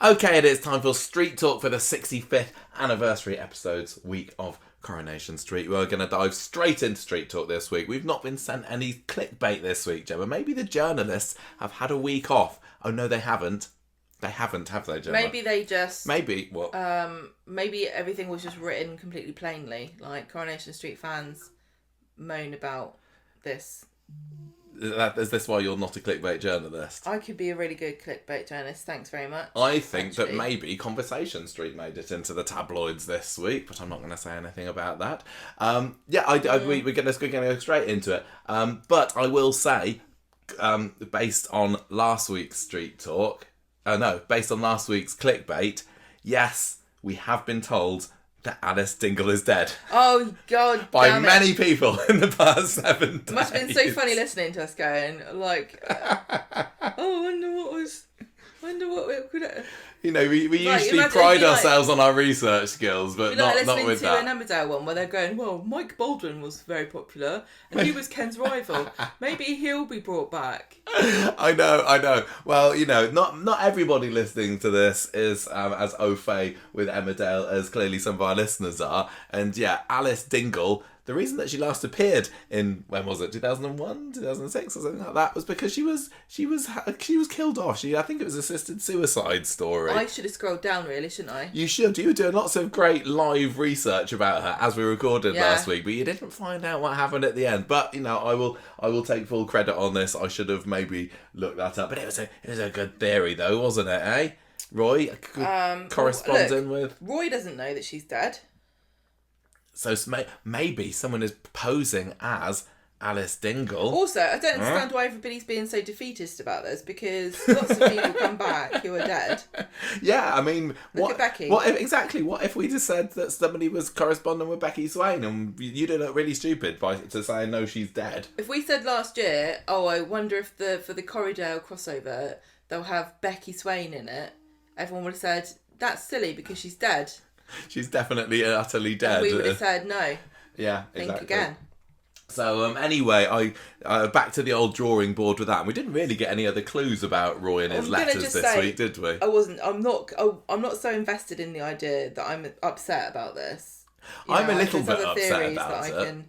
Okay, it is time for Street Talk for the 65th anniversary episodes week of Coronation Street. We're going to dive straight into Street Talk this week. We've not been sent any clickbait this week, Gemma. Maybe the journalists have had a week off. Oh, no, they haven't. They haven't, have they, Gemma? Maybe they just... Maybe, what? Maybe everything was just written completely plainly. Like, Coronation Street fans moan about this. Is this why you're not a clickbait journalist? I could be a really good clickbait journalist. Thanks very much. I think that maybe Conversation Street made it into the tabloids this week, but I'm not going to say anything about that. We're going to go straight into it. But I will say, based on last week's Street Talk, based on last week's clickbait, yes, we have been told that Alice Dingle is dead. Oh, God By many people in the past 7 days. It must have been so funny listening to us going, like, I wonder what it could... You know, we usually pride ourselves on our research skills, but not with that. Listening to an Emmerdale one where they're going, well, Mike Baldwin was very popular and he was Ken's rival. Maybe he'll be brought back. I know. Well, you know, not everybody listening to this is as au fait with Emmerdale as clearly some of our listeners are. And yeah, Alice Dingle, the reason that she last appeared in, when was it, 2001, 2006 or something like that, was because she was killed off. I think it was assisted suicide story. I should have scrolled down, really, shouldn't I? You should. You were doing lots of great live research about her as we recorded last week, but you didn't find out what happened at the end. But you know, I will take full credit on this. I should have maybe looked that up. But it was a good theory, though, wasn't it? Eh, Roy, corresponding with Roy doesn't know that she's dead. So maybe someone is posing as Alice Dingle. Also, I don't understand why everybody's being so defeatist about this, because lots of people come back who are dead. Yeah, I mean... Look at Becky. What if we just said that somebody was corresponding with Becky Swain and you did look really stupid to say, no, she's dead? If we said last year, I wonder if for the Corriedale crossover, they'll have Becky Swain in it, everyone would have said, that's silly because she's dead. She's definitely utterly dead. And we would have said no. Yeah, exactly. Think again. So anyway, I back to the old drawing board with that. And we didn't really get any other clues about Roy and his letters this week, did we? I'm not so invested in the idea that I'm upset about this. I'm a little bit upset about that I can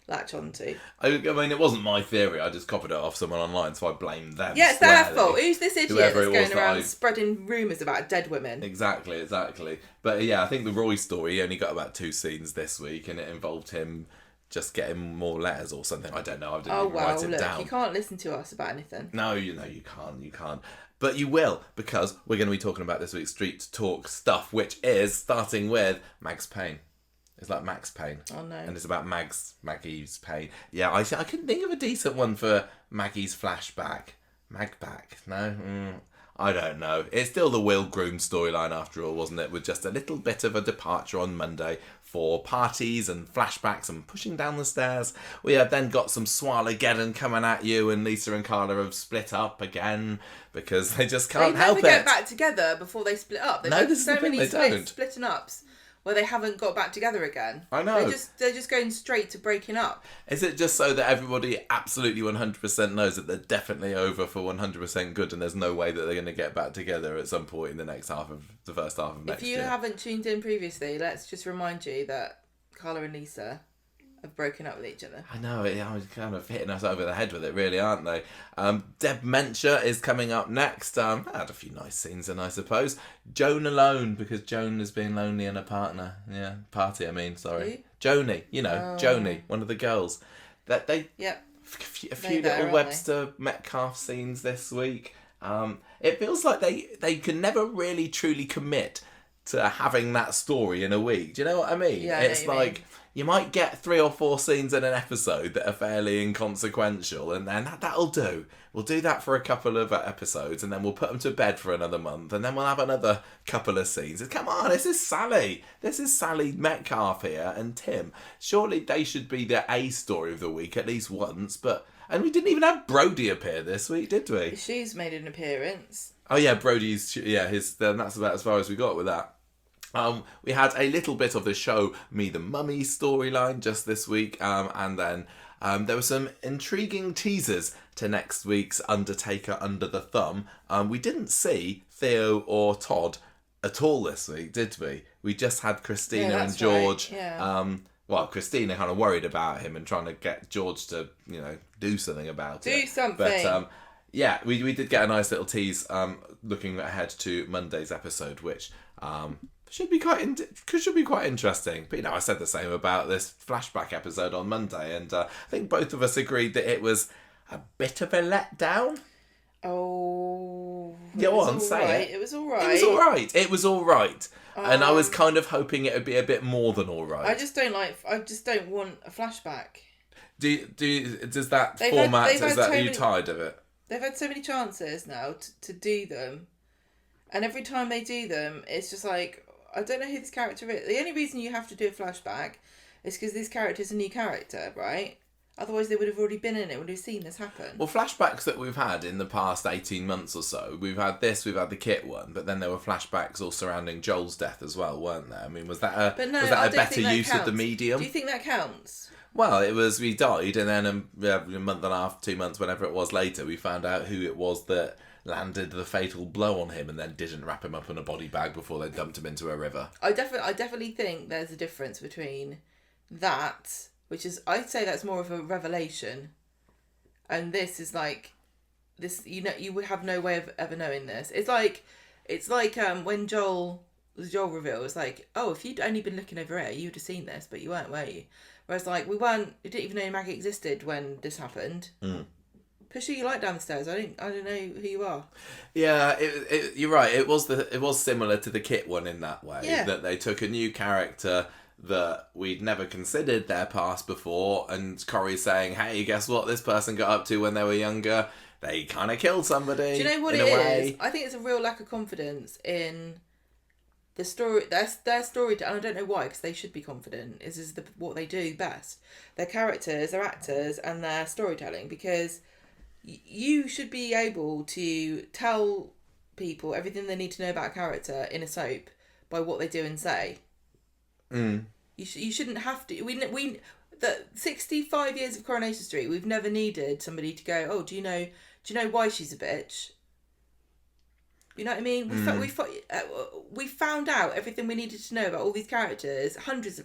latch onto. I mean, it wasn't my theory. I just copied it off someone online, so I blame them. Yeah, it's their fault. Who's this idiot that's going around spreading rumours about dead women? Exactly. But yeah, I think the Roy story, he only got about 2 scenes this week, and it involved him just getting more letters or something. I don't know. I didn't even write it down. You can't listen to us about anything. No, you can't. But you will, because we're going to be talking about this week's Street Talk stuff, which is starting with Mag's Pain. It's like Max Payne. Oh, no. And it's about Maggie's pain. Yeah, I couldn't think of a decent one for Maggie's flashback. Magback? No? I don't know. It's still the Will Groom storyline after all, wasn't it? With just a little bit of a departure on Monday for parties and flashbacks and pushing down the stairs. We have then got some Swalageddon coming at you, and Lisa and Carla have split up again because they just can't help it. They never get back together before they split up. They've had so many splitting ups where they haven't got back together again. I know. They're just going straight to breaking up. Is it just so that everybody absolutely 100% knows that they're definitely over for 100% good and there's no way that they're going to get back together at some point in the first half of next year? If you haven't tuned in previously, let's just remind you that Carla and Lisa have broken up with each other. I know, I'm kind of hitting us over the head with it, really, aren't they? Dementia is coming up next. I had a few nice scenes in, I suppose. Joan alone, because Joan is being lonely in a party, sorry. Who? Joni, Joni, one of the girls. Yep. A few little Webster Metcalf scenes this week. It feels like they can never really truly commit to having that story in a week. Do you know what I mean? Yeah, it's like you might get 3 or 4 scenes in an episode that are fairly inconsequential, and then that'll do. We'll do that for a couple of episodes, and then we'll put them to bed for another month, and then we'll have another couple of scenes. Come on, this is Sally. This is Sally Metcalf here and Tim. Surely they should be the A story of the week at least once, and we didn't even have Brody appear this week, did we? She's made an appearance. Oh yeah, Brody's, that's about as far as we got with that. We had a little bit of the show Me the Mummy storyline just this week, and then There were some intriguing teasers to next week's Undertaker Under the Thumb. We didn't see Theo or Todd at all this week, did we? We just had Christina and George. Right. Yeah. Well, Christina kind of worried about him and trying to get George to, do something about it. Do something. But, yeah, we did get a nice little tease looking ahead to Monday's episode, which should be quite interesting. But, I said the same about this flashback episode on Monday, and I think both of us agreed that it was a bit of a letdown. Oh, Go on, say it. It was all right. It was all right. And I was kind of hoping it would be a bit more than all right. I just don't want a flashback. Does that format, are you tired of it? They've had so many chances now to do them. And every time they do them, it's just like, I don't know who this character is. The only reason you have to do a flashback is because this character is a new character, right? Otherwise, they would have already been in it, would have seen this happen. Well, flashbacks that we've had in the past 18 months or so, we've had the Kit one, but then there were flashbacks all surrounding Joel's death as well, weren't there? I mean, was that a better use of the medium? Do you think that counts? Well, it was, we died, and then a month and a half, 2 months, whenever it was later, we found out who it was that landed the fatal blow on him and then didn't wrap him up in a body bag before they dumped him into a river. I definitely think there's a difference between that, which is, I'd say that's more of a revelation, and this is like, this, you would have no way of ever knowing this. It's like when the Joel reveal, it's like, oh, if you'd only been looking over here, you'd have seen this, but you weren't, were you? Whereas, like, we didn't even know Maggie existed when this happened. Push who you like down the stairs. I don't know who you are. Yeah, you're right. It was similar to the Kit one in that way. Yeah. That they took a new character that we'd never considered their past before, and Corey's saying, hey, guess what this person got up to when they were younger? They kind of killed somebody. Do you know what it is? I think it's a real lack of confidence in the story. Their story, and I don't know why, because they should be confident. Is what they do best. Their characters, their actors, and their storytelling, because you should be able to tell people everything they need to know about a character in a soap by what they do and say. You shouldn't have to. The 65 years of Coronation Street, we've never needed somebody to go, oh, do you know why she's a bitch? You know what I mean? We found out everything we needed to know about all these characters, hundreds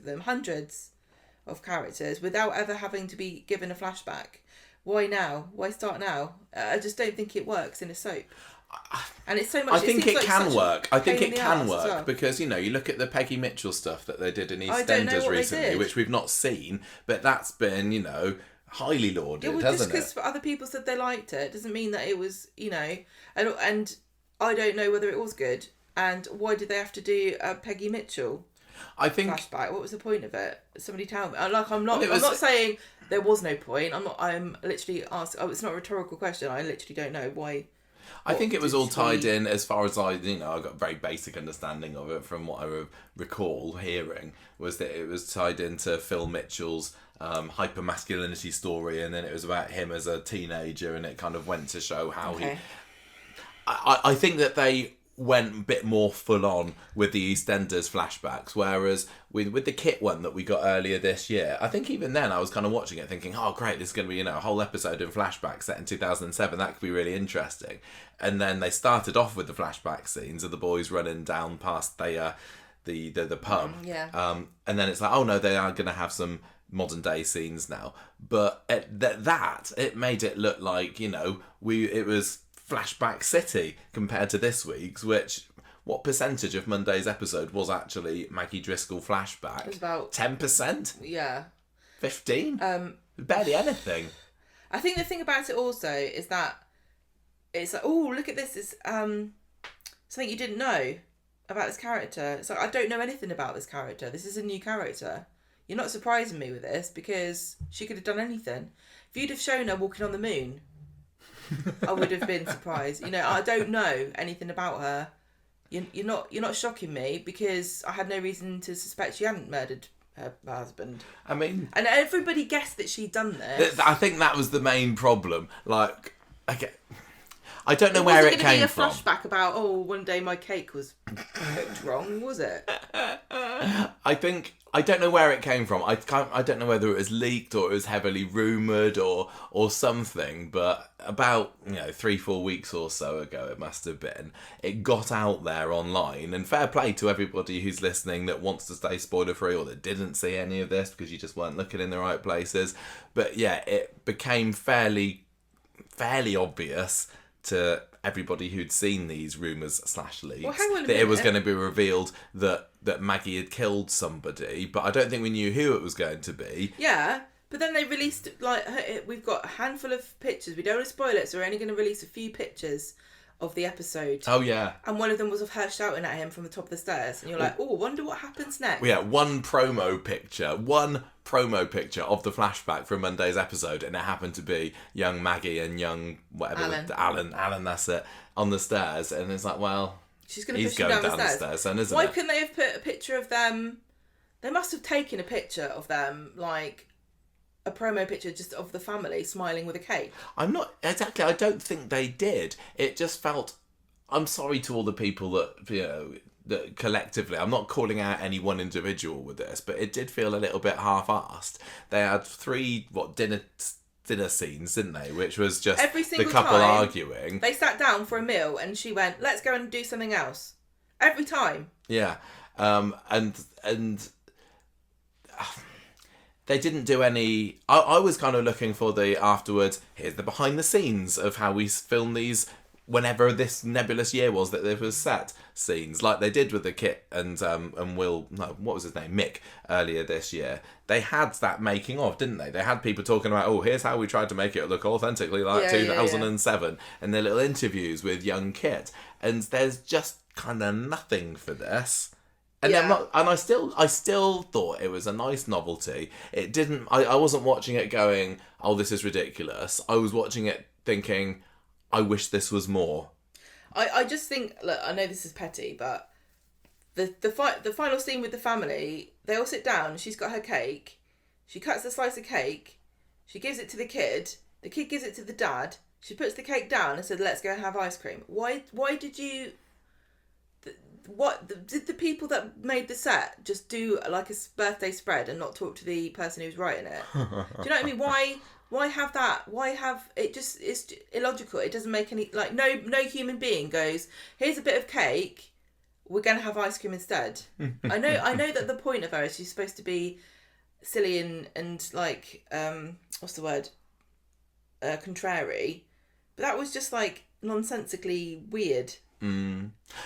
of characters, without ever having to be given a flashback. Why now? Why start now? I just don't think it works in a soap. And it's so much. I think it can work. I think it can work well. because you look at the Peggy Mitchell stuff that they did in EastEnders recently, which we've not seen, but that's been highly lauded, hasn't it? Just because other people said they liked it doesn't mean that it was and I don't know whether it was good. And why did they have to do a Peggy Mitchell? I think flashback. What was the point of it? Somebody tell me. I'm not saying there was no point. I'm literally asking. Oh, it's not a rhetorical question. I literally don't know why. I think it was all tied in as far as I got a very basic understanding of it from what I recall hearing, was that it was tied into Phil Mitchell's hyper-masculinity story, and then it was about him as a teenager, and it kind of went to show how I think that they went a bit more full on with the EastEnders flashbacks, whereas with the Kit one that we got earlier this year, I think even then I was kind of watching it thinking, oh great, this is going to be a whole episode in flashback set in 2007, that could be really interesting. And then they started off with the flashback scenes of the boys running down past the pub, and then it's like, oh no, they are going to have some modern day scenes now, but it made it look like it was Flashback City compared to this week's, which, what percentage of Monday's episode was actually Maggie Driscoll flashback? It was about 10%? Yeah. 15%? Barely anything. I think the thing about it also is that it's like, oh, look at this. It's something you didn't know about this character. It's like, I don't know anything about this character. This is a new character. You're not surprising me with this because she could have done anything. If you'd have shown her walking on the moon, I would have been surprised. I don't know anything about her. You're not shocking me because I had no reason to suspect she hadn't murdered her husband. I mean, and everybody guessed that she'd done this. I think that was the main problem. Like, okay, I don't know where it came from. It wasn't going to be a flashback about, oh, one day my cake was cooked wrong, was it? I don't know where it came from. I don't know whether it was leaked or it was heavily rumoured or something. But about 3-4 weeks or so ago, it must have been. It got out there online, and fair play to everybody who's listening that wants to stay spoiler free or that didn't see any of this because you just weren't looking in the right places. But yeah, it became fairly obvious to everybody who'd seen these rumours / leaks that it was going to be revealed that Maggie had killed somebody, but I don't think we knew who it was going to be. Yeah, but then they released, we've got a handful of pictures. We don't want to spoil it, so we're only going to release a few pictures of the episode. Oh, yeah. And one of them was of her shouting at him from the top of the stairs. And you're like, oh, wonder what happens next. Well, yeah, one promo picture of the flashback from Monday's episode, and it happened to be young Maggie and young, whatever, Alan, that's it, on the stairs. And it's like, well, she's going to push him down the stairs then, isn't Why it? couldn't they have put a picture of them? They must have taken a picture of them, like a promo picture just of the family smiling with a cake. I don't think they did. It just felt, I'm sorry to all the people that collectively, I'm not calling out any one individual with this, but it did feel a little bit half-assed. They had 3 dinner scenes, didn't they? Which was just the couple arguing. They sat down for a meal and she went, let's go and do something else. Every time. Yeah. And they didn't do any... I was kind of looking for the afterwards, here's the behind the scenes of how we filmed these whenever this nebulous year was that there was set scenes, like they did with the Kit and Will, no, what was his name, Mick, earlier this year. They had that making of, didn't they? They had people talking about, oh, here's how we tried to make it look authentically like 2007, and their little interviews with young Kit. And there's just kind of nothing for this. And I still thought it was a nice novelty. It didn't. I wasn't watching it going, oh, this is ridiculous. I was watching it thinking, I wish this was more. I just think, look, I know this is petty, but the final scene with the family, they all sit down. She's got her cake. She cuts the slice of cake. She gives it to the kid. The kid gives it to the dad. She puts the cake down and said, "Let's go and have ice cream." Why did you? Did the people that made the set just do like a birthday spread and not talk to the person who's writing it? Do you know what I mean? Why have that? Why have it? Just, it's illogical. It doesn't make any, like, no human being goes, here's a bit of cake, we're gonna have ice cream instead. I know that the point of her is she's supposed to be silly and like what's the word? Contrary, but that was just like nonsensically weird.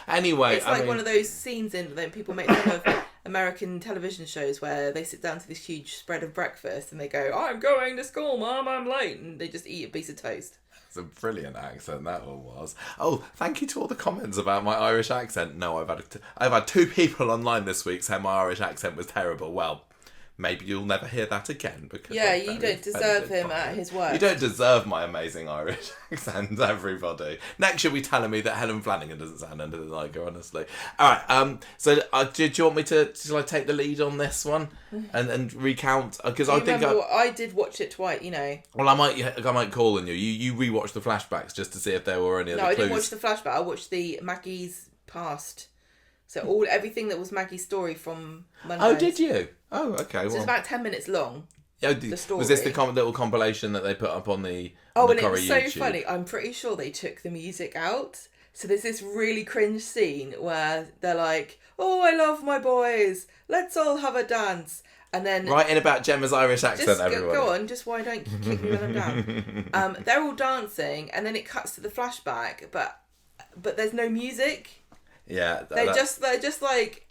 Anyway, it's like one of those scenes in that people make fun of American television shows where they sit down to this huge spread of breakfast and they go, I'm going to school, Mum, I'm late, and they just eat a piece of toast. It's a brilliant accent, that one was. Oh, thank you to all the comments about my Irish accent. No, I've had 2 people online this week say my Irish accent was terrible. Well, maybe you'll never hear that again. Because you don't deserve him at his work. You don't deserve my amazing Irish accent, everybody. Next you'll be telling me that Helen Flanagan doesn't sound anything like her, honestly. Alright, so do you want me to take the lead on this one and recount? Because I think I did watch it twice, Well, I might call on you. You rewatched the flashbacks just to see if there were any other clues. No, I didn't watch the flashback. I watched the Maggie's past. So everything that was Maggie's story from Monday. Oh, did you? Oh, okay. So it's about 10 minutes long. The story. Was this the little compilation that they put up on the and it was so funny. I'm pretty sure they took the music out. So there's this really cringe scene where they're like, "Oh, I love my boys. Let's all have a dance." And then right in about Gemma's Irish accent, everyone. Go on, just why don't you kick me when I'm down? They're all dancing, and then it cuts to the flashback, but there's no music. Yeah, they're just like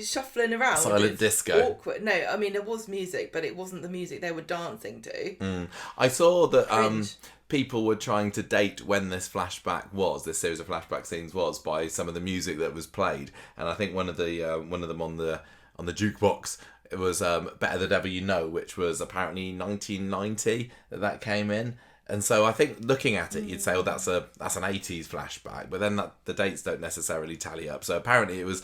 shuffling around. Silent disco. Awkward. No, I mean there was music, but it wasn't the music they were dancing to. I saw that people were trying to date when this series of flashback scenes was by some of the music that was played, and I think one of them on the jukebox. It was Better the Devil You Know, which was apparently 1990 that came in. And so I think looking at it, you'd say, oh, that's an 80s flashback, but then the dates don't necessarily tally up. So apparently it was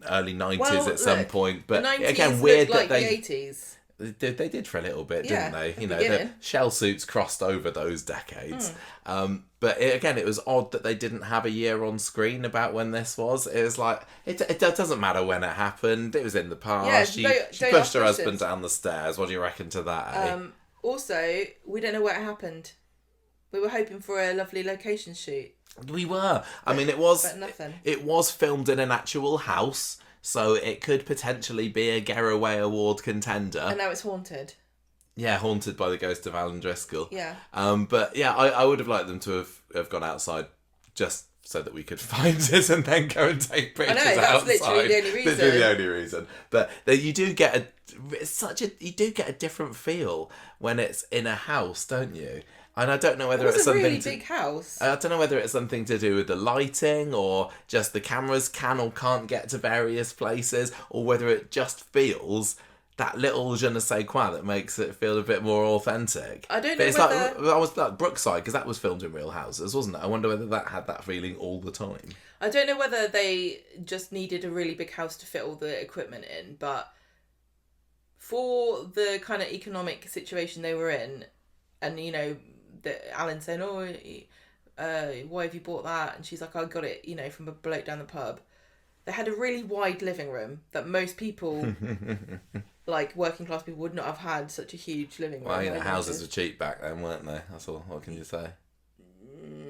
early 90s at some point. But the 90s again, weird like that they the 80s. They did for a little bit, Yeah, didn't they? the You know, beginning. the shell suits crossed over those decades. But again, it was odd that they didn't have a year on screen about when this was. It was like, it doesn't matter when it happened. It was in the past. Yeah, She don't pushed ask her husband questions. down the stairs. What do you reckon to that, eh? Also, we don't know what happened. We were hoping for a lovely location shoot. We were. I mean, it was... But nothing. It was filmed in an actual house, so it could potentially be a Getaway Award contender. And now it's haunted. Yeah, haunted by the ghost of Alan Driscoll. Yeah. But yeah, I would have liked them to have gone outside just so that we could find it and then go and take pictures outside. that's literally the only reason. Literally the only reason. But you do get a different feel when it's in a house, don't you? And I don't know whether it's a something really big house. I don't know whether it's something to do with the lighting or just the cameras can or can't get to various places, or whether it just feels that little je ne sais quoi that makes it feel a bit more authentic. I don't know but it's whether... like, that was like Brookside, because that was filmed in real houses, wasn't it? I wonder whether that had that feeling all the time. I don't know whether they just needed a really big house to fit all the equipment in, but for the kind of economic situation they were in, and, you know, Alan saying, why have you bought that? And she's like, I got it, you know, from a bloke down the pub. They had a really wide living room that most people, like working class people, would not have had such a huge living room. Well, you know, houses were cheap back then, weren't they? That's all. What can you say?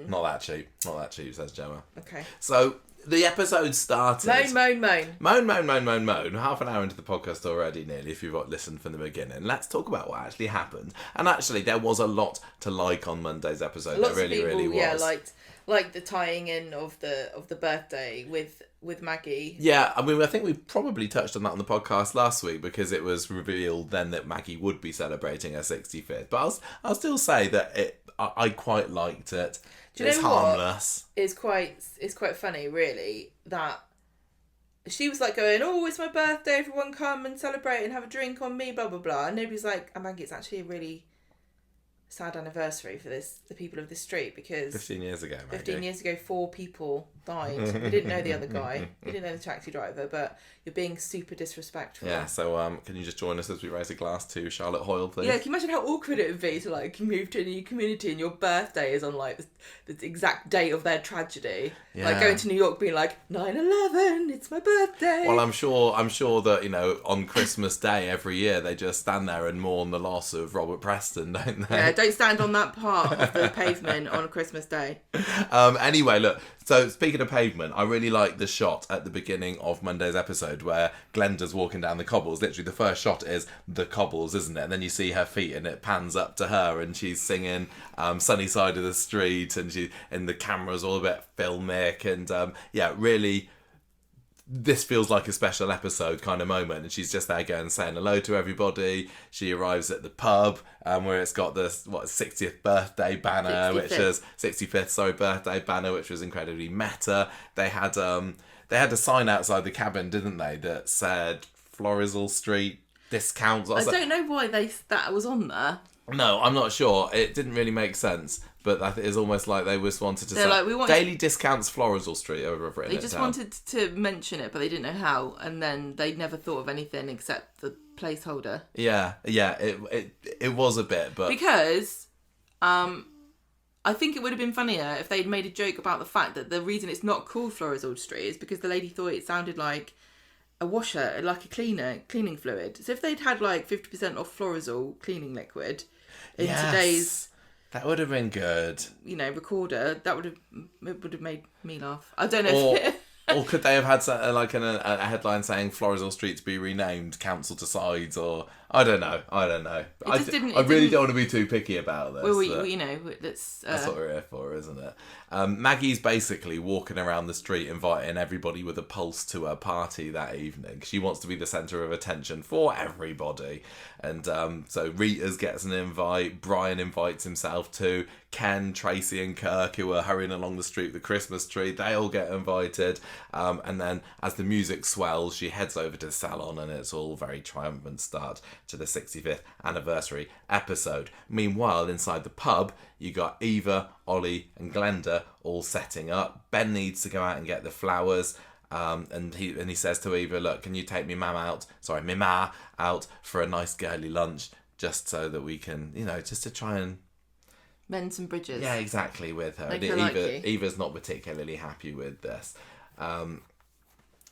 Not that cheap. Not that cheap, says Gemma. Okay. So, the episode started... Moan. Moan. Half an hour into the podcast already, nearly, if you've listened from the beginning. Let's talk about what actually happened. And actually, there was a lot to like on Monday's episode. Lots there really, of people, really was. yeah, liked the tying in of the birthday with Maggie. Yeah, I mean, I think we probably touched on that on the podcast last week, because it was revealed then that Maggie would be celebrating her 65th. But I'll still say that I quite liked it. Do you it's know harmless. It's quite funny, really, that she was like going, oh, it's my birthday, everyone come and celebrate and have a drink on me, blah blah blah, and nobody's like, oh, Maggie, it's actually a really sad anniversary for the people of this street, because 15 years ago, Maggie. 15 years ago 4 people died. We didn't know the other guy, we didn't know the taxi driver, but you're being super disrespectful. Yeah, so can you just join us as we raise a glass to Charlotte Hoyle, please? Yeah, can you imagine how awkward it would be to like move to a new community and your birthday is on like the exact date of their tragedy? Yeah. Like going to New York being like 9/11, it's my birthday. Well, I'm sure that, you know, on Christmas Day every year they just stand there and mourn the loss of Robert Preston, don't they? Yeah, don't stand on that part of the pavement on a Christmas Day. Anyway, look, so speaking of pavement, I really like the shot at the beginning of Monday's episode where Glenda's walking down the cobbles. Literally, the first shot is the cobbles, isn't it? And then you see her feet and it pans up to her and she's singing Sunny Side of the Street, and the camera's all a bit filmic, and yeah, really... This feels like a special episode kind of moment, and she's just there going saying hello to everybody. She arrives at the pub where it's got this 60th birthday banner, 65th birthday banner, which was incredibly meta. They had a sign outside the cabin, didn't they, that said Florizel Street discounts. I don't know why that was on there. No, I'm not sure. It didn't really make sense. But that is almost like they just wanted to say like, we want daily discounts Florizel Street over written They just wanted to mention it, but they didn't know how, and then they never thought of anything except the placeholder. Yeah, it was a bit, but because I think it would have been funnier if they'd made a joke about the fact that the reason it's not called Florizel Street is because the lady thought it sounded like a washer, like a cleaning fluid. So if they'd had like 50% off Florizel cleaning liquid in today's... That would have been good. You know, recorder. It would have made me laugh. I don't know. Or could they have had a headline saying Florizel Street to be renamed, council decides, or I don't know. I really don't want to be too picky about this. Well, you know, that's what we're here for, isn't it? Maggie's basically walking around the street inviting everybody with a pulse to her party that evening. She wants to be the centre of attention for everybody. And so Rita's gets an invite, Brian invites himself too, Ken, Tracy and Kirk, who are hurrying along the street with the Christmas tree, they all get invited. And then as the music swells, she heads over to the salon, and it's all very triumphant start to the 65th anniversary episode. Meanwhile, inside the pub, you got Eva, Ollie and Glenda all setting up. Ben needs to go out and get the flowers. And he says to Eva, look, can you take me ma out for a nice girly lunch, just so that we can, just to try and mend some bridges. Yeah, exactly, with her. Make her like you. Eva's not particularly happy with this.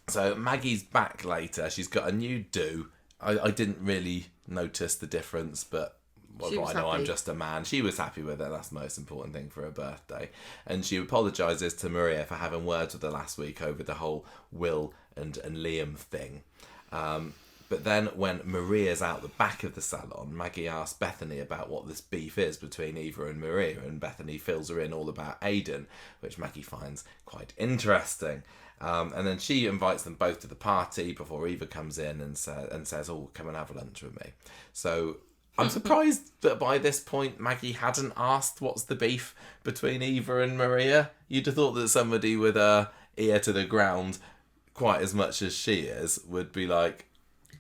So Maggie's back later. She's got a new do. I didn't really notice the difference, but I know I'm just a man. She was happy with it. That's the most important thing for her birthday. And she apologises to Maria for having words with her last week over the whole Will and Liam thing. But then when Maria's out the back of the salon, Maggie asks Bethany about what this beef is between Eva and Maria, and Bethany fills her in all about Aidan, which Maggie finds quite interesting. And then she invites them both to the party before Eva comes in and says, oh, come and have lunch with me. So I'm surprised that by this point Maggie hadn't asked what's the beef between Eva and Maria. You'd have thought that somebody with her ear to the ground quite as much as she is would be like,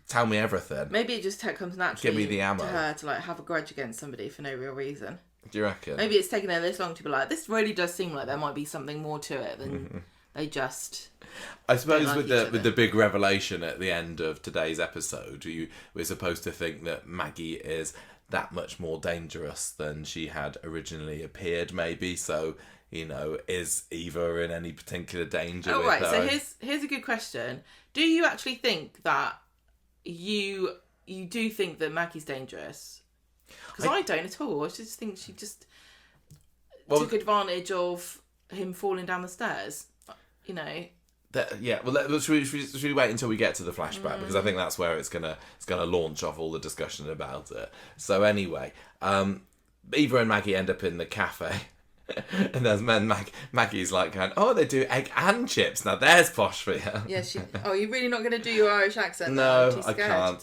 tell me everything. Maybe it just comes naturally Give me the ammo. to her to have a grudge against somebody for no real reason. Do you reckon? Maybe it's taken her this long to be like, this really does seem like there might be something more to it than they just... I suppose with the big revelation at the end of today's episode, we're supposed to think that Maggie is that much more dangerous than she had originally appeared, maybe. So, is Eva in any particular danger? Oh, right. So here's a good question. Do you actually think that you do think that Maggie's dangerous? Because I don't at all. I just think she just took advantage of him falling down the stairs. Should we wait until we get to the flashback, because I think that's where it's gonna launch off all the discussion about it. So anyway, Eva and Maggie end up in the cafe. And there's Maggie's like going, oh, they do egg and chips. Now there's posh for you. Yeah, you're really not going to do your Irish accent? No, I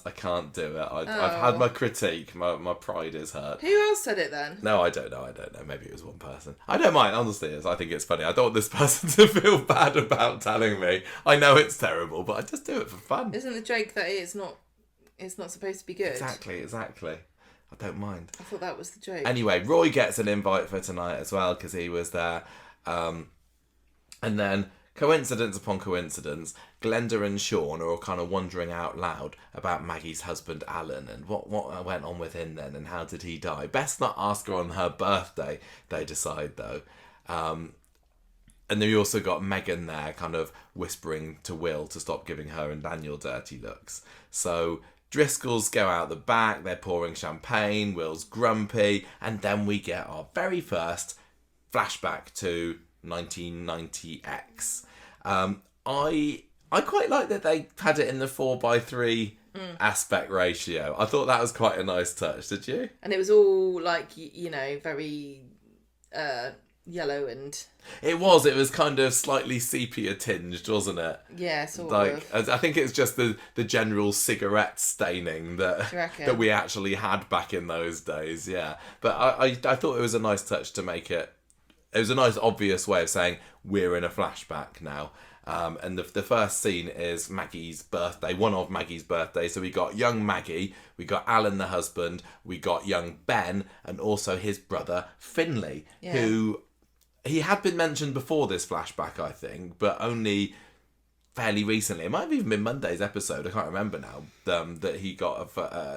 can't do it. I've had my critique. My pride is hurt. Who else said it then? No, I don't know. Maybe it was one person. I don't mind, honestly. I think it's funny. I don't want this person to feel bad about telling me. I know it's terrible, but I just do it for fun. Isn't the joke that it's not supposed to be good? Exactly. I don't mind. I thought that was the joke. Anyway, Roy gets an invite for tonight as well because he was there. And then, coincidence upon coincidence, Glenda and Sean are all kind of wondering out loud about Maggie's husband Alan and what went on with him then and how did he die. Best not ask her on her birthday, they decide though. And then you also got Megan there kind of whispering to Will to stop giving her and Daniel dirty looks. So Driscolls go out the back, they're pouring champagne, Will's grumpy, and then we get our very first flashback to 1990X. I quite like that they had it in the 4:3 aspect ratio. I thought that was quite a nice touch, did you? And it was all very yellow and... It was kind of slightly sepia tinged, wasn't it? Yeah, sort of. I think it's just the general cigarette staining that we actually had back in those days, yeah. But I thought it was a nice touch to make it... It was a nice obvious way of saying we're in a flashback now. And the first scene is Maggie's birthday, one of Maggie's birthdays. So we got young Maggie, we got Alan the husband, we got young Ben, and also his brother Finlay, who... He had been mentioned before this flashback, I think, but only fairly recently. It might have even been Monday's episode, I can't remember now, that he got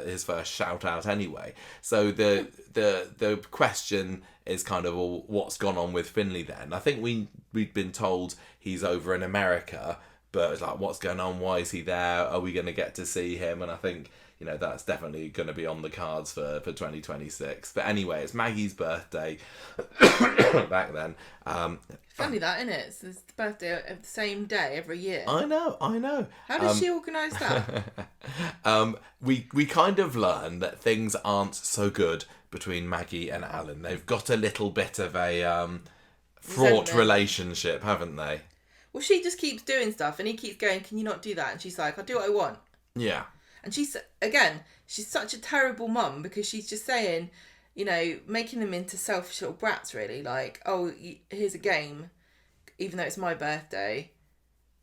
his first shout out anyway. So the question is kind of, well, what's gone on with Finlay then? I think we'd been told he's over in America, but it's like, what's going on? Why is he there? Are we going to get to see him? And I think... that's definitely going to be on the cards for 2026. But anyway, it's Maggie's birthday back then. Funny that, isn't it? It's the birthday of the same day every year. I know. How does she organise that? We kind of learn that things aren't so good between Maggie and Alan. They've got a little bit of a fraught relationship, haven't they? Well, she just keeps doing stuff and he keeps going, can you not do that? And she's like, I'll do what I want. Yeah. And she's such a terrible mum because she's just saying, making them into selfish little brats, really. Like, oh, here's a game, even though it's my birthday.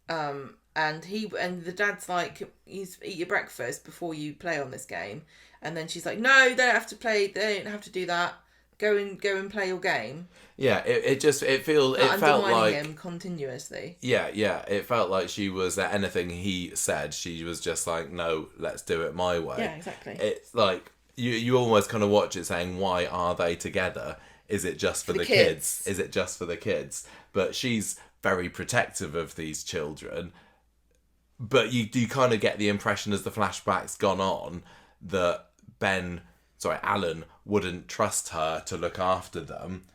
And the dad's like, eat your breakfast before you play on this game. And then she's like, no, they don't have to play. They don't have to do that. go and play your game. Yeah, it felt undermining like him continuously. Yeah, it felt like she was at anything he said. She was just like, no, let's do it my way. Yeah, exactly. It's like you almost kind of watch it saying, why are they together? Is it just for the kids? Is it just for the kids? But she's very protective of these children. But you kind of get the impression as the flashback's gone on that Alan wouldn't trust her to look after them.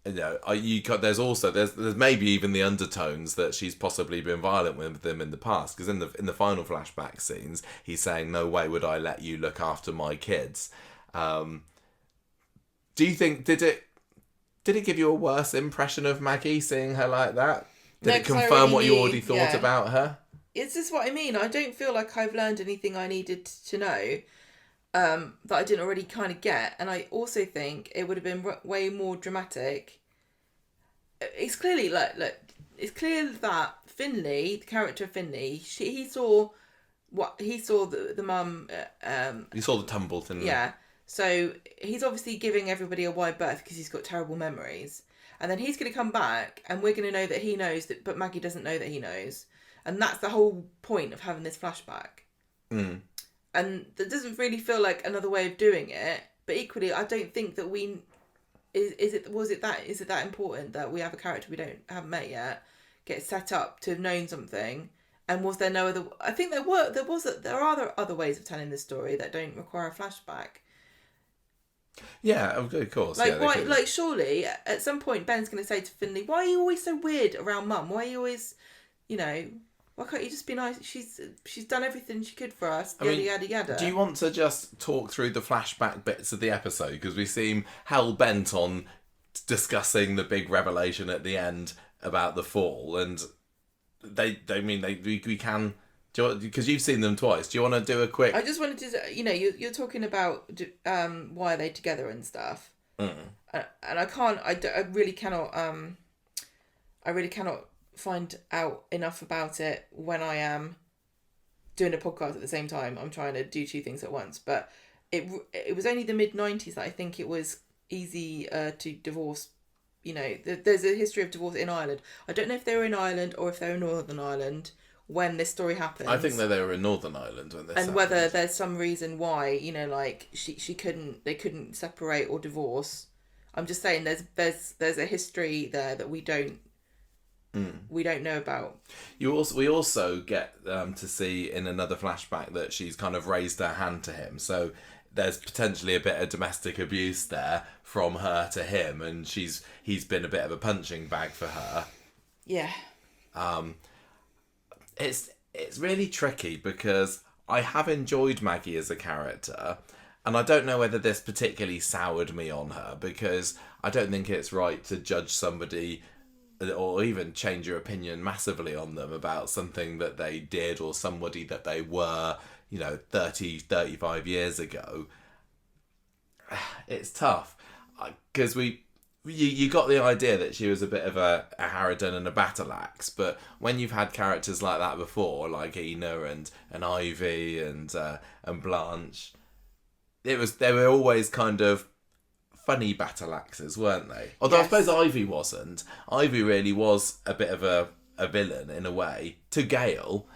You know, there's maybe even the undertones that she's possibly been violent with them in the past, because in the final flashback scenes he's saying, no way would I let you look after my kids. Do you think did it give you a worse impression of Maggie seeing her like that? Did it confirm what you already thought about her? Is this what I mean? I don't feel like I've learned anything I needed to know that I didn't already kind of get. And I also think it would have been way more dramatic. It's clearly it's clear that Finley, the character of Finley, he saw the mum. You saw the Tumbleton. Yeah. So he's obviously giving everybody a wide berth because he's got terrible memories. And then he's going to come back and we're going to know that he knows, but Maggie doesn't know that he knows. And that's the whole point of having this flashback. Mm. And that doesn't really feel like another way of doing it. But equally, I don't think that is it that important that we have a character we haven't met yet, get set up to have known something? And was there no other? I think there are other ways of telling this story that don't require a flashback. Yeah, of course. Like, yeah, why? Like, surely at some point Ben's going to say to Finley, "Why are you always so weird around Mum? Why are you always, why can't you just be nice? She's done everything she could for us. Yada yada yada." Do you want to just talk through the flashback bits of the episode, because we seem hell bent on discussing the big revelation at the end about the fall, and we can. Because you've seen them twice. Do you want to do a quick? I just wanted to, you're talking about why are they together and stuff, and I really cannot find out enough about it when I am doing a podcast at the same time. I'm trying to do two things at once, but it was only the mid-90s that I think it was easy to divorce. There's a history of divorce in Ireland. I don't know if they were in Ireland or if they were in Northern Ireland when this story happened. I think that they were in Northern Ireland when this happened. And whether there's some reason why, they couldn't separate or divorce. I'm just saying there's a history there that we don't know about. We also get to see in another flashback that she's kind of raised her hand to him. So there's potentially a bit of domestic abuse there from her to him, and he's been a bit of a punching bag for her. Yeah. It's really tricky because I have enjoyed Maggie as a character, and I don't know whether this particularly soured me on her, because I don't think it's right to judge somebody or even change your opinion massively on them about something that they did or somebody that they were, 30, 35 years ago. It's tough because you got the idea that she was a bit of a harridan and a battle axe, but when you've had characters like that before, like Ina and Ivy and Blanche, they were always kind of funny battle axes, weren't they? Although yes. I suppose Ivy wasn't. Ivy really was a bit of a villain in a way to Gail.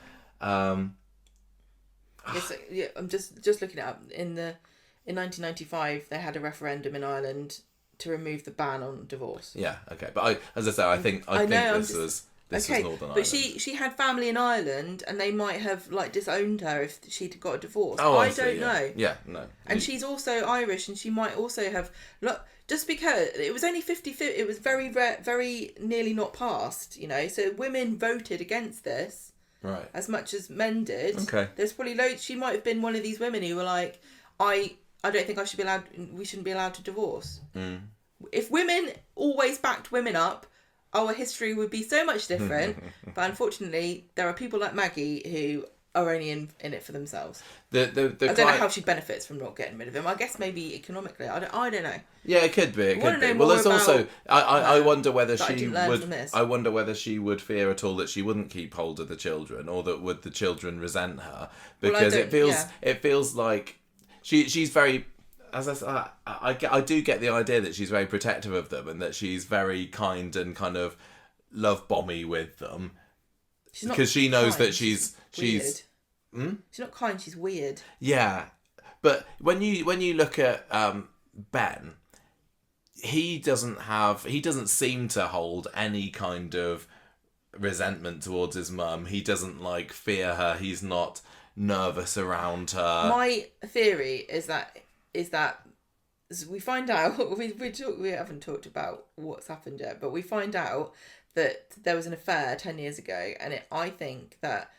Yes, yeah, I'm just looking it up. In 1995, they had a referendum in Ireland to remove the ban on divorce. Yeah, okay, but I think this was Northern Ireland. But she had family in Ireland, and they might have disowned her if she'd got a divorce. Oh, I don't know. Yeah, no. And she's also Irish, and she might also have just because it was only 50-50, it was very very nearly not passed. So women voted against this, right? As much as men did. Okay. There's probably loads. She might have been one of these women who were like, I don't think we shouldn't be allowed to divorce. Mm. If women always backed women up, our history would be so much different. But unfortunately, there are people like Maggie who are only in it for themselves. I don't know how she benefits from not getting rid of him. I guess maybe economically. I don't know. Yeah, it could be. Well, there's also. I wonder whether she would. I wonder whether she would fear at all that she wouldn't keep hold of the children, or that would the children resent her, because it feels like she's very as I said, I do get the idea that she's very protective of them and that she's very kind and kind of love bomby with them. Because she knows that she's She's not kind. She's weird. Yeah, but when you look at Ben, he doesn't seem to hold any kind of resentment towards his mum. He doesn't like fear her. He's not nervous around her. My theory is that we find out we haven't talked about what's happened yet, but we find out that there was an affair 10 years ago, and I think that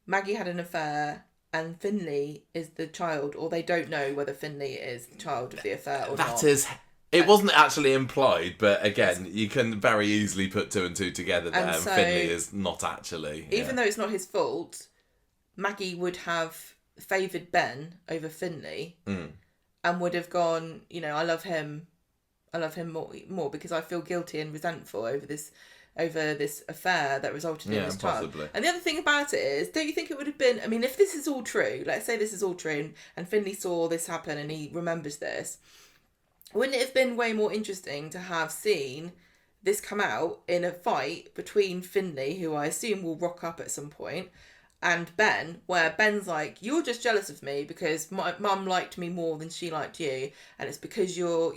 Maggie had an affair and Finley is the child, or they don't know whether Finley is the child of the affair or not. It wasn't actually implied, but again, you can very easily put two and two together there, and so, Finley is not actually. Even though it's not his fault, Maggie would have favoured Ben over Finley and would have gone, I love him more because I feel guilty and resentful over this affair that resulted in this child. Possibly. And the other thing about it is, don't you think it would have been, if this is all true, let's say this is all true and Finley saw this happen and he remembers this, wouldn't it have been way more interesting to have seen this come out in a fight between Finley, who I assume will rock up at some point, and Ben, where Ben's like, you're just jealous of me because my mum liked me more than she liked you, and it's because you're,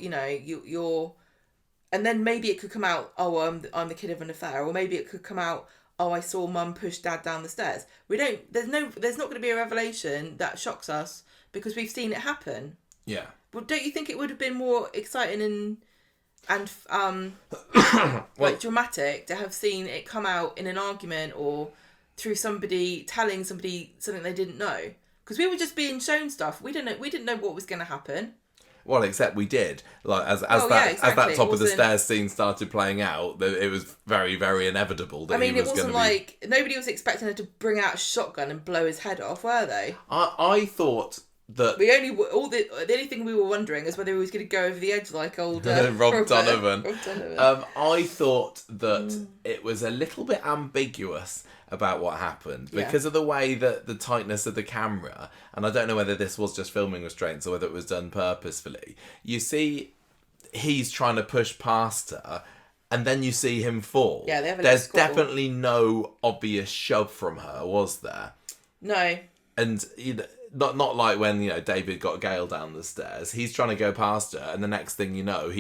and then maybe it could come out, oh, I'm the kid of an affair, or maybe it could come out, oh, I saw mum push dad down the stairs. There's not going to be a revelation that shocks us because we've seen it happen. Yeah. Well, don't you think it would have been more exciting and dramatic to have seen it come out in an argument or through somebody telling somebody something they didn't know? Because we were just being shown stuff. We didn't know what was going to happen. Well, except we did. Like as that top of the stairs scene started playing out, it was very, very inevitable that he was going to be... it wasn't like nobody was expecting her to bring out a shotgun and blow his head off, were they? I thought that the only thing we were wondering is whether he was going to go over the edge like old Rob Donovan. I thought that it was a little bit ambiguous about what happened because of the way that the tightness of the camera, and I don't know whether this was just filming restraints or whether it was done purposefully. You see, he's trying to push past her, and then you see him fall. Yeah, they have There's definitely no obvious shove from her, was there? No. And not like when David got Gail down the stairs. He's trying to go past her, and the next thing you know,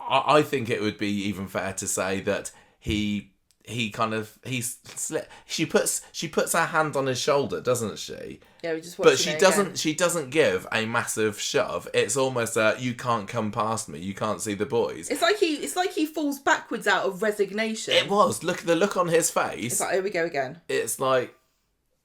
I think it would be even fair to say that he slipped. She puts her hand on his shoulder, doesn't she? Yeah, we just. But she doesn't give a massive shove. It's almost you can't come past me. You can't see the boys. It's like he falls backwards out of resignation. It was. Look at the look on his face. It's like, here we go again. It's like.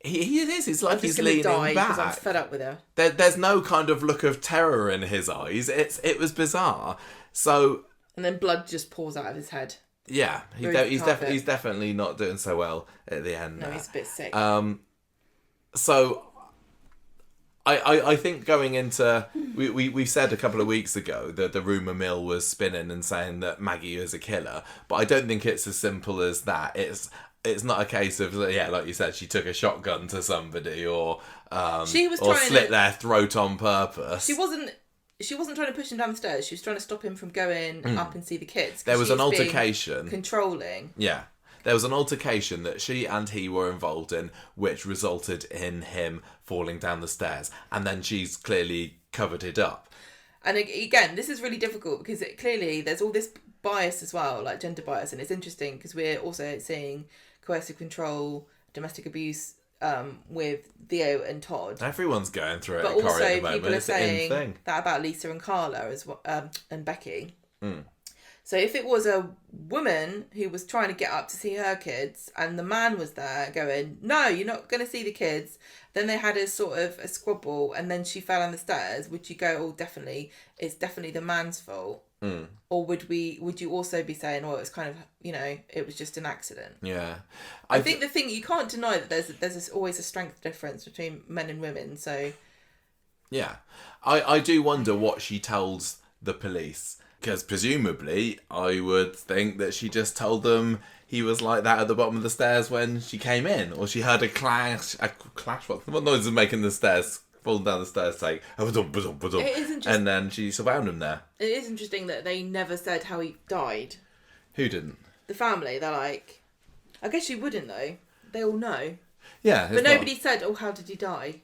He is. It's like he's leaning back. Because I'm fed up with her. There's no kind of look of terror in his eyes. It was bizarre. So. And then blood just pours out of his head. Yeah, he's definitely not doing so well at the end. No, he's a bit sick. So. I think going into we said a couple of weeks ago that the rumour mill was spinning and saying that Maggie is a killer, but I don't think it's as simple as that. It's not a case of, like you said, she took a shotgun to somebody or slit their throat on purpose. She wasn't trying to push him down the stairs. She was trying to stop him from going up and see the kids. There was an altercation. Controlling. Yeah. There was an altercation that she and he were involved in, which resulted in him falling down the stairs. And then she's clearly covered it up. And again, this is really difficult because clearly there's all this bias as well, like gender bias. And it's interesting because we're also seeing coercive control, domestic abuse with Theo and Todd. Everyone's going through it. But also people are saying that about Lisa and Carla as well, and Becky. So if it was a woman who was trying to get up to see her kids and the man was there going, no, you're not going to see the kids, then they had a sort of a squabble and then she fell on the stairs, would you go, oh, definitely, it's definitely the man's fault? Or would you also be saying, well, it's kind of, it was just an accident? Yeah. I think the thing, you can't deny that there's always a strength difference between men and women, so... Yeah. I do wonder what she tells the police. Because presumably, I would think that she just told them he was like that at the bottom of the stairs when she came in. Or she heard a clash. What noise is making the stairs fallen down the stairs saying, It is interesting. and then she found him there. It is interesting that they never said how he died. Who didn't? The family, they're like, I guess you wouldn't though. They all know. Yeah, but nobody said, "Oh, how did he die?"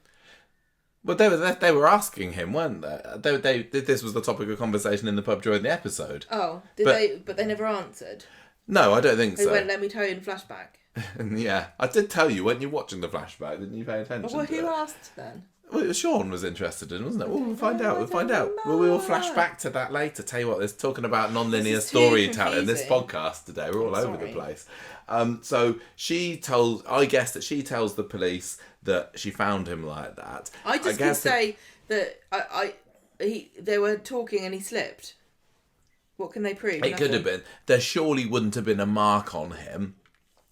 Well, they were asking him, weren't they? This was the topic of conversation in the pub during the episode. Oh, they? But they never answered. No, I don't think so. They went, "Let me tell you in flashback." Yeah, I did tell you, weren't you watching the flashback? Didn't you pay attention? Well, who asked then? Well, Sean was interested in, wasn't it? Well, we'll find out. We will flash back to that later. Tell you what, there's talking about non-linear storytelling. This podcast today, we're all over the place. So she told, I guess that she tells the police that she found him like that. I just could say that they were talking and he slipped. What can they prove? It could have been. There surely wouldn't have been a mark on him,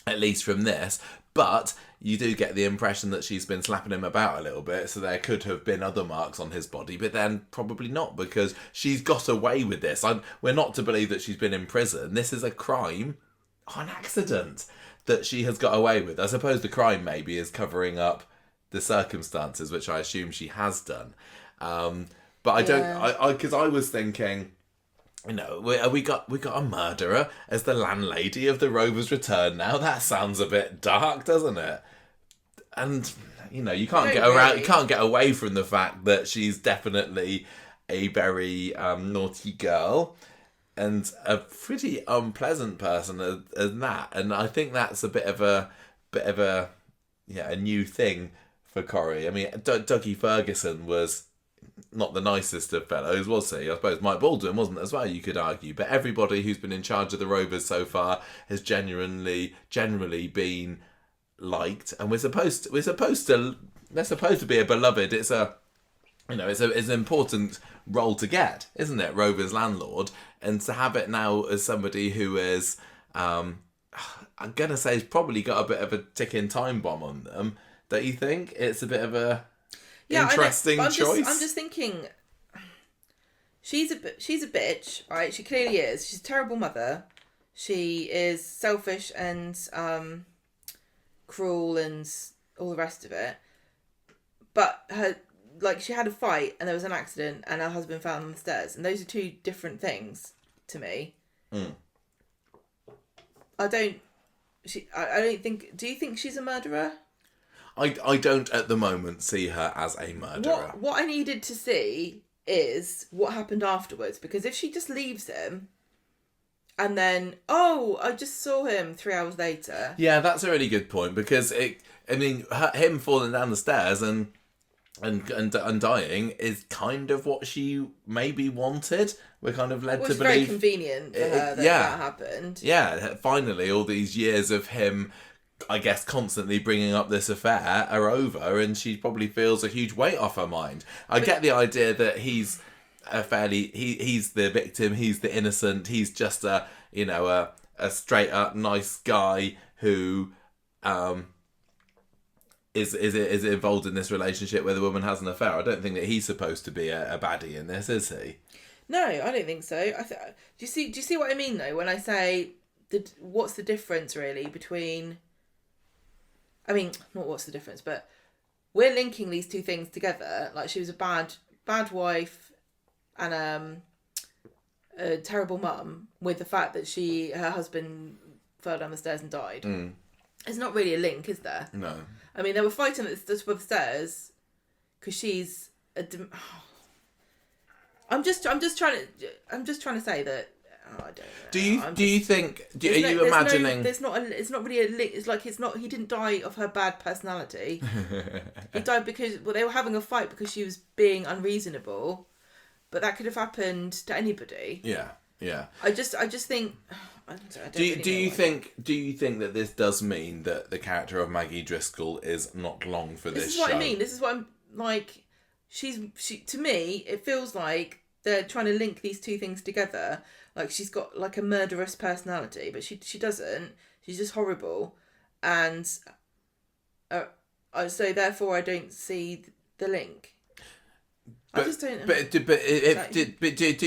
at least from this. But you do get the impression that she's been slapping him about a little bit, so there could have been other marks on his body, but then probably not, because she's got away with this. We're not to believe that she's been in prison. This is a crime on accident that she has got away with. I suppose the crime maybe is covering up the circumstances, which I assume she has done. But I don't, because I was thinking, you know, we got a murderer as the landlady of the Rover's Return now. That sounds a bit dark, doesn't it? And you know, you can't get away from the fact that she's definitely a very naughty girl and a pretty unpleasant person as that. And I think that's a bit of a new thing for Corrie. I mean, Dougie Ferguson was not the nicest of fellows, was he? I suppose Mike Baldwin wasn't as well, you could argue. But everybody who's been in charge of the Rovers so far has generally been liked, and they're supposed to be a beloved. It's it's an important role to get, isn't it? Rovers landlord, and to have it now as somebody who is, I'm gonna say, has probably got a bit of a ticking time bomb on them. Don't you think? It's a bit of a interesting choice. I'm just thinking, she's a bitch, right? She clearly is. She's a terrible mother. She is selfish and cruel and all the rest of it. But she had a fight and there was an accident and her husband fell on the stairs, and those are two different things to me. I don't think. Do you think she's a murderer? I don't at the moment see her as a murderer. What I needed to see is what happened afterwards, because if she just leaves him and then, I just saw him 3 hours later. Yeah, that's a really good point, because him falling down the stairs and dying is kind of what she maybe wanted. We're kind of led to believe. It's very convenient for her that happened. Yeah, finally, all these years of him, I guess, constantly bringing up this affair are over, and she probably feels a huge weight off her mind. I get the idea that he's he's the victim, he's the innocent, he's just a straight up nice guy who is involved in this relationship where the woman has an affair. I don't think that he's supposed to be a baddie in this, is he? No, I don't think so. Do you see what I mean though when I say what's the difference really between? I mean, not what's the difference, but we're linking these two things together. Like, she was a bad wife and a terrible mum, with the fact that her husband fell down the stairs and died. It's not really a link, is there? No. I mean, they were fighting at the top of the stairs because she's I'm just trying to say that. I don't know. Do you think? Are you imagining? It's not really a link. It's like it's not. He didn't die of her bad personality. He died because they were having a fight because she was being unreasonable, but that could have happened to anybody. Yeah. I just think. Do you think that this does mean that the character of Maggie Driscoll is not long for this show? This is what I mean. This is what I'm like. She to me, it feels like they're trying to link these two things together. Like, she's got like a murderous personality, but she doesn't. She's just horrible, and so therefore I don't see the link. I just don't. But do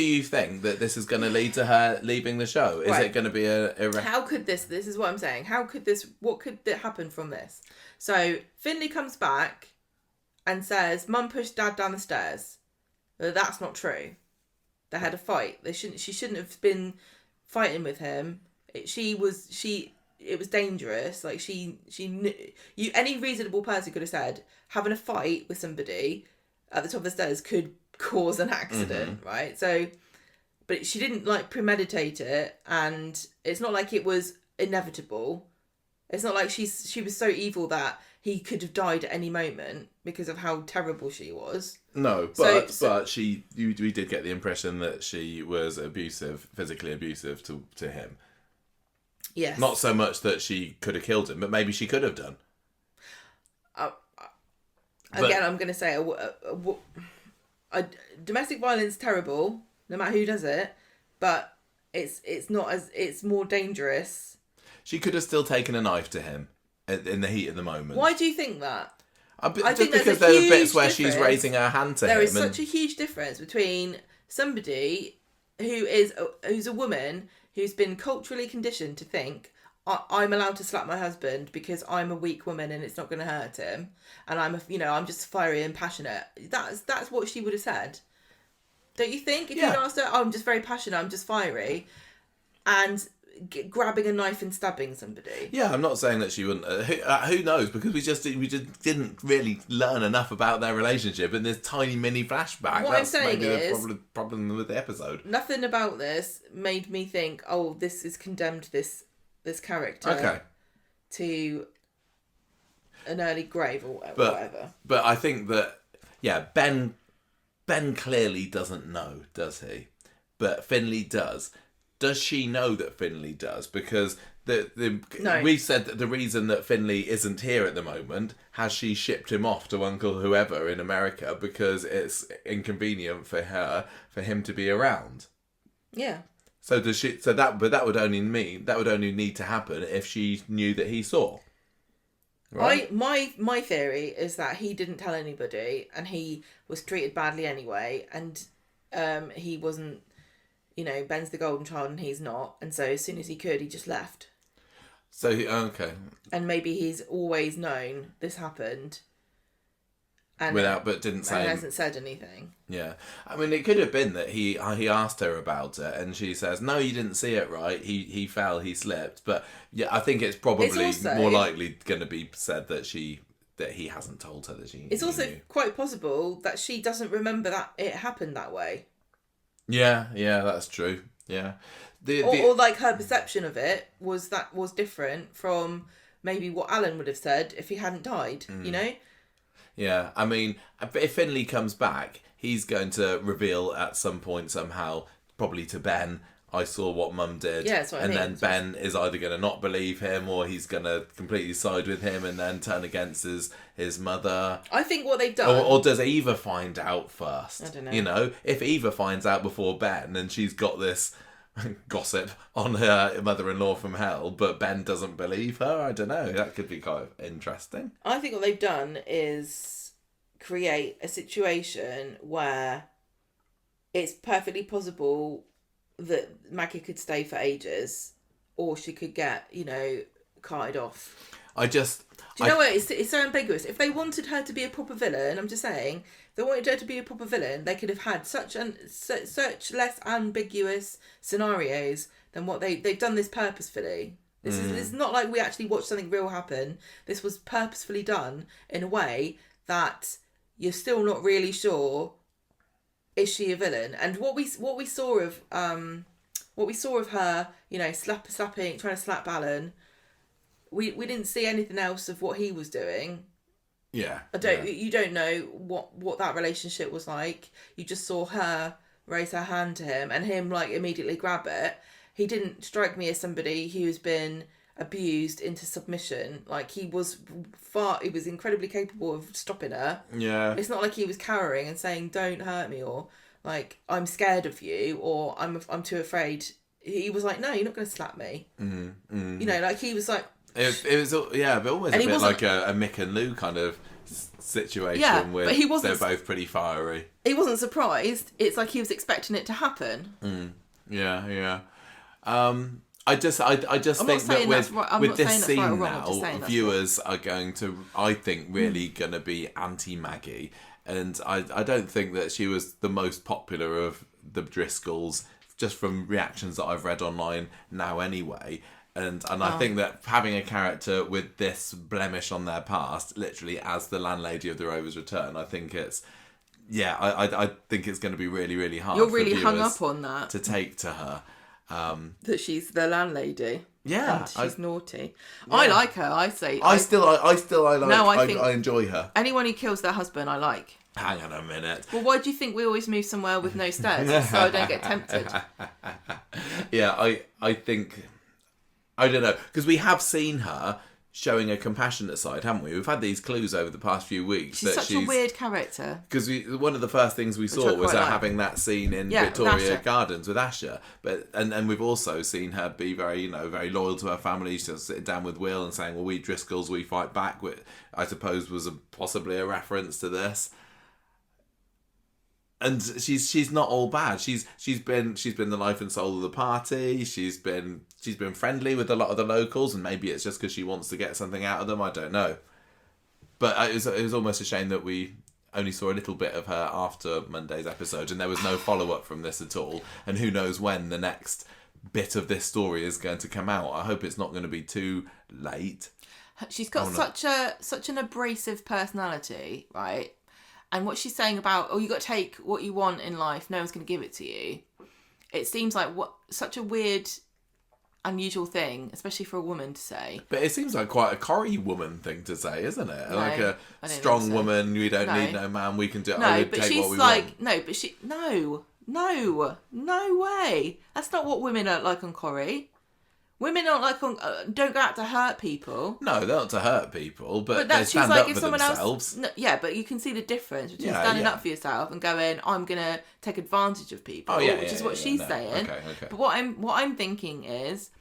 you think that this is going to lead to her leaving the show? Is it going to be a? How could this? This is what I'm saying. How could this? What could happen from this? So Finley comes back, and says, Mum pushed Dad down the stairs. That's not true. They had a fight. She shouldn't have been fighting with him. It was dangerous. Like any reasonable person could have said having a fight with somebody at the top of the stairs could cause an accident, right? So, but she didn't like premeditate it, and it's not like it was inevitable. It's not like she was so evil that he could have died at any moment because of how terrible she was. No, but we did get the impression that she was physically abusive to him. Yes. Not so much that she could have killed him, but maybe she could have done. Again, I'm going to say domestic violence is terrible, no matter who does it, but it's more dangerous. She could have still taken a knife to him in the heat of the moment. Why do you think that? I think because there are bits where she's raising her hand to him. There is such a huge difference between somebody who's a woman who's been culturally conditioned to think, I'm allowed to slap my husband because I'm a weak woman and it's not going to hurt him, and I'm just fiery and passionate. That's what she would have said. Don't you think? If you'd asked her, I'm just very passionate, I'm just fiery, and grabbing a knife and stabbing somebody. Yeah, I'm not saying that she wouldn't. Who knows? Because we just didn't really learn enough about their relationship in this tiny mini flashback. What That's I'm saying maybe is, the problem with the episode. Nothing about this made me think, oh, this is condemned this character to an early grave or whatever. But I think that Ben clearly doesn't know, does he? But Finley does. Does she know that Finley does? Because No. we said that the reason that Finley isn't here at the moment, has she shipped him off to Uncle whoever in America because it's inconvenient for him to be around. Yeah. So does she? So that would only need to happen if she knew that he saw. Right? My theory is that he didn't tell anybody, and he was treated badly anyway, and he wasn't. Ben's the golden child and he's not. And so as soon as he could, he just left. So, okay. And maybe he's always known this happened. And but didn't say. And hasn't said anything. Yeah. I mean, it could have been that he asked her about it and she says, no, you didn't see it right. He fell, he slipped. But yeah, I think it's probably more likely going to be said that he hasn't told her that she It's also knew. Quite possible that she doesn't remember that it happened that way. Yeah, that's true. Yeah. Or like her perception of it was different from maybe what Alan would have said if he hadn't died, Yeah, I mean, if Finley comes back, he's going to reveal at some point somehow, probably to Ben, I saw what Mum did. Yeah, that's what I mean. And then Ben is either going to not believe him or he's going to completely side with him and then turn against his mother. I think what they've done... Or does Eva find out first? I don't know. If Eva finds out before Ben and she's got this gossip on her mother-in-law from hell, but Ben doesn't believe her, I don't know. That could be quite interesting. I think what they've done is create a situation where it's perfectly possible that Maggie could stay for ages, or she could get, carted off. Do you know what? It's so ambiguous. If they wanted her to be a proper villain, I'm just saying, if they wanted her to be a proper villain, they could have had such less ambiguous scenarios than what they've done this purposefully. This is not like we actually watched something real happen. This was purposefully done in a way that you're still not really sure, is she a villain? And what we saw of her, slapping, trying to slap Alan, we didn't see anything else of what he was doing. Yeah. You don't know what that relationship was like. You just saw her raise her hand to him and him immediately grab it. He didn't strike me as somebody who's been abused into submission. He was incredibly capable of stopping her. Yeah. It's not like he was cowering and saying, don't hurt me, or I'm scared of you, or I'm too afraid. He was like, no, you're not going to slap me. He was like... It was, but almost a bit like a Mick and Lou kind of situation where they're both pretty fiery. He wasn't surprised. It's like he was expecting it to happen. Yeah. I just I'm think not saying that that's right. I'm with not this saying that's right or scene wrong, I'm just now, saying that's viewers are going to, I think, really going to be anti-Maggie. And I don't think that she was the most popular of the Driscolls, just from reactions that I've read online now anyway. And I think that having a character with this blemish on their past, literally as the landlady of the Rover's Return, I think it's... Yeah, I think it's going to be really, really hard. You're really for hung viewers up on that. to take to her. That she's the landlady. Yeah, And she's naughty. Yeah. I like her. I say. I think I enjoy her. anyone who kills their husband, I like. Hang on a minute. Well, why do you think we always move somewhere with no stairs? So I don't get tempted. Yeah, I think... I don't know. Because we have seen her showing a compassionate side, haven't we? We've had these clues over the past few weeks. She's such a weird character. Because one of the first things we saw was her having that scene in Victoria Gardens with Asher. And we've also seen her be very, very loyal to her family. She's sitting down with Will and saying, well, we Driscolls, we fight back. Which I suppose was possibly a reference to this. And she's not all bad. She's been the life and soul of the party. She's been friendly with a lot of the locals, and maybe it's just because she wants to get something out of them. I don't know. But it was almost a shame that we only saw a little bit of her after Monday's episode, and there was no follow up from this at all. And who knows when the next bit of this story is going to come out. I hope it's not going to be too late. She's got such an abrasive personality, right? And what she's saying about, you got to take what you want in life, no one's going to give it to you. It seems like such a weird, unusual thing, especially for a woman to say. But it seems like quite a Corrie woman thing to say, isn't it? No, like a strong woman, we don't need no man, we can do it. No, but she's like, no way. That's not what women are like on Corrie. Women aren't like don't go out to hurt people. No, they're not to hurt people, but they stand up for themselves. But you can see the difference between standing up for yourself and going, I'm gonna take advantage of people, which is what she's saying. Okay. But what I'm thinking is,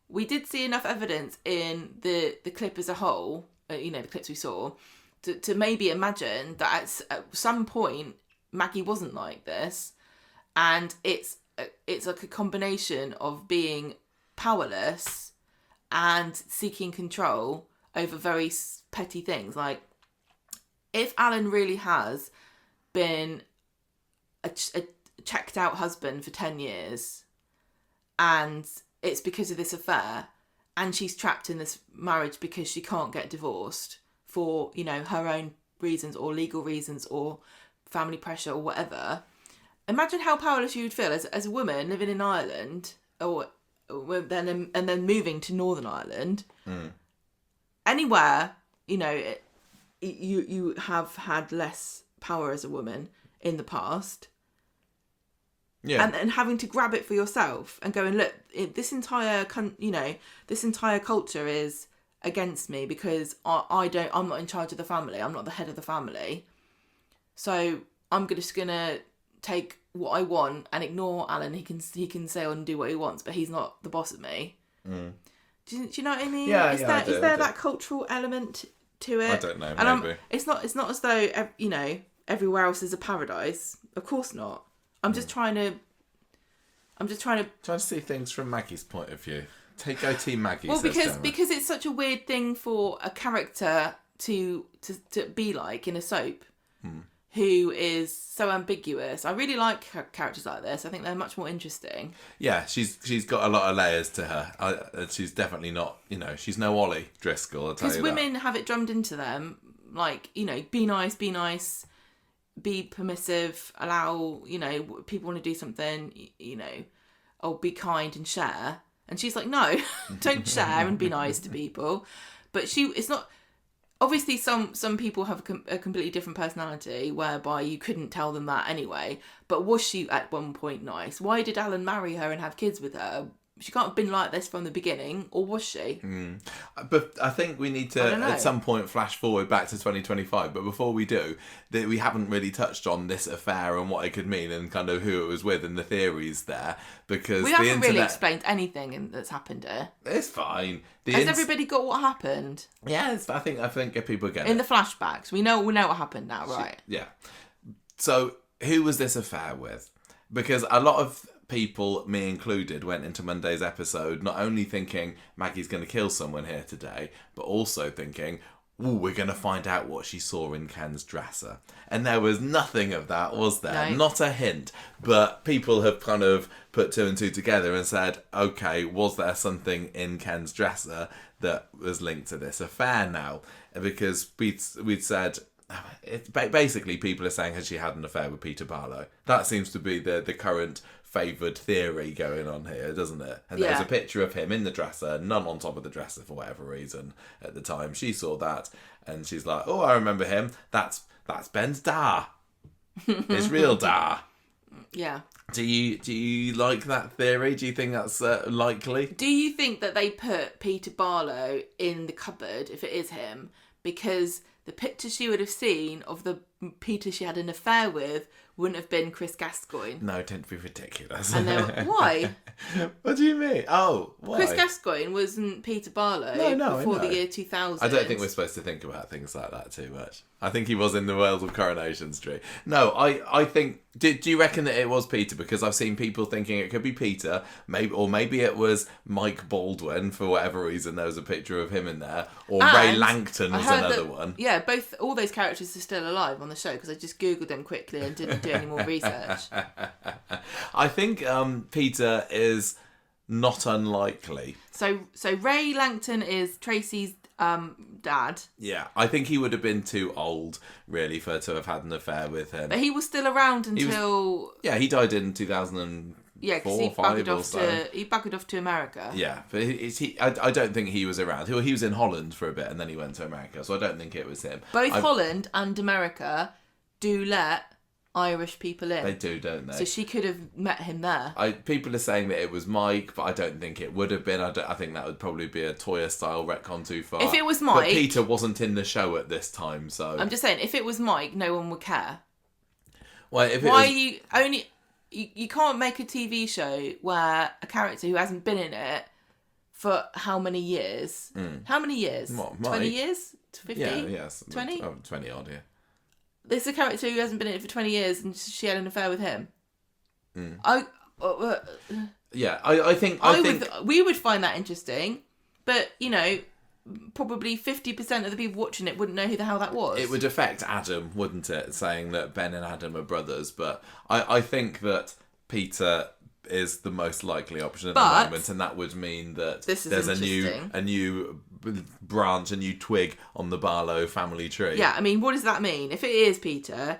we did see enough evidence in the clip as a whole, the clips we saw, to maybe imagine that at some point Maggie wasn't like this, and it's like a combination of being powerless and seeking control over very petty things. Like, if Alan really has been a checked out husband for 10 years and it's because of this affair, and she's trapped in this marriage because she can't get divorced for her own reasons or legal reasons or family pressure or whatever, imagine how powerless you would feel as a woman living in Ireland and then moving to Northern Ireland. Anywhere, you have had less power as a woman in the past. Yeah. And having to grab it for yourself and going, look, this entire culture is against me because I'm not in charge of the family. I'm not the head of the family. So I'm just gonna take what I want and ignore Alan. He can say and do what he wants, but he's not the boss of me. Do you know what I mean? Yeah, is there that cultural element to it? I don't know. And maybe it's not as though everywhere else is a paradise. Of course not. I'm just trying to see things from Maggie's point of view. Go Team Maggie. Well, because it's such a weird thing for a character to be like in a soap. Who is so ambiguous. I really like characters like this. I think they're much more interesting. Yeah, she's got a lot of layers to her. She's definitely not, she's no Ollie Driscoll, I'll tell you that. Because women have it drummed into them, like, be nice, be permissive, allow, people want to do something, be kind and share. And she's like, no, don't share and be nice to people. But it's not... Obviously, some people have a completely different personality whereby you couldn't tell them that anyway. But was she at one point nice? Why did Alan marry her and have kids with her? She can't have been like this from the beginning, or was she? But I think we need to, at some point, flash forward back to 2025. But before we do, we haven't really touched on this affair and what it could mean and kind of who it was with and the theories there. Because we haven't really explained anything that's happened here. It's fine. Has everybody got what happened? Yes, I think people get it. In the flashbacks. We know what happened now, right? Yeah. So, who was this affair with? Because a lot of people, me included, went into Monday's episode not only thinking Maggie's going to kill someone here today, but also thinking, ooh, we're going to find out what she saw in Ken's dresser. And there was nothing of that, was there? No. Not a hint. But people have kind of put two and two together and said, okay, was there something in Ken's dresser that was linked to this affair now? Because we'd said... basically, people are saying, has she had an affair with Peter Barlow? That seems to be the current favoured theory going on here, doesn't it? And there's a picture of him in the dresser, none on top of the dresser for whatever reason at the time. She saw that and she's like, oh, I remember him. That's Ben's da. His real da. Yeah. Do you like that theory? Do you think that's likely? Do you think that they put Peter Barlow in the cupboard, if it is him, because the picture she would have seen of the Peter she had an affair with wouldn't have been Chris Gascoigne? No, don't be ridiculous. And then, why? What do you mean? Oh, why? Chris Gascoigne wasn't Peter Barlow before the year 2000. I don't think we're supposed to think about things like that too much. I think he was in the world of Coronation Street. No, I think... Do you reckon that it was Peter? Because I've seen people thinking it could be Peter, maybe it was Mike Baldwin, for whatever reason. There was a picture of him in there. Or Ray Langton was another one. Yeah, all those characters are still alive on the show, because I just Googled them quickly and didn't do any more research. I think Peter is not unlikely. So Ray Langton is Tracy's dad. Yeah, I think he would have been too old, really, to have had an affair with him. But he was still around until... he died in 2004, because he buggered off to America. Yeah, but I don't think he was around. He was in Holland for a bit and then he went to America, so I don't think it was him. Both Holland and America do let Irish people in. They do, don't they? So she could have met him there. People are saying that it was Mike, but I don't think it would have been. I think that would probably be a Toya-style retcon too far. If it was Mike... But Peter wasn't in the show at this time, so... I'm just saying, if it was Mike, no one would care. Well, You can't make a TV show where a character who hasn't been in it for how many years? How many years? What, 20 years? 15? Yeah, yes. 20? 20 odd, yeah. There's a character who hasn't been in it for 20 years and she had an affair with him. I think... We would find that interesting, but, probably 50% of the people watching it wouldn't know who the hell that was. It would affect Adam, wouldn't it? Saying that Ben and Adam are brothers, but I think that Peter is the most likely option at the moment, and that would mean that there's a new branch, a new twig on the Barlow family tree. Yeah, I mean, what does that mean? If it is Peter,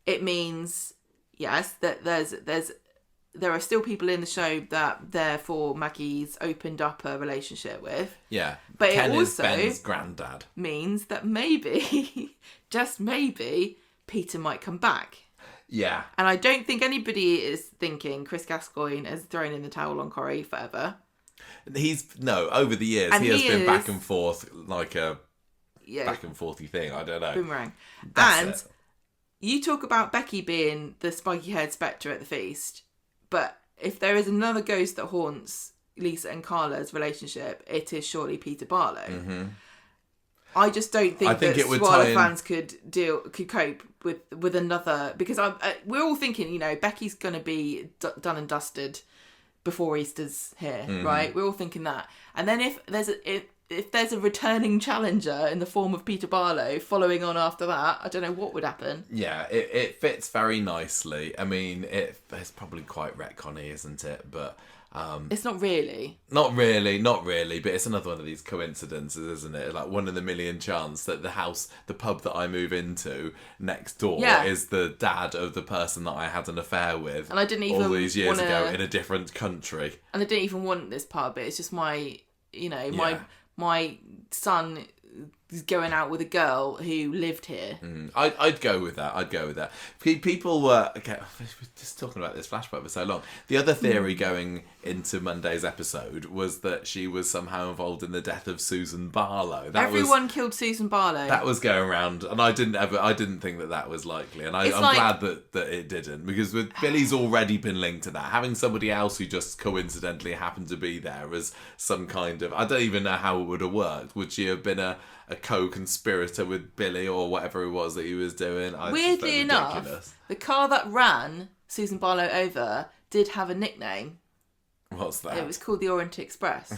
it means, yes, that there are still people in the show that therefore Maggie's opened up a relationship with. Yeah, but Ken it also is Ben's granddad. Means that maybe, just maybe, Peter might come back. Yeah. And I don't think anybody is thinking Chris Gascoigne has thrown in the towel on Corrie forever. Over the years, he has been back and forth like a back and forthy thing. I don't know. Boomerang. That's it. You talk about Becky being the spiky-haired spectre at the feast, but if there is another ghost that haunts Lisa and Carla's relationship, it is surely Peter Barlow. Mm-hmm. I just don't think that Swallow fans could cope with another, because we're all thinking, Becky's going to be done and dusted before Easter's here, right? We're all thinking that. And then if there's a returning challenger in the form of Peter Barlow following on after that, I don't know what would happen. Yeah, it fits very nicely. I mean, it's probably quite retconny, isn't it? But it's not really. Not really. But it's another one of these coincidences, isn't it? Like 1 in a million chance that the pub that I move into next door is the dad of the person that I had an affair with. And I didn't even all these years ago in a different country. And I didn't even want this pub. It's just my son is going out with a girl who lived here. I'd go with that. People were... Okay, we're just talking about this flashback for so long. The other theory going into Monday's episode was that she was somehow involved in the death of Susan Barlow. Everyone killed Susan Barlow. That was going around, and I didn't think that was likely, and I'm glad that it didn't, because Billy's already been linked to that. Having somebody else who just coincidentally happened to be there as some kind of... I don't even know how it would have worked. Would she have been a co-conspirator with Billy or whatever it was that he was doing? Weirdly enough, the car that ran Susan Barlow over did have a nickname. What's that? It was called the Orient Express.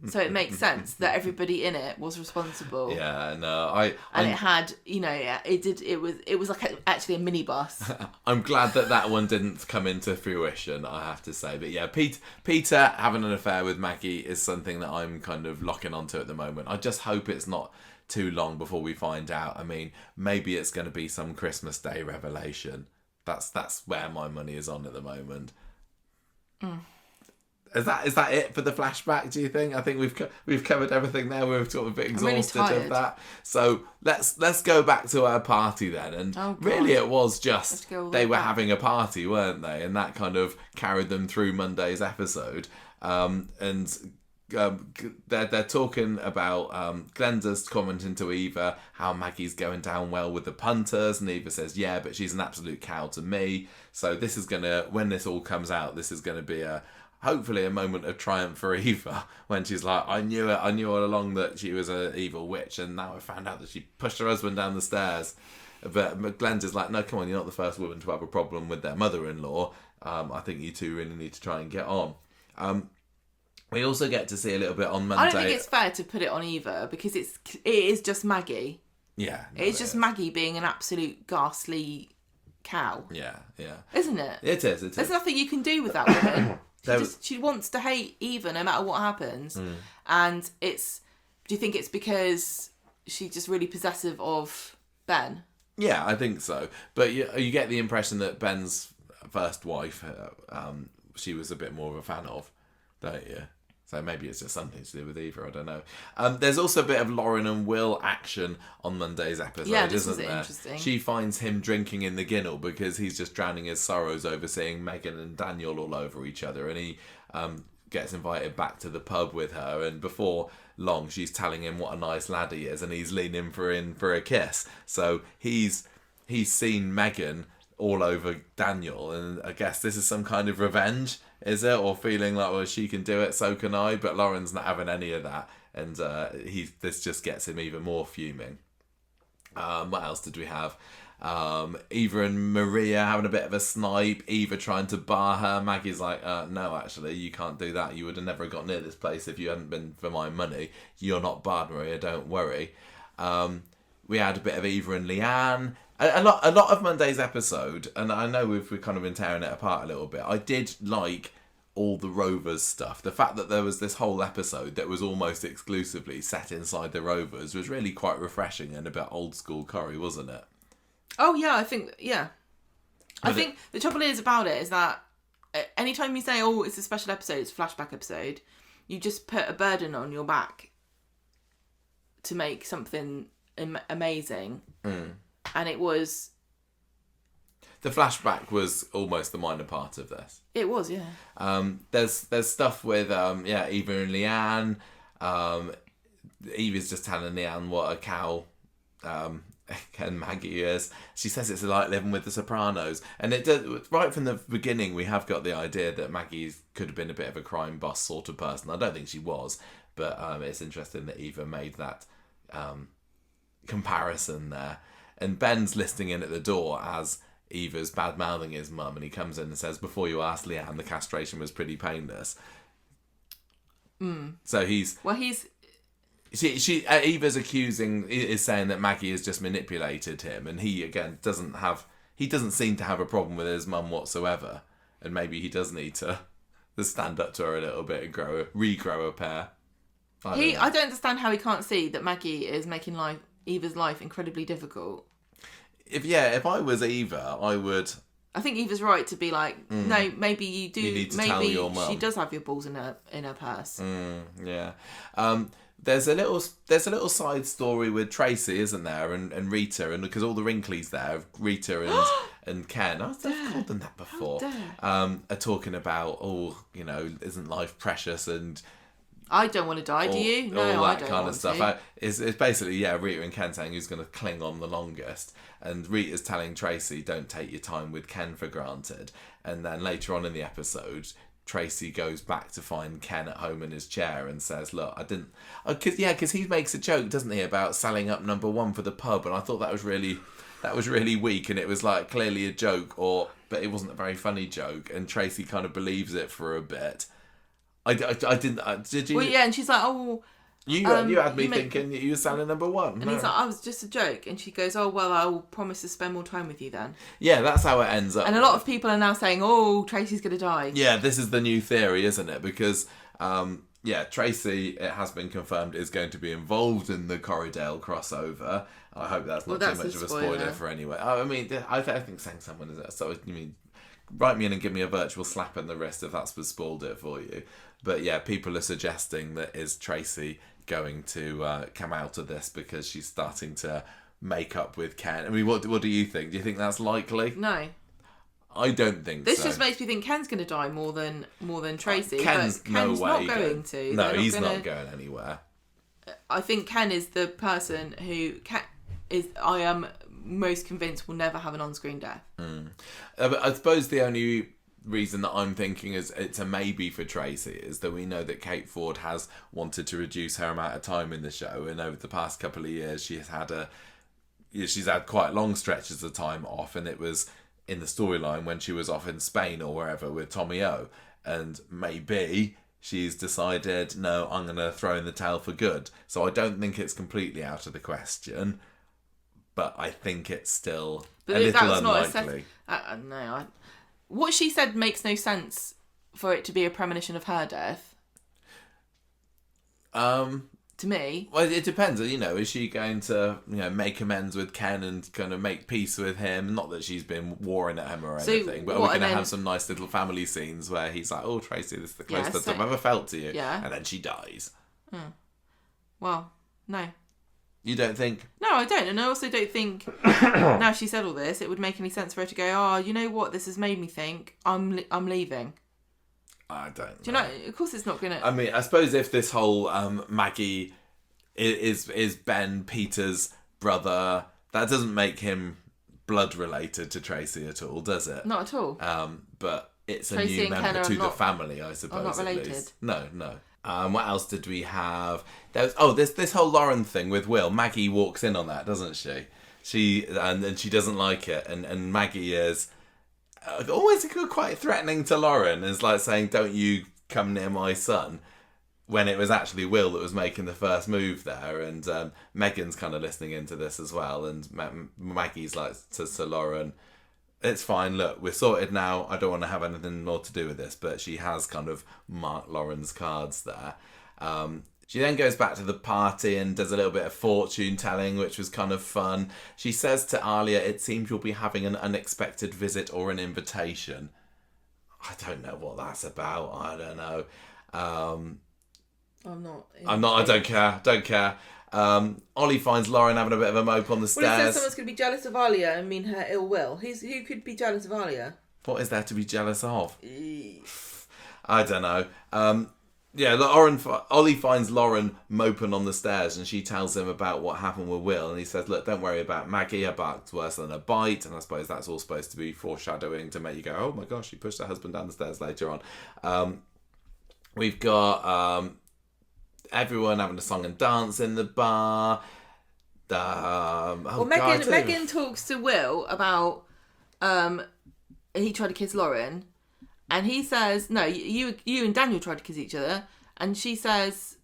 So it makes sense that everybody in it was responsible. Yeah, no, And it had, it was like actually a minibus. I'm glad that one didn't come into fruition, I have to say. But yeah, Peter having an affair with Maggie is something that I'm kind of locking onto at the moment. I just hope it's not too long before we find out. I mean, maybe it's going to be some Christmas Day revelation. That's where my money is on at the moment. Is that it for the flashback, do you think? I think we've covered everything there. We're sort of a bit exhausted of that. So let's go back to our party then. And really it was just they were having a party, weren't they? And that kind of carried them through Monday's episode. They're talking about Glenda's commenting to Eva how Maggie's going down well with the punters, and Eva says, yeah, but she's an absolute cow to me. So this is gonna, when this all comes out, this is gonna be hopefully a moment of triumph for Eva when she's like, I knew all along that she was an evil witch, and now I found out that she pushed her husband down the stairs. But Glenda's like, no, come on, you're not the first woman to have a problem with their mother-in-law. I think you two really need to try and get on. We also get to see a little bit on Monday. I don't think it's fair to put it on Eva because it is just Maggie. Yeah. No, it's just Maggie being an absolute ghastly cow. Yeah. Isn't it? It is. There's nothing you can do with that woman. She wants to hate Eva no matter what happens. And do you think it's because she's just really possessive of Ben? Yeah, I think so. But you get the impression that Ben's first wife, she was a bit more of a fan of, don't you? So maybe it's just something to do with Eva, I don't know. There's also a bit of Lauren and Will action on Monday's episode, isn't there? Interesting. She finds him drinking in the Ginnel because he's just drowning his sorrows over seeing Megan and Daniel all over each other, and he gets invited back to the pub with her, and before long she's telling him what a nice lad he is, and he's leaning for a kiss. So he's seen Megan all over Daniel, and I guess this is some kind of revenge, is it? Or feeling like, well, she can do it, so can I. But Lauren's not having any of that, and this just gets him even more fuming. What else did we have? Eva and Maria having a bit of a snipe. Eva trying to bar her. Maggie's like, no, actually, you can't do that. You would have never got near this place if you hadn't been for my money. You're not barred, Maria, don't worry. We had a bit of Eva and Leanne. A lot of Monday's episode, and I know we've kind of been tearing it apart a little bit. I did like all the Rovers stuff. The fact that there was this whole episode that was almost exclusively set inside the Rovers was really quite refreshing and a bit old school Corrie, wasn't it? Oh yeah, I think the trouble is about it is that anytime you say, oh, it's a special episode, it's a flashback episode, you just put a burden on your back to make something amazing. And it was... The flashback was almost the minor part of this. It was, yeah. There's stuff with Eva and Leanne. Eva's just telling Leanne what a cow and Maggie is. She says it's like living with the Sopranos, and it does, right from the beginning we have got the idea that Maggie could have been a bit of a crime boss sort of person. I don't think she was, but it's interesting that Eva made that comparison there. And Ben's listening in at the door as Eva's bad-mouthing his mum, and he comes in and says, before you ask Leanne, the castration was pretty painless. So Eva's is saying that Maggie has just manipulated him, and he, again, doesn't seem to have a problem with his mum whatsoever, and maybe he does need to stand up to her a little bit and regrow a pair. I don't understand how he can't see that Maggie is making Eva's life incredibly difficult. If I was Eva, I would... I think Eva's right to be like, no, maybe you do. You need to tell your mum. She does have your balls in her purse. Yeah. There's a little side story with Tracy, isn't there, and Rita, and because all the wrinklies there, Rita and Ken, I've called them that before, are talking about, isn't life precious, and I don't want to die, do you? No, all I that don't kind want of stuff. It's basically, Rita and Ken saying who's going to cling on the longest. And Rita's telling Tracy, don't take your time with Ken for granted. And then later on in the episode, Tracy goes back to find Ken at home in his chair and says, look, I didn't... Because he makes a joke, doesn't he, about selling up number one for the pub. And I thought that was really that was really weak, and it was like clearly a joke, but it wasn't a very funny joke, and Tracy kind of believes it for a bit. I didn't. Did you? Well, yeah, and she's like, oh. You had me thinking you were selling number one. And he's like, I was just a joke. And she goes, oh, well, I'll promise to spend more time with you then. Yeah, that's how it ends up. And a lot of people are now saying, oh, Tracy's going to die. Yeah, this is the new theory, isn't it? Because, Tracy, it has been confirmed, is going to be involved in the Corridale crossover. I hope that's not too much of a spoiler for anyone. I mean, I think saying someone is it. So, you mean, write me in and give me a virtual slap in the wrist if that's what spoiled it for you. But yeah, people are suggesting that is Tracy going to come out of this because she's starting to make up with Ken. I mean, what do you think? Do you think that's likely? No. I don't think this so. Just makes me think Ken's going to die more than Tracy. Ken's not going to. No, he's not going anywhere. I think Ken is the person who I am most convinced will never have an on-screen death. But I suppose the only reason that I'm thinking is it's a maybe for Tracy is that we know that Kate Ford has wanted to reduce her amount of time in the show, and over the past couple of years she's had quite long stretches of time off, and it was in the storyline when she was off in Spain or wherever with Tommy O, and maybe she's decided, no, I'm going to throw in the towel for good. So I don't think it's completely out of the question, but I think it's still a little unlikely. What she said makes no sense for it to be a premonition of her death. To me. Well, it depends. Is she going to make amends with Ken and kind of make peace with him? Not that she's been warring at him or anything, but are we going to have some nice little family scenes where he's like, oh, Tracy, this is the closest I've ever felt to you. Yeah. And then she dies. Well, no. You don't think? No, I don't. And I also don't think, now she said all this, it would make any sense for her to go, oh, you know what, this has made me think, I'm leaving. I don't know. Do you know, of course it's not going to... I mean, I suppose if this whole Maggie is Ben Peter's brother, that doesn't make him blood related to Tracy at all, does it? Not at all. But it's Tracy a new member to the family, I suppose. Are not related. At least. No. What else did we have? This whole Lauren thing with Will. Maggie walks in on that, doesn't she? She doesn't like it, and Maggie is always quite threatening to Lauren. Is like saying, "Don't you come near my son," when it was actually Will that was making the first move there, and Megan's kind of listening into this as well, and Maggie's like to Lauren, it's fine, look, we're sorted now, I don't want to have anything more to do with this, but she has kind of marked Lauren's cards there. She then goes back to the party and does a little bit of fortune telling, which was kind of fun. She says to Alia, it seems you'll be having an unexpected visit or an invitation. I don't know what that's about, I don't know. I'm not, I don't care. Ollie finds Lauren having a bit of a mope on the stairs. Well, he says someone's going to be jealous of Alia and mean her ill will. Who could be jealous of Alia? What is there to be jealous of? I don't know. Ollie finds Lauren moping on the stairs, and she tells him about what happened with Will, and he says, look, don't worry about Maggie, her bark's worse than a bite, and I suppose that's all supposed to be foreshadowing to make you go, oh my gosh, she pushed her husband down the stairs later on. We've got everyone having a song and dance in the bar. Megan talks to Will about he tried to kiss Lauren, and he says, no, you and Daniel tried to kiss each other, and she says,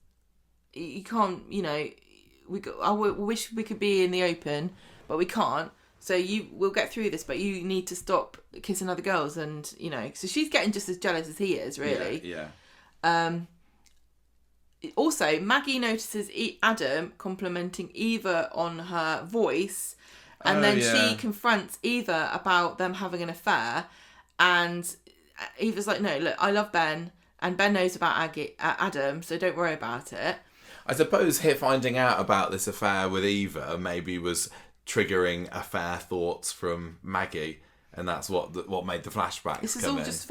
you can't, I wish we could be in the open, but we can't, so we'll get through this, but you need to stop kissing other girls, and so she's getting just as jealous as he is, really. Yeah. Also, Maggie notices Adam complimenting Eva on her voice, and then she confronts Eva about them having an affair, and Eva's like, no, look, I love Ben, and Ben knows about Adam, so don't worry about it. I suppose finding out about this affair with Eva maybe was triggering affair thoughts from Maggie, and that's what made the flashbacks This is come all in. just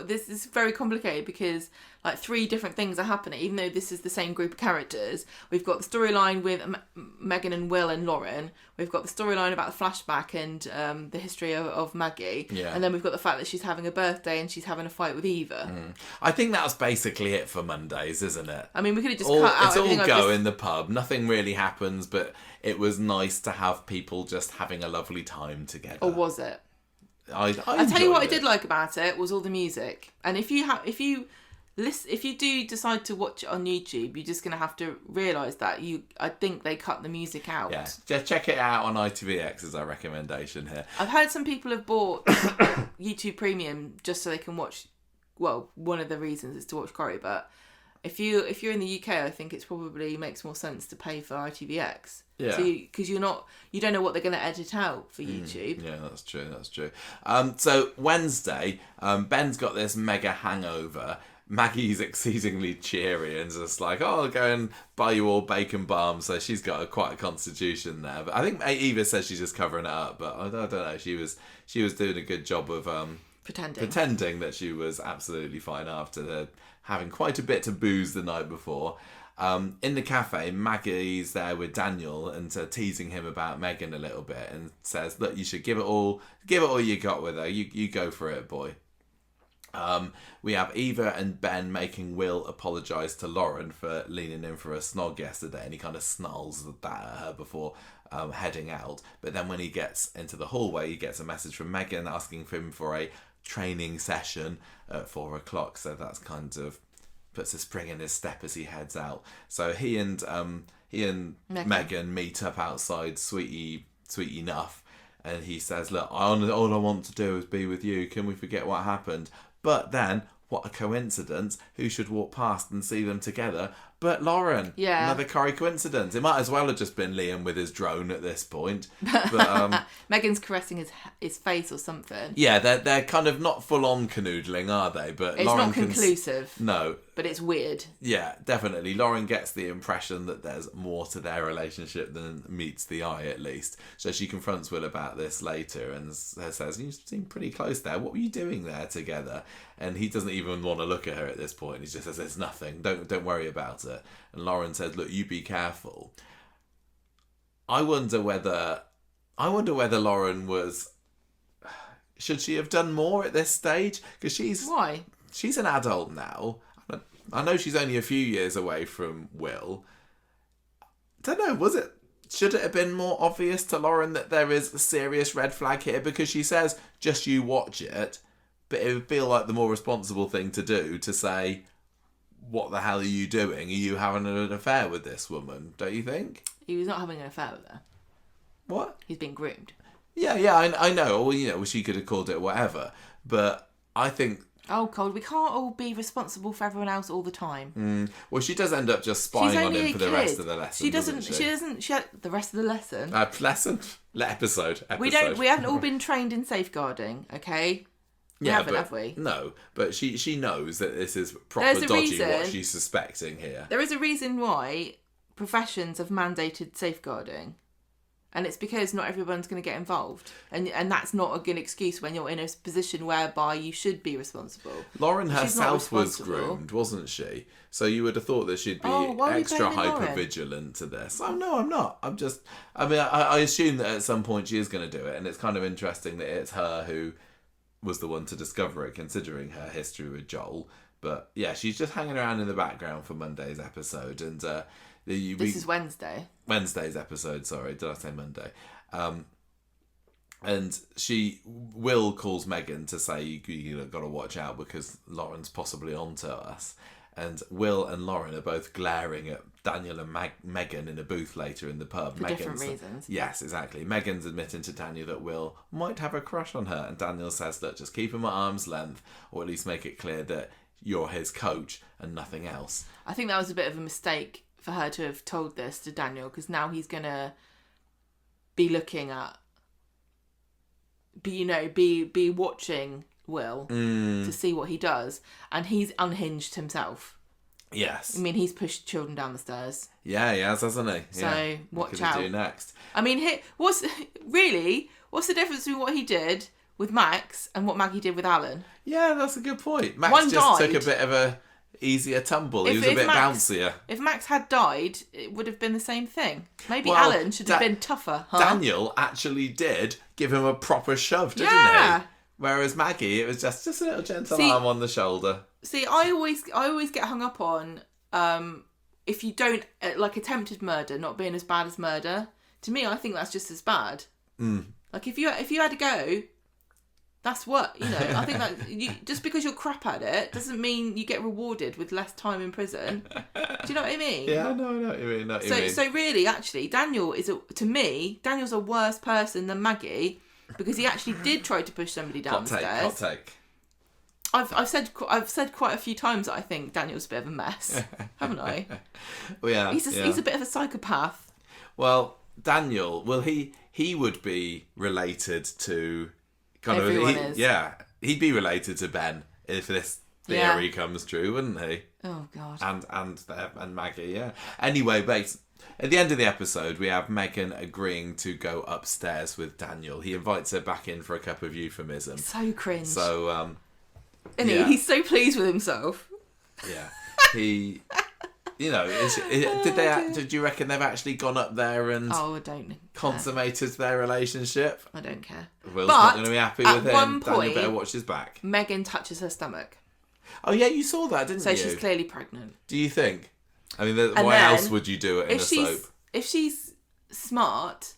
this is very complicated because like 3 different things are happening. Even though this is the same group of characters, we've got the storyline with Megan and Will and Lauren. We've got the storyline about the flashback and the history of Maggie. Yeah. And then we've got the fact that she's having a birthday and she's having a fight with Eva. I think that's basically it for Mondays, isn't it? I mean, we could have just cut out It's everything all I've go just... in the pub. Nothing really happens, but it was nice to have people just having a lovely time together. Or was it? I tell you what I enjoyed did it. like about it was all the music. And if you do decide to watch it on YouTube, you're just going to have to realise that I think they cut the music out. Yeah, just check it out on ITVX is our recommendation here. I've heard some people have bought YouTube Premium just so they can watch. Well, one of the reasons is to watch Corrie, but if you're in the UK, I think it's probably makes more sense to pay for ITVX. Yeah. Because you don't know what they're going to edit out for YouTube. Yeah, that's true. So Wednesday, Ben's got this mega hangover. Maggie's exceedingly cheery and just like, oh, I'll go and buy you all bacon balm. So she's got quite a constitution there. But I think Eva says she's just covering it up. But I don't know. She was doing a good job of pretending that she was absolutely fine after having quite a bit to booze the night before. In the cafe, Maggie's there with Daniel and teasing him about Megan a little bit and says, look, you should give it all you got with her. You go for it, boy. We have Eva and Ben making Will apologise to Lauren for leaning in for a snog yesterday, and he kind of snarls that at her before heading out. But then when he gets into the hallway, he gets a message from Megan asking him for a training session at 4:00. So that's kind of puts a spring in his step as he heads out. So he and Megan meet up outside Sweetie Enough, and he says, look, all I want to do is be with you. Can we forget what happened? But then, what a coincidence, who should walk past and see them together but Lauren? Yeah. Another Corrie coincidence. It might as well have just been Liam with his drone at this point. But Megan's caressing his face or something. yeah, they're kind of not full-on canoodling, are they? But It's Lauren not conclusive. No. But it's weird. Yeah, definitely. Lauren gets the impression that there's more to their relationship than meets the eye, at least. So she confronts Will about this later and says, you seem pretty close there. What were you doing there together? And he doesn't even want to look at her at this point. He just says, it's nothing. Don't worry about it. And Lauren says, look, you be careful. I wonder whether Lauren was... Should she have done more at this stage? Because Why? She's an adult now. I know she's only a few years away from Will. Don't know, should it have been more obvious to Lauren that there is a serious red flag here? Because she says, just you watch it. But it would feel like the more responsible thing to do to say, what the hell are you doing? Are you having an affair with this woman? Don't you think? He was not having an affair with her. What? He's being groomed. Yeah, I know. Well, she could have called it whatever. But I think... Oh, Cold, we can't all be responsible for everyone else all the time. Well, she does end up just spying on him for the rest of the lesson. She doesn't. The rest of the lesson. Episode. We haven't all been trained in safeguarding. Okay. Have we? No, but she knows that this is proper dodgy what she's suspecting here. There is a reason why professions have mandated safeguarding. And it's because not everyone's going to get involved. And that's not a good excuse when you're in a position whereby you should be responsible. Lauren herself was groomed, wasn't she? So you would have thought that she'd be extra hyper-vigilant to this. Oh, no, I'm not. I assume that at some point she is going to do it. And it's kind of interesting that it's her who was the one to discover it, considering her history with Joel. But yeah, she's just hanging around in the background for Monday's episode. And this is Wednesday. Wednesday's episode, sorry. Did I say Monday? And Will calls Megan to say, you got to watch out because Lauren's possibly onto us. And Will and Lauren are both glaring at Daniel and Megan in a booth later in the pub. For different reasons. Yes, exactly. Megan's admitting to Daniel that Will might have a crush on her. And Daniel says, look, just keep him at arm's length, or at least make it clear that you're his coach and nothing else. I think that was a bit of a mistake for her to have told this to Daniel, because now he's going to be looking at, be watching Will to see what he does, and he's unhinged himself. Yes. I mean, he's pushed children down the stairs. Yeah, he has, hasn't he? So watch out. What could he do next? I mean, what's the difference between what he did with Max and what Maggie did with Alan. Yeah, that's a good point. Max One just died. took a bit of a easier tumble. He was a bit bouncier. If Max had died, it would have been the same thing. Maybe Well, Alan should have been tougher. Huh? Daniel actually did give him a proper shove, didn't he? Whereas Maggie, it was just a little gentle arm on the shoulder. See, I always get hung up on if you don't like attempted murder not being as bad as murder. To me, I think that's just as bad. Like if you had to go, that's what I think that just because you're crap at it doesn't mean you get rewarded with less time in prison. Do you know what I mean? Yeah, I know what you mean. So really, actually, Daniel's a worse person than Maggie because he actually did try to push somebody downstairs. Hot take. I've said quite a few times that I think Daniel's a bit of a mess, haven't I? Well, yeah, he's a bit of a psychopath. Well, Daniel, he would be related to Everyone is. Yeah, he'd be related to Ben if this theory comes true, wouldn't he? Oh God. And Maggie, yeah. Anyway, at the end of the episode, we have Megan agreeing to go upstairs with Daniel. He invites her back in for a cup of euphemism. So cringe. So, he's so pleased with himself. Yeah, he. Did you reckon they've actually gone up there and I don't consummated their relationship? I don't care. Will's not going to be happy with him. One point, Daniel better watch his back. Megan touches her stomach. Oh yeah, you saw that, didn't you? So she's clearly pregnant. Do you think? I mean, why else would you do it in a soap? If she's smart,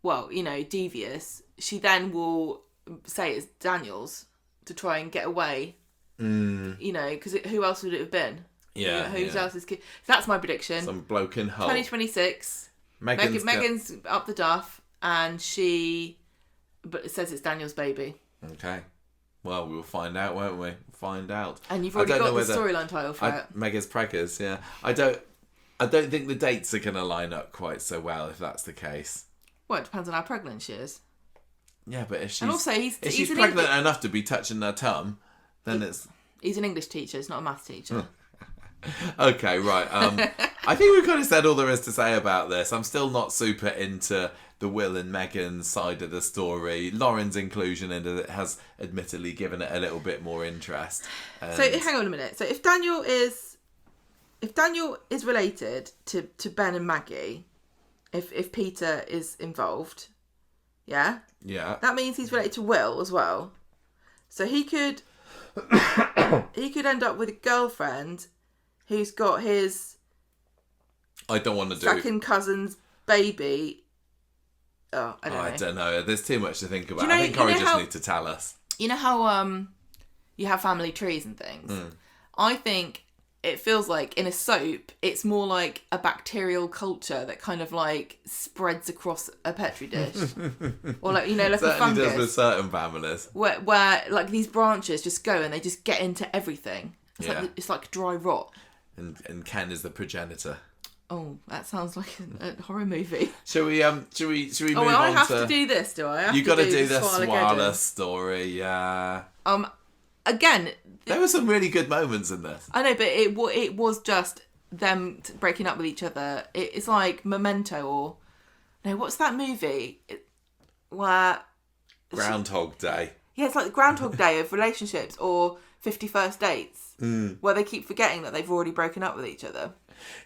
well, devious, she then will say it's Daniel's to try and get away. Because who else would it have been? Yeah. Whose else's kid? That's my prediction. Some bloke in Hull. 2026. Megan's up the duff, and but it says it's Daniel's baby. Okay. Well, we'll find out, won't we? Find out. And you've already got the storyline title for it. Megan's preggers, yeah. I don't think the dates are going to line up quite so well if that's the case. Well, it depends on how pregnant she is. Yeah, but if she's, and also he's pregnant enough to be touching her tum, then he's an English teacher. He's not a maths teacher. Okay, right. I think we've kind of said all there is to say about this. I'm still not super into the Will and Megan side of the story. Lauren's inclusion in it has admittedly given it a little bit more interest. So hang on a minute. So if Daniel is related to Ben and Maggie, if Peter is involved, yeah, that means he's related to Will as well. So he could end up with a girlfriend who's got his second cousin's baby. Oh, I don't know. There's too much to think about. I think Corey just need to tell us. You know how you have family trees and things? I think it feels like in a soap, it's more like a bacterial culture that kind of like spreads across a petri dish. Or like, like a fungus. Does with certain families. Where like these branches just go and they just get into everything. It's like dry rot. And Ken is the progenitor. Oh, that sounds like a horror movie. Shall we move on I have to do this, do I? You got to do the Swala story, yeah. Again, there were some really good moments in this. I know, but it was just them breaking up with each other. It's like Memento, or no, what's that movie? Where Groundhog Day. Yeah, it's like the Groundhog Day of relationships, or 50 First Dates, where they keep forgetting that they've already broken up with each other.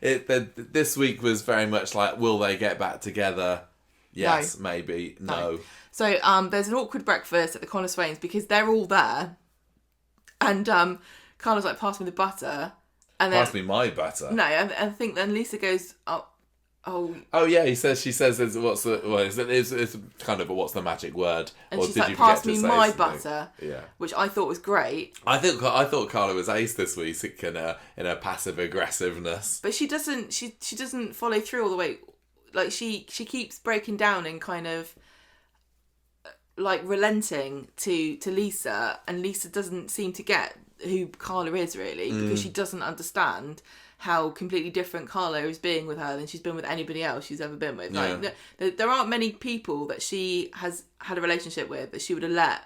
This week was very much like, will they get back together? Yes, no. Maybe, no. So there's an awkward breakfast at the Connor Swains because they're all there, and Carla's like, pass me the butter, and then, pass me my butter. No, and I think then Lisa goes, Oh yeah, she says it's kind of a what's the magic word? And she's like, pass me my butter. Yeah. Which I thought was great. I thought Carla was ace this week in her passive aggressiveness. But she doesn't follow through all the way. Like she keeps breaking down and kind of like relenting to Lisa, and Lisa doesn't seem to get who Carla is really, because she doesn't understand how completely different Carla is being with her than she's been with anybody else she's ever been with. Yeah. Like, there aren't many people that she has had a relationship with that she would have let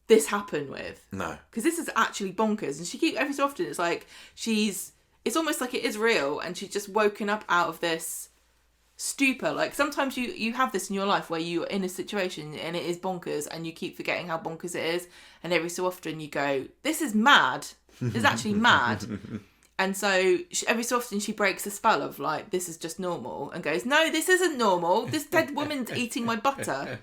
this happen with. No. Because this is actually bonkers. And every so often, it's like it's almost like it is real, and she's just woken up out of this stupor. Like, sometimes you have this in your life where you're in a situation and it is bonkers and you keep forgetting how bonkers it is, and every so often you go, this is mad. It's actually mad. And so every so often she breaks the spell of like, this is just normal, and goes, no, this isn't normal. This dead woman's eating my butter.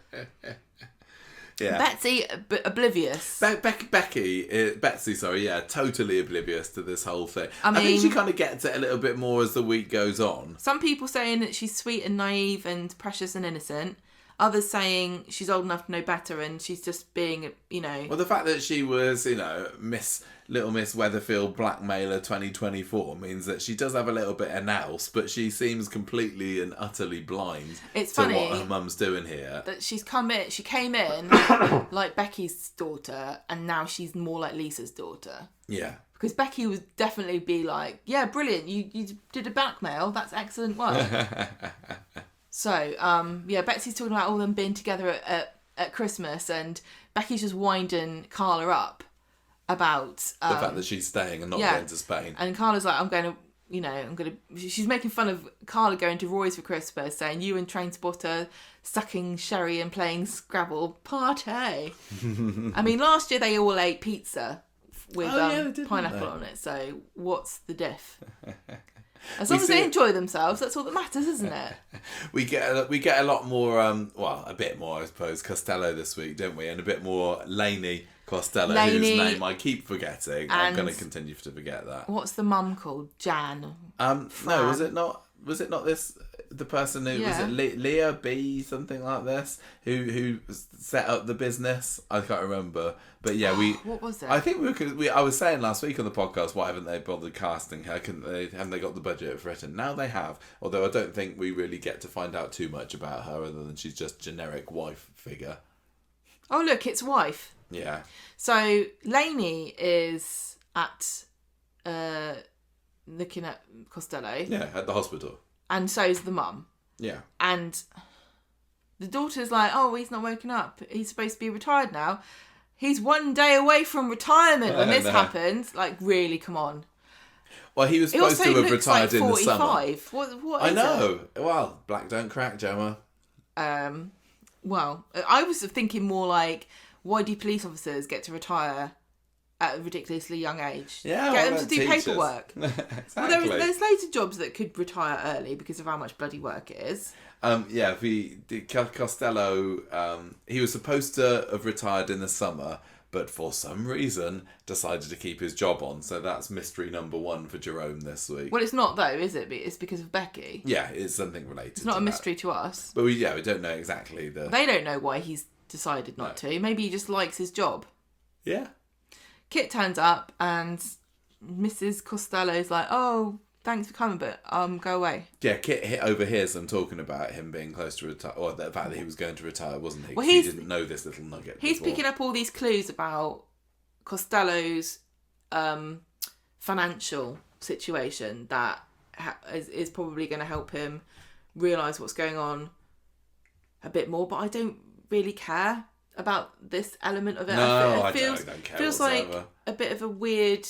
Yeah. Betsy, oblivious. Betsy, totally oblivious to this whole thing. I mean, think she kind of gets it a little bit more as the week goes on. Some people saying that she's sweet and naive and precious and innocent. Others saying she's old enough to know better and she's just being, Well, the fact that she was, Little Miss Weatherfield Blackmailer 2024 means that she does have a little bit of nous, but she seems completely and utterly blind funny what her mum's doing here. That she came in like Becky's daughter, and now she's more like Lisa's daughter. Yeah. Because Becky would definitely be like, yeah, brilliant, you did a blackmail, that's excellent work. So, Betsy's talking about all them being together at Christmas, and Becky's just winding Carla up about the fact that she's staying and not going to Spain. And Carla's like, she's making fun of Carla going to Roy's for Christmas, saying, you and Trainspotter sucking sherry and playing Scrabble, party. I mean, last year they all ate pizza with pineapple on it, so what's the diff? As long as they enjoy themselves, that's all that matters, isn't it? We get a lot more, a bit more, I suppose, Costello this week, don't we? And a bit more Lainey Costello, whose name I keep forgetting. I'm going to continue to forget that. What's the mum called? Jan? No, was it not this, the person who, was it Leah B, something like this, who set up the business? I can't remember. But yeah, what was it? I think I was saying last week on the podcast, why haven't they bothered casting her? Haven't they got the budget for it? And now they have. Although I don't think we really get to find out too much about her, other than she's just generic wife figure. Oh look, it's wife. Yeah. So Lainey is at looking at Costello. Yeah, at the hospital. And so's the mum. Yeah. And the daughter's like, oh, he's not woken up. He's supposed to be retired now. He's one day away from retirement when this happens. Like, really, come on. Well, he was supposed to have retired like in the summer. What I is know. it? Well, black don't crack, Gemma. Well, I was thinking more like, why do police officers get to retire at a ridiculously young age? Yeah, get them to do paperwork. Exactly. Well, there's loads of jobs that could retire early because of how much bloody work it is. Costello, he was supposed to have retired in the summer, but for some reason decided to keep his job on. So that's mystery number one for Jerome this week. Well, it's not though, is it? It's because of Becky. Yeah, it's something related. It's not a mystery to us. But we don't know exactly They don't know why he's decided not to. Maybe he just likes his job. Yeah. Kit turns up and Mrs. Costello's like, oh, thanks for coming, but go away. Yeah, Kit overhears them talking about him being close to retire, or the fact that he was going to retire, wasn't he? Well, he didn't know this little nugget. He's picking up all these clues about Costello's financial situation that is probably going to help him realise what's going on a bit more. But I don't really care about this element of it. No, I don't care. Feels like a bit of a weird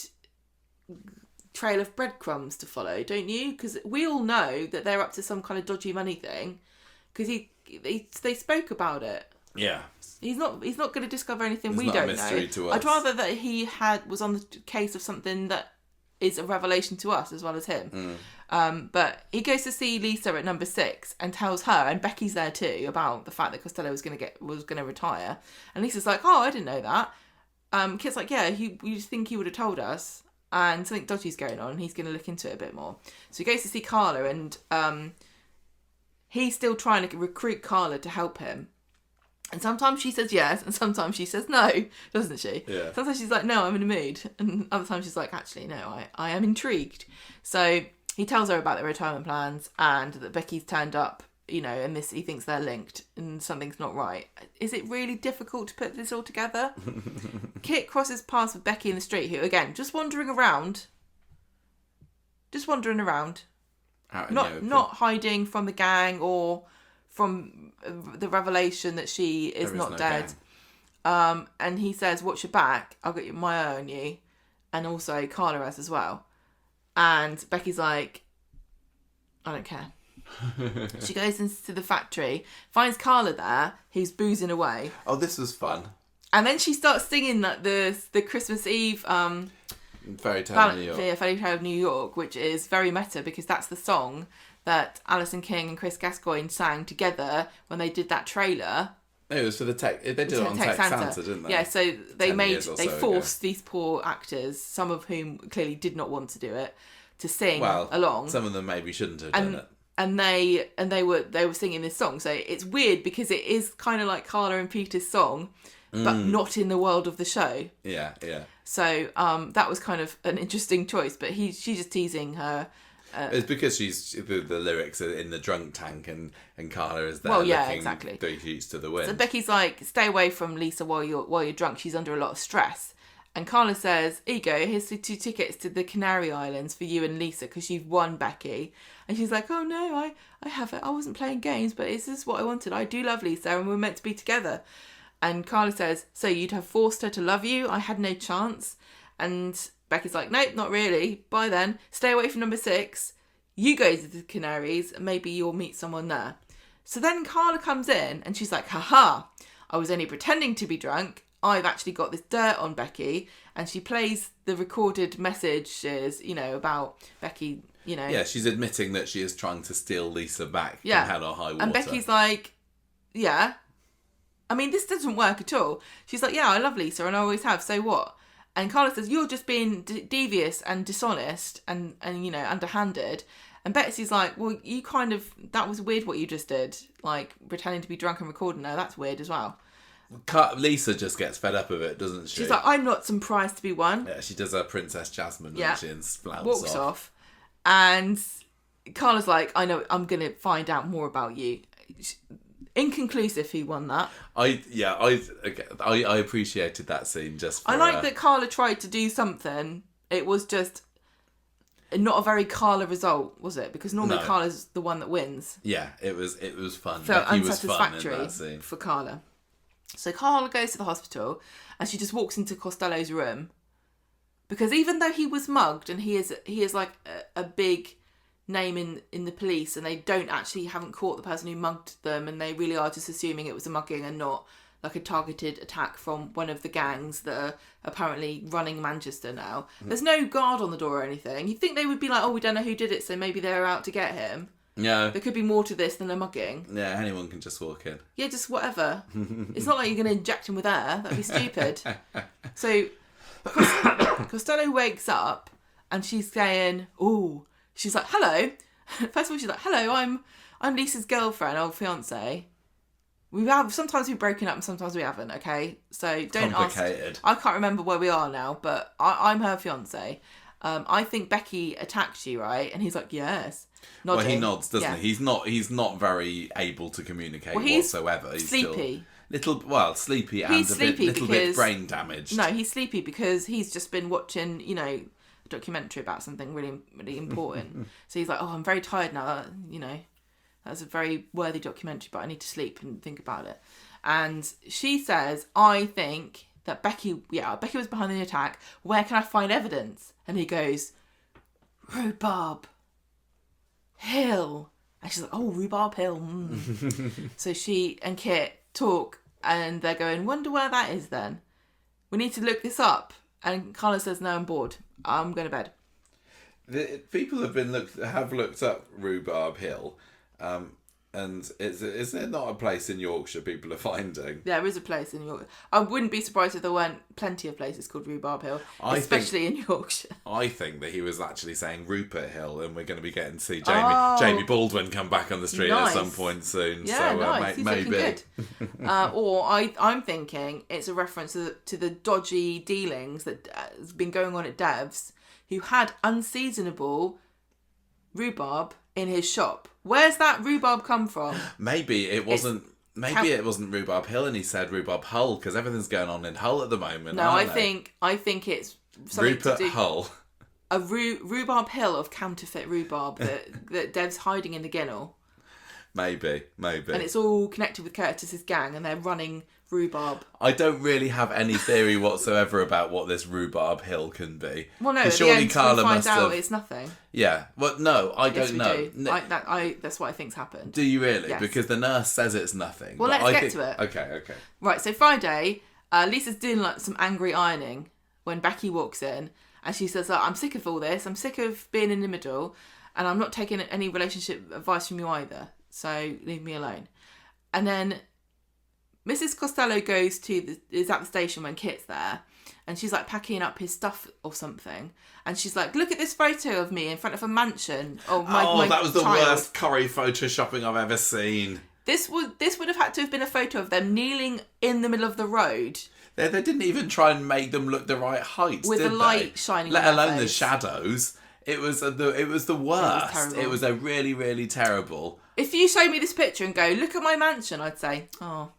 trail of breadcrumbs to follow, don't you? Because we all know that they're up to some kind of dodgy money thing. Because they spoke about it. Yeah. He's not going to discover anything we not don't a mystery know. to us. I'd rather that he was on the case of something that is a revelation to us as well as him. But he goes to see Lisa at number 6 and tells her, and Becky's there too, about the fact that Costello was going to retire. And Lisa's like, oh, I didn't know that. Kit's like, yeah, you think he would have told us. And something dodgy's going on, and he's going to look into it a bit more. So he goes to see Carla, and he's still trying to recruit Carla to help him. And sometimes she says yes, and sometimes she says no, doesn't she? Yeah. Sometimes she's like, no, I'm in a mood. And other times she's like, actually, no, I am intrigued. So he tells her about the retirement plans and that Becky's turned up, and he thinks they're linked and something's not right. Is it really difficult to put this all together? Kit crosses paths with Becky in the street, who, again, just wandering around. Not hiding from the gang or from the revelation that she is not dead. And he says, watch your back, I'll get my eye on you. And also Carla has as well. And Becky's like, I don't care. She goes into the factory, finds Carla there, who's boozing away. Oh, this was fun. And then she starts singing like the Christmas Eve Fairy Tale of New York. Yeah, Fairy Tale of New York, which is very meta because that's the song that Alison King and Chris Gascoigne sang together when they did that trailer. It was for the tech. They did it on Tech Santa, didn't they? Yeah, so they forced ago. these poor actors, some of whom clearly did not want to do it, to sing along. Some of them maybe shouldn't have done it. And they were singing this song. So it's weird because it is kind of like Carla and Peter's song, but not in the world of the show. Yeah, yeah. So that was kind of an interesting choice. But she's just teasing her. It's because the lyrics are in the drunk tank and Carla is there exactly. 3 sheets to the wind. So Becky's like, stay away from Lisa while you're drunk. She's under a lot of stress. And Carla says, here you go, here's the 2 tickets to the Canary Islands for you and Lisa because you've won, Becky. And she's like, oh no, I haven't. I wasn't playing games, but this is what I wanted. I do love Lisa and we're meant to be together. And Carla says, so you'd have forced her to love you? I had no chance. And Becky's like, nope, not really. Bye then. Stay away from number 6. You go to the Canaries and maybe you'll meet someone there. So then Carla comes in and she's like, haha, I was only pretending to be drunk. I've actually got this dirt on Becky. And she plays the recorded messages, about Becky, Yeah, she's admitting that she is trying to steal Lisa back from Hell or High Water. And Becky's like, yeah. I mean, this doesn't work at all. She's like, yeah, I love Lisa and I always have. So what? And Carla says, you're just being devious and dishonest and underhanded. And Betsy's like, well, that was weird what you just did. Like, pretending to be drunk and recording her. That's weird as well. Lisa just gets fed up of it, doesn't she? She's like, I'm not some prize to be won. Yeah, she does her Princess Jasmine, and flounces walks off. And Carla's like, I know, I'm going to find out more about you. Inconclusive who won that. I appreciated that scene just for... I like that Carla tried to do something. It was just not a very Carla result, was it? Because normally Carla's the one that wins. Yeah, it was fun. Felt Becky unsatisfactory was fun in that scene. for Carla. So Carla goes to the hospital and she just walks into Costello's room because even though he was mugged and he is like a big name in the police and they haven't caught the person who mugged them and they really are just assuming it was a mugging and not like a targeted attack from one of the gangs that are apparently running Manchester now. There's no guard on the door or anything. You'd think they would be like, oh, we don't know who did it, so maybe they're out to get him. No. There could be more to this than a mugging. Yeah, anyone can just walk in. Yeah, just whatever. It's not like you're going to inject him with air. That'd be stupid. So Costello wakes up and she's saying, "Ooh," she's like, "Hello." First of all, she's like, "Hello, I'm Lisa's girlfriend, old fiance. Sometimes we've broken up and sometimes we haven't. Okay, so don't ask. I can't remember where we are now, but I'm her fiance. I think Becky attacked you, right?" And he's like, "Yes." Nodding. Well, he nods, doesn't he? He's not very able to communicate whatsoever. He's sleepy. Sleepy and little bit brain damaged. No, he's sleepy because he's just been watching, a documentary about something really, really important. So he's like, "Oh, I'm very tired now. That's a very worthy documentary, but I need to sleep and think about it." And she says, "I think that Becky was behind the attack. Where can I find evidence?" And he goes, "Rhubarb Hill." And she's like, "Oh, Rhubarb Hill." So she and Kit talk and they're going, "Wonder where that is then. We need to look this up." And Carla says, "No, I'm bored. I'm going to bed." People have looked up Rhubarb Hill, and is there not a place in Yorkshire people are finding? There is a place in Yorkshire. I wouldn't be surprised if there weren't plenty of places called Rhubarb Hill, especially in Yorkshire. I think that he was actually saying Rupert Hill, and we're going to be getting to see Jamie Baldwin come back on the street at some point soon. Yeah, so nice. He's maybe. Good. Or I'm thinking it's a reference to the dodgy dealings that has been going on at Dev's, who had unseasonable rhubarb in his shop. Where's that rhubarb come from? Maybe it wasn't. It wasn't Rhubarb Hill, and he said Rhubarb Hull because everything's going on in Hull at the moment. No, I think it's something Rupert to do. Hull. A Rhubarb Hill of counterfeit rhubarb that Dev's hiding in the Ginnel. Maybe. And it's all connected with Curtis's gang, and they're running rhubarb. I don't really have any theory whatsoever about what this rhubarb hill can be. Well, no, at surely the end, Carla we find must out have... it's nothing. Yeah, well, no, I Yes, don't we know. do. That's what I think's happened. Do you really? Yes. Because the nurse says it's nothing. Well, but let's I get think... to it. Okay. Right, so Friday, Lisa's doing like some angry ironing when Becky walks in, and she says, I'm sick of all this. I'm sick of being in the middle, and I'm not taking any relationship advice from you either. So leave me alone. And then Mrs. Costello is at the station when Kit's there, and she's like packing up his stuff or something, and she's like, look at this photo of me in front of a mansion. My that was the child. worst curry photoshopping I've ever seen. This would have had to have been a photo of them kneeling in the middle of the road. They didn't even try and make them look the right height, with did the light they? shining Let on their alone the face. shadows. It was the worst. terrible. It was a really, really terrible. If you show me this picture and go, look at my mansion, I'd say, oh,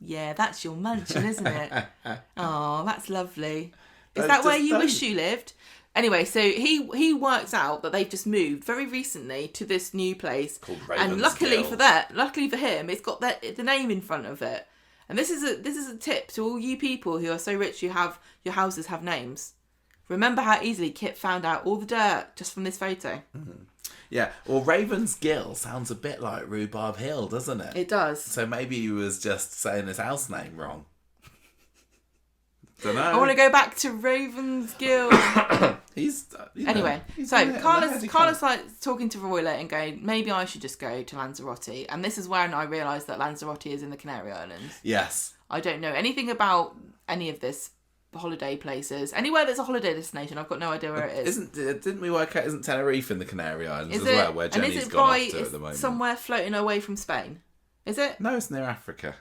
yeah, that's your mansion, isn't it? Oh, that's lovely. Is that where you wish you lived? Anyway, so he works out that they've just moved very recently to this new place. Called and luckily for him, it's got the name in front of it. And this is a tip to all you people who are so rich your houses have names. Remember how easily Kit found out all the dirt just from this photo. Mm-hmm. Yeah, well, Raven's Gill sounds a bit like Rhubarb Hill, doesn't it? It does. So maybe he was just saying his house name wrong. Don't know. I want to go back to Ravensgill. Anyway, so Carla's like talking to Royler and going, maybe I should just go to Lanzarote. And this is when I realised that Lanzarote is in the Canary Islands. Yes. I don't know anything about any of this holiday places. Anywhere that's a holiday destination, I've got no idea where it is. Didn't we work out? Isn't Tenerife in the Canary Islands Is as well, where Jenny's gone off to at the moment? Somewhere floating away from Spain? Is it? No, it's near Africa.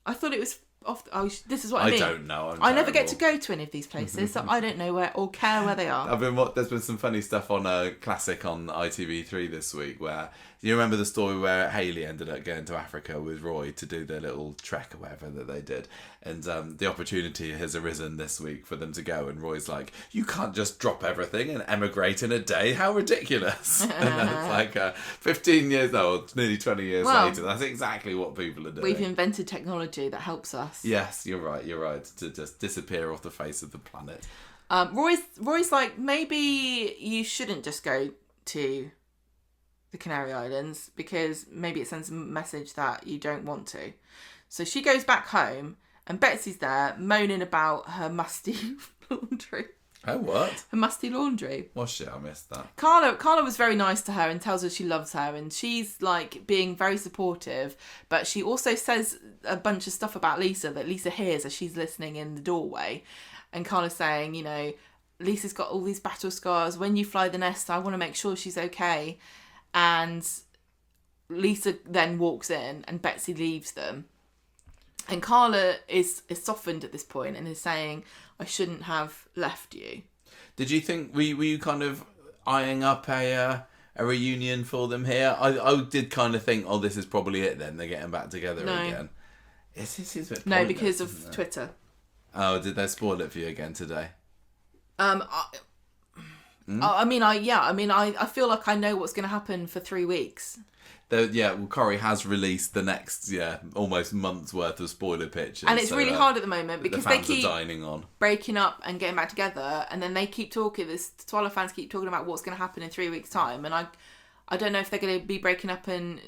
I thought it was off. This is what I mean. I don't know. I never get to go to any of these places, so I don't know where or care where they are. There's been some funny stuff on a classic on ITV3 this week where you remember the story where Hayley ended up going to Africa with Roy to do their little trek or whatever that they did, and the opportunity has arisen this week for them to go, and Roy's like, you can't just drop everything and emigrate in a day, how ridiculous. And then it's like 15 years old, nearly 20 years later, that's exactly what people are doing. We've invented technology that helps us. Yes, you're right, to just disappear off the face of the planet. Roy's like, maybe you shouldn't just go to the Canary Islands because maybe it sends a message that you don't want to. So she goes back home and Betsy's there moaning about her musty laundry. Oh, what? Her musty laundry. Well, shit, I missed that. Carla was very nice to her and tells her she loves her, and she's like being very supportive, but she also says a bunch of stuff about Lisa that Lisa hears as she's listening in the doorway. And Carla's saying, you know, Lisa's got all these battle scars. When you fly the nest, I want to make sure she's okay. And Lisa then walks in and Betsy leaves them. And Carla is softened at this point and is saying, I shouldn't have left you. Did you think, were you kind of eyeing up a reunion for them here? I did kind of think, oh, this is probably it then. They're getting back together again. It's a bit no, because of Twitter. Oh, did they spoil it for you again today? I feel like I know what's going to happen for 3 weeks. Corrie has released the next, almost month's worth of spoiler pictures. And it's really hard at the moment because the they fans keep are dining on. breaking up and getting back together, and then they keep talking, the Swallow fans keep talking about what's going to happen in 3 weeks' time, and I don't know if they're going to be breaking up and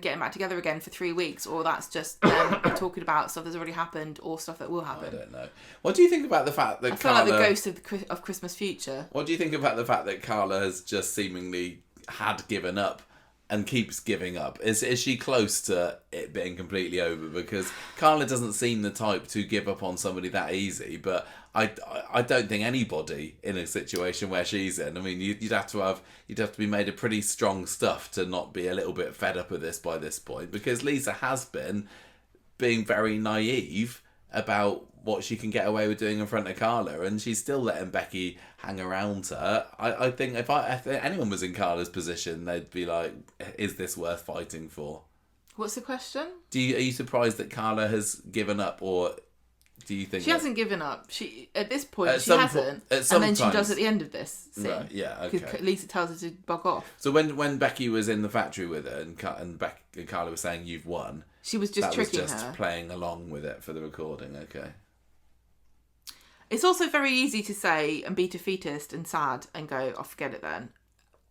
getting back together again for 3 weeks, or that's just them talking about stuff that's already happened or stuff that will happen. I don't know. What do you think about the fact that I feel like the ghost of Christmas future. What do you think about the fact that Carla has just seemingly had given up and keeps giving up? Is she close to it being completely over? Because Carla doesn't seem the type to give up on somebody that easy, but I don't think anybody in a situation where she's in. I mean, you'd have to be made of pretty strong stuff to not be a little bit fed up with this by this point, because Lisa has been being very naive about what she can get away with doing in front of Carla, and she's still letting Becky hang around her. I think if anyone was in Carla's position, they'd be like, is this worth fighting for? What's the question? Are you surprised that Carla has given up, or Do you think she hasn't given up? She at this point At she some hasn't, at and then she sometimes- does at the end of this scene. Right, yeah, okay. Because Lisa tells her to bug off. So when Becky was in the factory with her and Carla was saying you've won, She was just that tricking was just her. playing along with it for the recording. Okay. It's also very easy to say and be defeatist and sad and go, "Oh, forget it then,"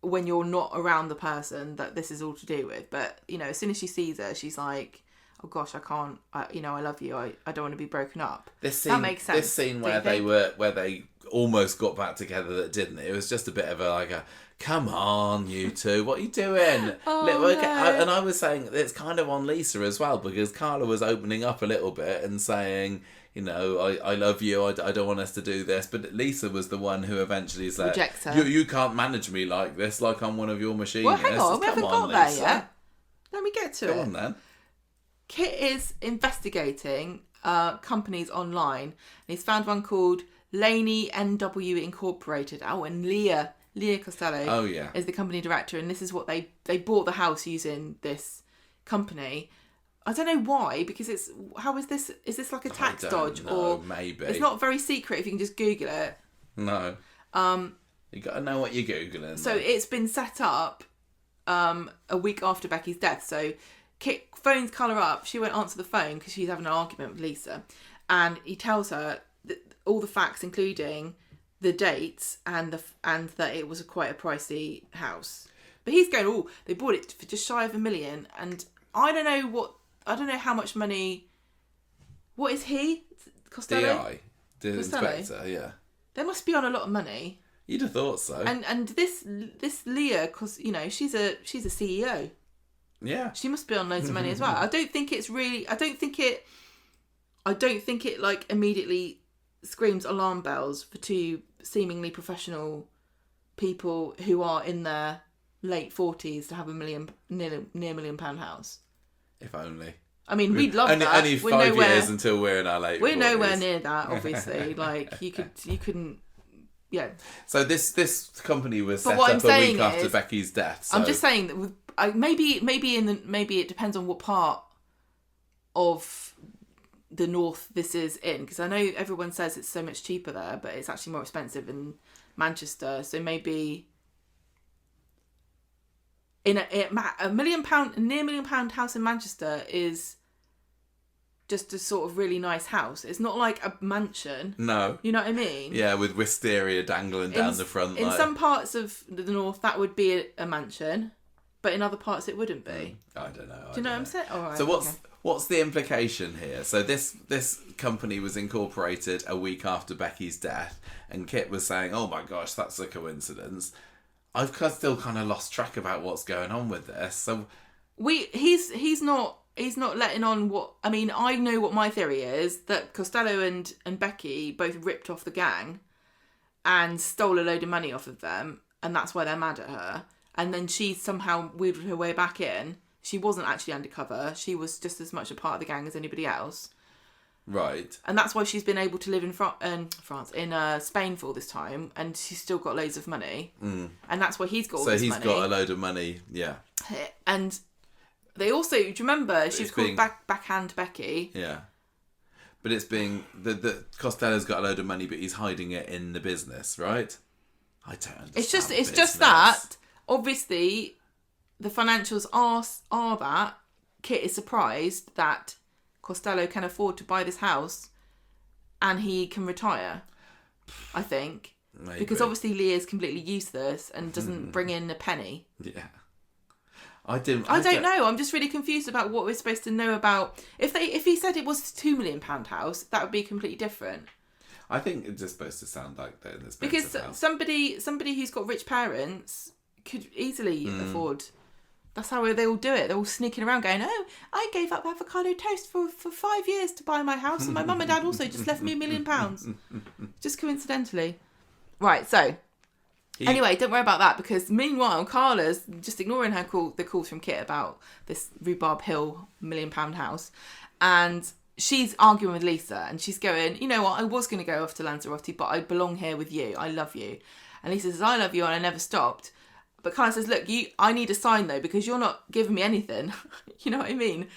when you're not around the person that this is all to do with. But as soon as she sees her, she's like, "Oh gosh, I can't. I love you. I don't want to be broken up." This scene, that makes sense. This scene where they almost got back together that didn't. It was just a bit of a come on, you two, what are you doing? No. And I was saying it's kind of on Lisa as well, because Carla was opening up a little bit and saying, I love you, I don't want us to do this. But Lisa was the one who eventually said, rejects her. You can't manage me like this, like I'm one of your machinists. Well, hang on, we haven't got there yet. Let me get to it. Go on then. Kit is investigating companies online, and he's found one called Laney NW Incorporated. Oh, and Leah Costello is the company director, and this is what they bought the house using this company. I don't know why, because is this like a tax dodge, or maybe it's not very secret if you can just Google it. No. You got to know what you're Googling. So it's been set up a week after Becky's death. So Kit phones Carla up. She won't answer the phone because she's having an argument with Lisa, and he tells her all the facts, including the dates and that it was quite a pricey house. But he's going, "Oh, they bought it for just shy of $1 million," and I don't know how much money. What is he? Costello? DI, the Costello? inspector, yeah. They must be on a lot of money. You'd have thought so. And this Leah, because she's a CEO. Yeah. She must be on loads of money as well. I don't think it like immediately screams alarm bells for two seemingly professional people who are in their late 40s to have near £1 million house. If only. I mean, we'd love that. Only 5 years until we're in our late 40s. We're nowhere near that, obviously. Like, you couldn't, yeah. So this company was set what up I'm a saying week after is- Becky's death. So. I'm just saying that maybe it depends on what part of the north this is in, because I know everyone says it's so much cheaper there, but it's actually more expensive in Manchester. So maybe in a £1 million, near £1 million house in Manchester is just a sort of really nice house. It's not like a mansion. No. You know what I mean? Yeah, with wisteria dangling down the front. In some parts of the north, that would be a mansion, but in other parts, it wouldn't be. I don't know. Do you know what I'm saying? All right. So what's the implication here? So this company was incorporated a week after Becky's death, and Kit was saying, "Oh my gosh, that's a coincidence." I've still kind of lost track about what's going on with this. So he's not letting on what. I mean, I know what my theory is, that Costello and Becky both ripped off the gang and stole a load of money off of them, and that's why they're mad at her. And then she somehow wheedled her way back in. She wasn't actually undercover. She was just as much a part of the gang as anybody else. Right. And that's why she's been able to live in Spain for all this time, and she's still got loads of money. And that's why he's got all this money. So he's got a load of money, yeah. And they also, do you remember, she's called Backhand Becky. Yeah. But it's being, the Costello's got a load of money, but he's hiding it in the business, right? I don't understand. It's just that, obviously, the financials are that Kit is surprised that Costello can afford to buy this house and he can retire, I think. Maybe. Because obviously Leah's completely useless and doesn't bring in a penny. Yeah. I don't know. I'm just really confused about what we're supposed to know about. If he said it was a £2 million house, that would be completely different. I think it's just supposed to sound like they're an expensive because house. somebody who's got rich parents could easily afford. That's how they all do it. They're all sneaking around going, "Oh, I gave up avocado toast for 5 years to buy my house, and my mum and dad also just left me £1 million. Just coincidentally." Right, so anyway, don't worry about that, because meanwhile Carla's just ignoring the calls from Kit about this Rhubarb Hill £1 million house, and she's arguing with Lisa, and she's going, "You know what, I was going to go off to Lanzarote, but I belong here with you. I love you." And Lisa says, "I love you, and I never stopped." But Carla says, "Look, I need a sign though, because you're not giving me anything." You know what I mean?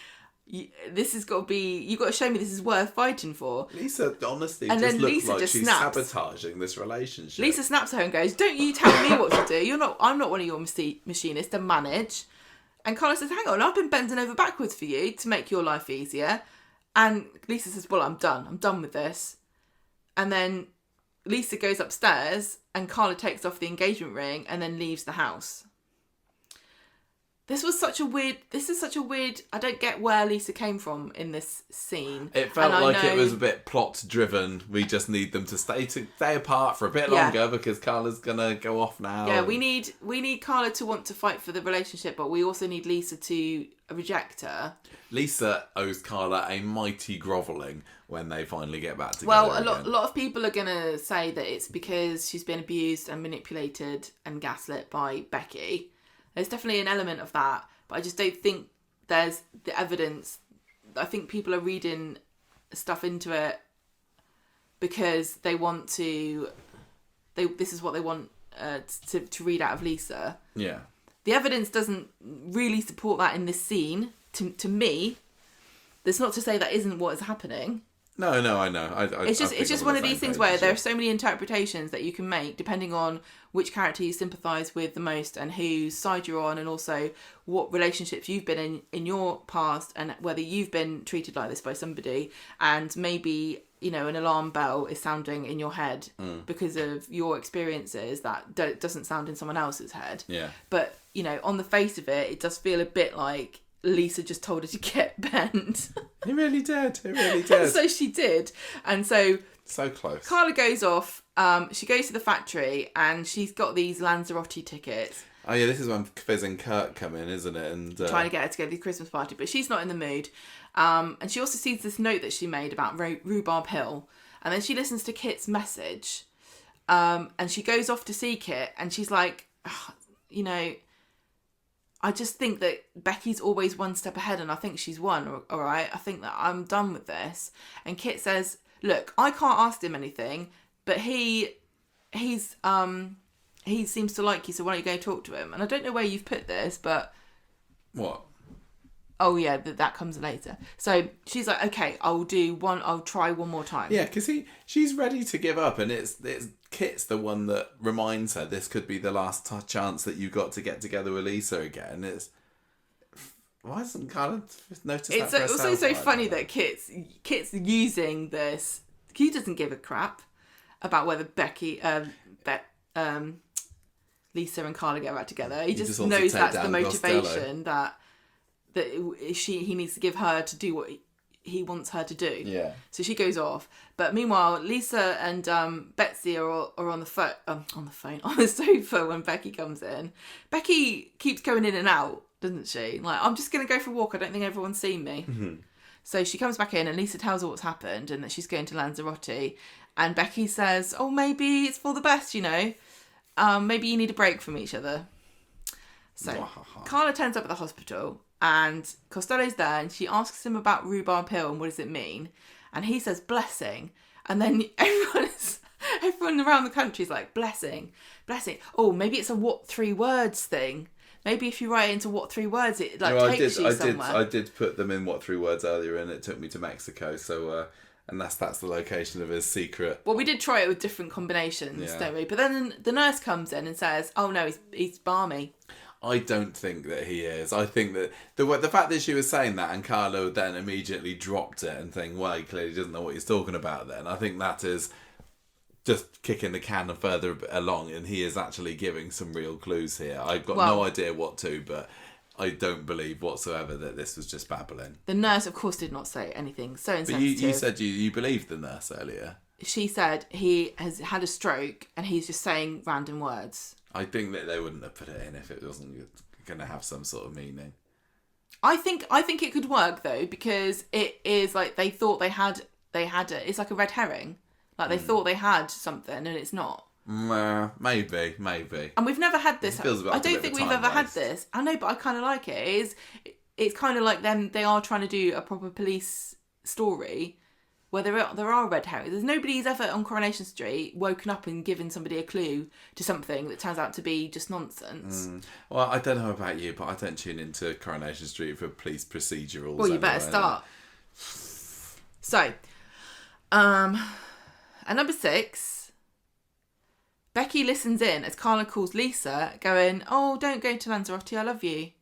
this has got to be, you've got to show me this is worth fighting for. Lisa honestly And just then looks Lisa like just she's snaps. sabotaging this relationship. Lisa snaps at her and goes, don't you tell me what to do. I'm not one of your machinists to manage. And Carla says, hang on, I've been bending over backwards for you to make your life easier. And Lisa says, well, I'm done with this. And then Lisa goes upstairs and Carla takes off the engagement ring and then leaves the house. This is such a weird, I don't get where Lisa came from in this scene. It felt like it was a bit plot driven. We just need them to stay apart for a bit longer because Carla's gonna go off now. Yeah, we need Carla to want to fight for the relationship, but we also need Lisa to reject her. Lisa owes Carla a mighty grovelling when they finally get back together. Well, a lot of people are gonna say that it's because she's been abused and manipulated and gaslit by Becky. There's definitely an element of that, but I just don't think there's the evidence. I think people are reading stuff into it because they want to. This is what they want to read out of Lisa. Yeah. The evidence doesn't really support that in this scene. To me, that's not to say that isn't what is happening. No, I know. It's just one of these things where there are so many interpretations that you can make depending on which character you sympathise with the most and whose side you're on, and also what relationships you've been in your past and whether you've been treated like this by somebody, and maybe, you know, an alarm bell is sounding in your head because of your experiences that doesn't sound in someone else's head. Yeah. But, you know, on the face of it feel a bit like Lisa just told her to get bent. He really did. So she did. And so close. Carla goes off. She goes to the factory and she's got these Lanzarote tickets. Oh yeah, this is when Fizz and Kurt come in, isn't it? And trying to get her to go to the Christmas party, but she's not in the mood. And she also sees this note that she made about Rhubarb Hill. And then she listens to Kit's message. And she goes off to see Kit and she's like, you know, I just think that Becky's always one step ahead and I think she's won, all right? I think that I'm done with this. And Kit says, look, I can't ask him anything, but he seems to like you, so why don't you go talk to him? And I don't know where you've put this, but... What? Oh, yeah, that comes later. So she's like, okay, I'll try one more time. Yeah, because she's ready to give up, and it's Kit's the one that reminds her this could be the last chance that you got to get together with Lisa again. Why hasn't Carla noticed that for herself? It's also so funny that Kit's using this. He doesn't give a crap about whether Lisa and Carla get back together. He just knows that's the motivation that he needs to give her to do what he wants her to do. Yeah. So she goes off. But meanwhile, Lisa and Betsy are on the sofa when Becky comes in. Becky keeps going in and out, doesn't she? Like, I'm just going to go for a walk. I don't think everyone's seen me. Mm-hmm. So she comes back in and Lisa tells her what's happened and that she's going to Lanzarote. And Becky says, oh, maybe it's for the best, you know. Maybe you need a break from each other. So Carla turns up at the hospital and Costello's there and she asks him about Rhubarb Hill and what does it mean. And he says, blessing. And then everyone around the country is like, blessing. Oh, maybe it's a what 3 words thing. Maybe if you write it into what 3 words, it takes you somewhere. I did put them in what 3 words earlier and it took me to Mexico. So, and that's the location of his secret. Well, we did try it with different combinations, don't we? But then the nurse comes in and says, oh no, he's balmy. I don't think that he is. I think that the fact that she was saying that and Carlo then immediately dropped it and think, well, he clearly doesn't know what he's talking about then. I think that is just kicking the can further along and he is actually giving some real clues here. I've got no idea what to, but I don't believe whatsoever that this was just babbling. The nurse, of course, did not say anything so insensitive. But you said you believed the nurse earlier. She said he has had a stroke and he's just saying random words. I think that they wouldn't have put it in if it wasn't going to have some sort of meaning. I think it could work though, because it is like they thought they had it. It's like a red herring. Like they thought they had something and it's not. Maybe. And we've never had this. I don't think we've ever had this. I know, but I kind of like it. It's kind of like them. They are trying to do a proper police story, where there are red herrings. There's nobody's ever on Coronation Street woken up and given somebody a clue to something that turns out to be just nonsense. Well, I don't know about you, but I don't tune into Coronation Street for police procedurals. Well, you better start. So, at number 6, Becky listens in as Carla calls Lisa, going, "Oh, don't go to Lanzarote, I love you."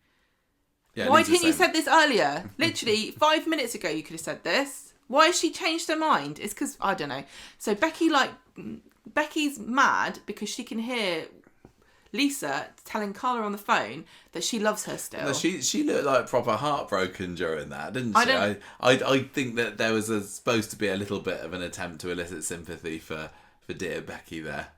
Yeah, Why Lisa's didn't you saying- said this earlier? Literally 5 minutes ago you could have said this. Why has she changed her mind? It's because, I don't know. So Becky's mad because she can hear Lisa telling Carla on the phone that she loves her still. No, she looked like proper heartbroken during that, didn't she? I think that there was supposed to be a little bit of an attempt to elicit sympathy for dear Becky there.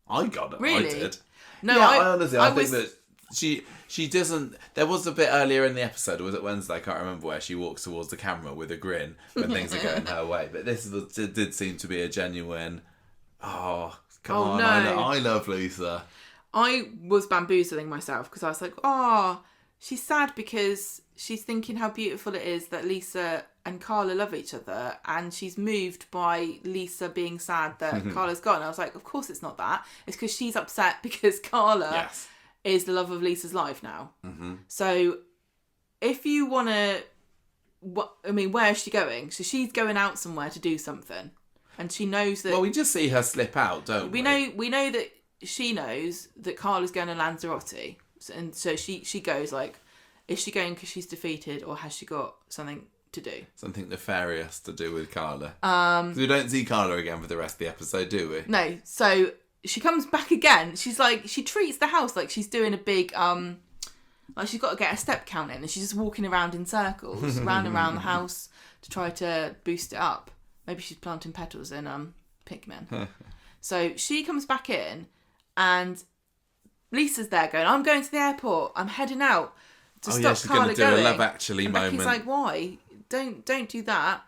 I got it. Really? I did. No, yeah, I honestly, I think that she doesn't. There was a bit earlier in the episode, or was it Wednesday? I can't remember, where she walks towards the camera with a grin when things are going her way. But this did seem to be a genuine. Oh, come on! No. I love Lisa. I was bamboozling myself because I was like, "Oh, she's sad because she's thinking how beautiful it is that Lisa and Carla love each other, and she's moved by Lisa being sad that Carla's gone." I was like, "Of course it's not that. It's because she's upset because Carla is the love of Lisa's life now." Mm-hmm. So, if you want to, where is she going? So she's going out somewhere to do something, and she knows that. Well, we just see her slip out, don't we? We know that she knows that Carla's going to Lanzarote, and so she goes like, is she going because she's defeated, or has she got something to do? Something nefarious to do with Carla. We don't see Carla again for the rest of the episode, do we? No. So she comes back again. She's like, she treats the house like she's doing a big like she's got to get a step count in, and she's just walking around in circles, round and round the house to try to boost it up. Maybe she's planting petals in Pikmin. So she comes back in, and Lisa's there going, "I'm going to the airport. I'm heading out to stop she's Carla going to do going." a Love Actually and moment. Becky's like, "Why? Don't do that.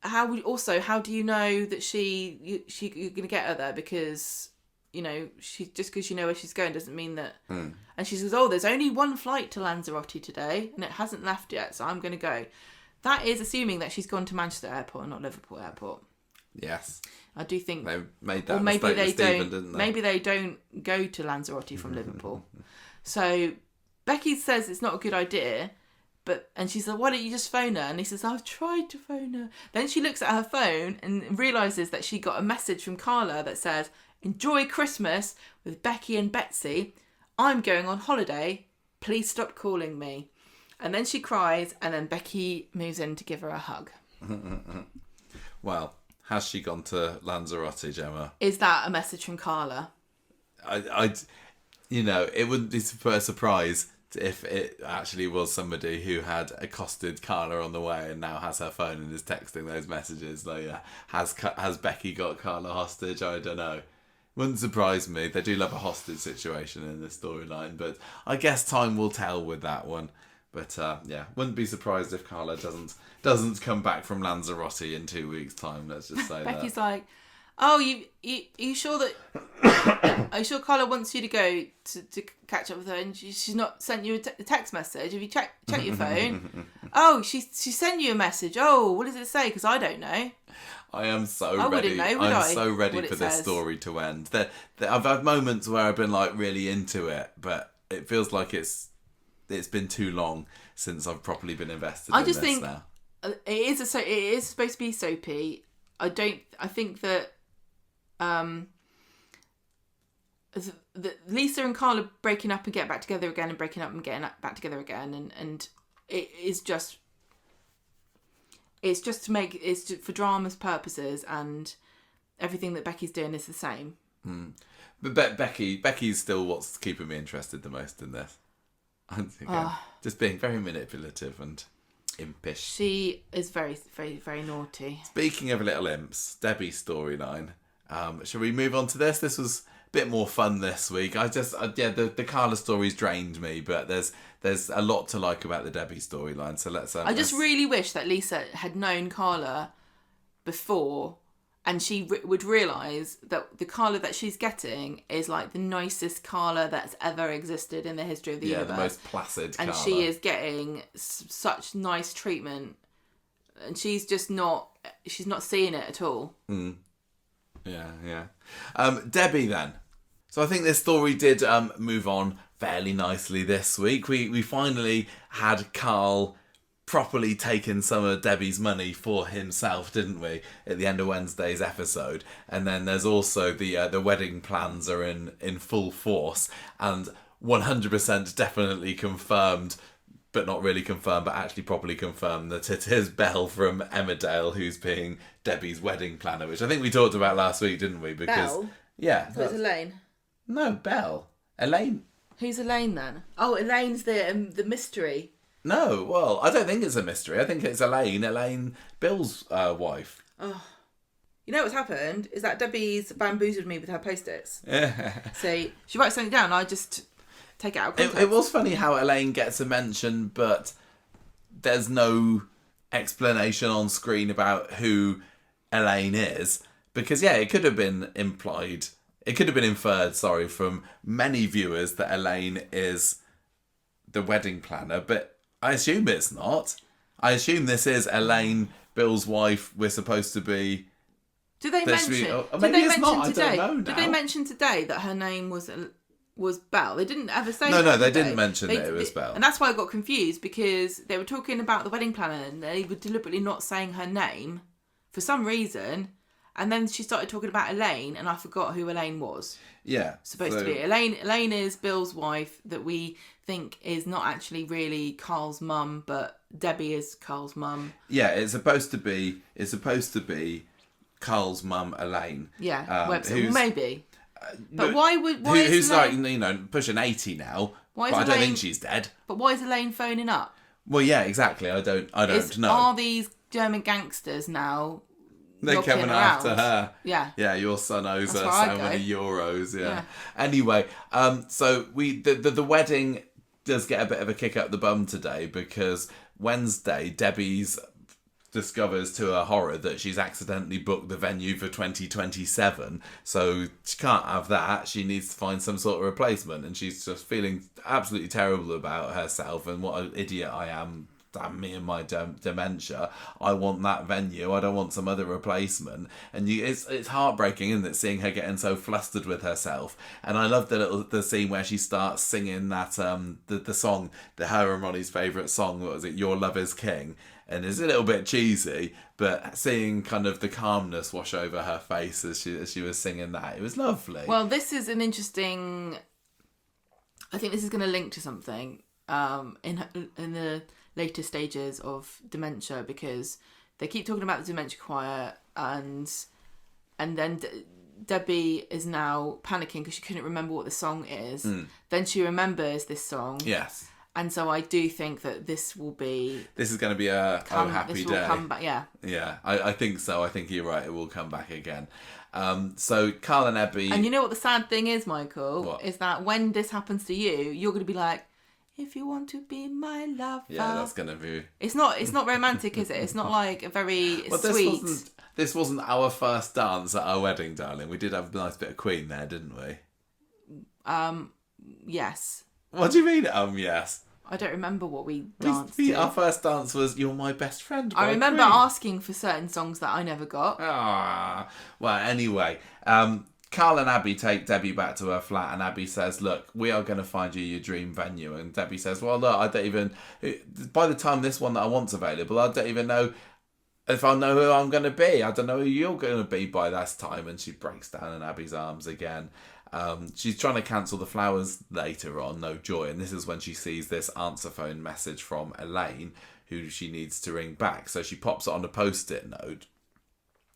How do you know that you're going to get her there? Because, you know, she just because you know where she's going doesn't mean that." And she says, "Oh, there's only one flight to Lanzarote today, and it hasn't left yet, so I'm going to go." That is assuming that she's gone to Manchester Airport and not Liverpool Airport. Yes. I do think they made that or maybe mistake they with Stephen, don't. didn't they? Maybe they don't go to Lanzarote from Liverpool. So Becky says it's not a good idea, and she says, "Why don't you just phone her?" And he says, "I've tried to phone her." Then she looks at her phone and realises that she got a message from Carla that says, "Enjoy Christmas with Becky and Betsy. I'm going on holiday. Please stop calling me." And then she cries, and then Becky moves in to give her a hug. Well, has she gone to Lanzarote, Gemma? Is that a message from Carla? It wouldn't be a surprise if it actually was somebody who had accosted Carla on the way and now has her phone and is texting those messages. Like, has Becky got Carla hostage? I don't know. Wouldn't surprise me. They do love a hostage situation in this storyline, but I guess time will tell with that one. But wouldn't be surprised if Carla doesn't come back from Lanzarote in 2 weeks' time. Let's just say Becky's that. like, "Oh, you sure that? Are you sure Carla wants you to go to catch up with her, and she's not sent you a text message? Have you checked your phone? Oh, she sent you a message. Oh, what does it say? Because I don't know." I am so I ready. wouldn't know, would I? So ready What for it this says. story to end. I've had moments where I've been like really into it, but it feels like it's been too long since I've properly been invested in this now. It is supposed to be soapy. I think that that Lisa and Carla breaking up and getting back together again, and breaking up and getting back together again, and it is just for drama's purposes, and everything that Becky's doing is the same. But Becky's still what's keeping me interested the most in this. I think just being very manipulative and impish. She is very, very, very naughty. Speaking of little imps, Debbie's storyline. Shall we move on to this? This was a bit more fun this week. The Carla stories drained me, but there's a lot to like about the Debbie storyline. So let's. I just really wish that Lisa had known Carla before, and she would realise that the Carla that she's getting is like the nicest Carla that's ever existed in the history of the universe. The most placid Carla. And she is getting such nice treatment. And she's just not she's not seeing it at all. Yeah. Debbie then. So I think this story did move on fairly nicely this week. We finally had Carl properly taking some of Debbie's money for himself, didn't we, at the end of Wednesday's episode? And then there's also the wedding plans are in full force, and 100% definitely confirmed, but not really confirmed, but actually properly confirmed that it is Belle from Emmerdale who's being Debbie's wedding planner, which I think we talked about last week, didn't we? Because Belle? Yeah. So it's Elaine. No, Belle. Elaine. Who's Elaine then? Oh, Elaine's the mystery. No, well, I don't think it's a mystery. I think it's Elaine, Bill's wife. Oh. You know what's happened is that Debbie's bamboozled me with her post-its. So she writes something down and I just take it out of context. It was funny how Elaine gets a mention, but there's no explanation on screen about who Elaine is. Because, yeah, it could have been implied... It could have been inferred, from many viewers that Elaine is the wedding planner, but I assume it's not. I assume this is Elaine, Bill's wife. We're supposed to be... Did they mention? Maybe it's not. Today? I don't know now. Did they mention today that her name was Belle? They didn't ever say. No, they didn't mention that it was Belle. And that's why I got confused, because they were talking about the wedding planner and they were deliberately not saying her name for some reason. And then she started talking about Elaine, and I forgot who Elaine was. Yeah. Supposed to be. Elaine is Bill's wife that we think is not actually really Carl's mum, but Debbie is Carl's mum. Yeah, it's supposed to be Carl's mum, Elaine. Yeah, maybe. But why who's Elaine, like, pushing 80 now, but I don't think she's dead. But why is Elaine phoning up? Well, yeah, exactly. I don't know. Are these German gangsters now... They're coming after her. Yeah. Yeah, your son owes her so many euros. Yeah. Anyway, so the wedding does get a bit of a kick up the bum today, because Wednesday, Debbie's discovers to her horror that she's accidentally booked the venue for 2027. So she can't have that. She needs to find some sort of replacement, and she's just feeling absolutely terrible about herself and what an idiot I am. Damn me and my dementia. I want that venue. I don't want some other replacement. And it's heartbreaking, isn't it, seeing her getting so flustered with herself. And I love the scene where she starts singing that the song, her and Ronnie's favourite song. What was it? Your Love Is King. And it's a little bit cheesy, but seeing kind of the calmness wash over her face as she was singing that, it was lovely. Well, this is an interesting. I think this is going to link to something in the later stages of dementia, because they keep talking about the dementia choir, and then Debbie is now panicking because she couldn't remember what the song is. Then she remembers this song. Yes. And so I do think that this is going to be a happy this day. Will come back, yeah. Yeah, I think so. I think you're right. It will come back again. So Carl and Abby... And you know what the sad thing is, Michael? What? Is that when this happens to you, you're going to be like, if you want to be my lover. Yeah, that's going to be... It's not romantic, is it? It's not like a very sweet... This wasn't our first dance at our wedding, darling. We did have a nice bit of Queen there, didn't we? Yes. What do you mean, yes? I don't remember what we danced to. Our first dance was You're My Best Friend by I remember Queen. asking for certain songs that I never got. Well, anyway... Carl and Abby take Debbie back to her flat, and Abby says, look, we are going to find you your dream venue. And Debbie says, well, look, I don't even... By the time this one that I want's available, I don't even know if I know who I'm going to be. I don't know who you're going to be by that time. And she breaks down in Abby's arms again. She's trying to cancel the flowers later on, no joy. And this is when she sees this answer phone message from Elaine, who she needs to ring back. So she pops it on a post-it note.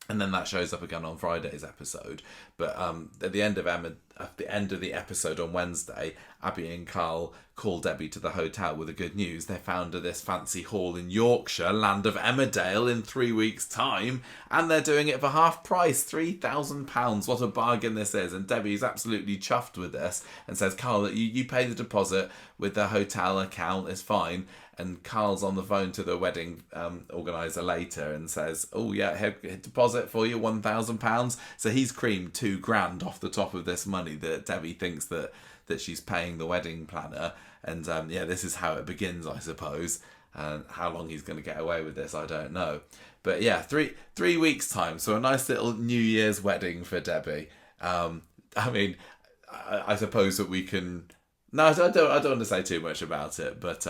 And then that shows up again on Friday's episode. But at the end of the episode on Wednesday, Abby and Carl call Debbie to the hotel with the good news. They found her this fancy hall in Yorkshire, land of Emmerdale, in 3 weeks' time. And they're doing it for half price, £3,000. What a bargain this is. And Debbie's absolutely chuffed with this and says, Carl, you pay the deposit with the hotel account, it's fine. And Carl's on the phone to the wedding organiser later and says, oh yeah, deposit for you, £1,000. So he's creamed $2,000 off the top of this money that Debbie thinks that she's paying the wedding planner. And this is how it begins, I suppose. And how long he's going to get away with this, I don't know. But yeah, three weeks' time. So a nice little New Year's wedding for Debbie. I mean, I suppose that we can... No, I don't want to say too much about it, but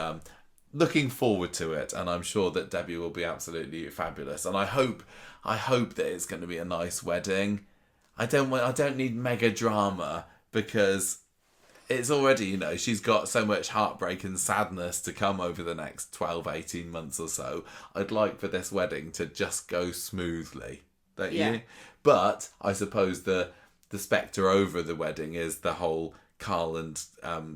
looking forward to it, and I'm sure that Debbie will be absolutely fabulous. And I hope that it's going to be a nice wedding. I don't need mega drama, because it's already, she's got so much heartbreak and sadness to come over the next 12, 18 months or so. I'd like for this wedding to just go smoothly, don't you? But I suppose the spectre over the wedding is the whole Carl and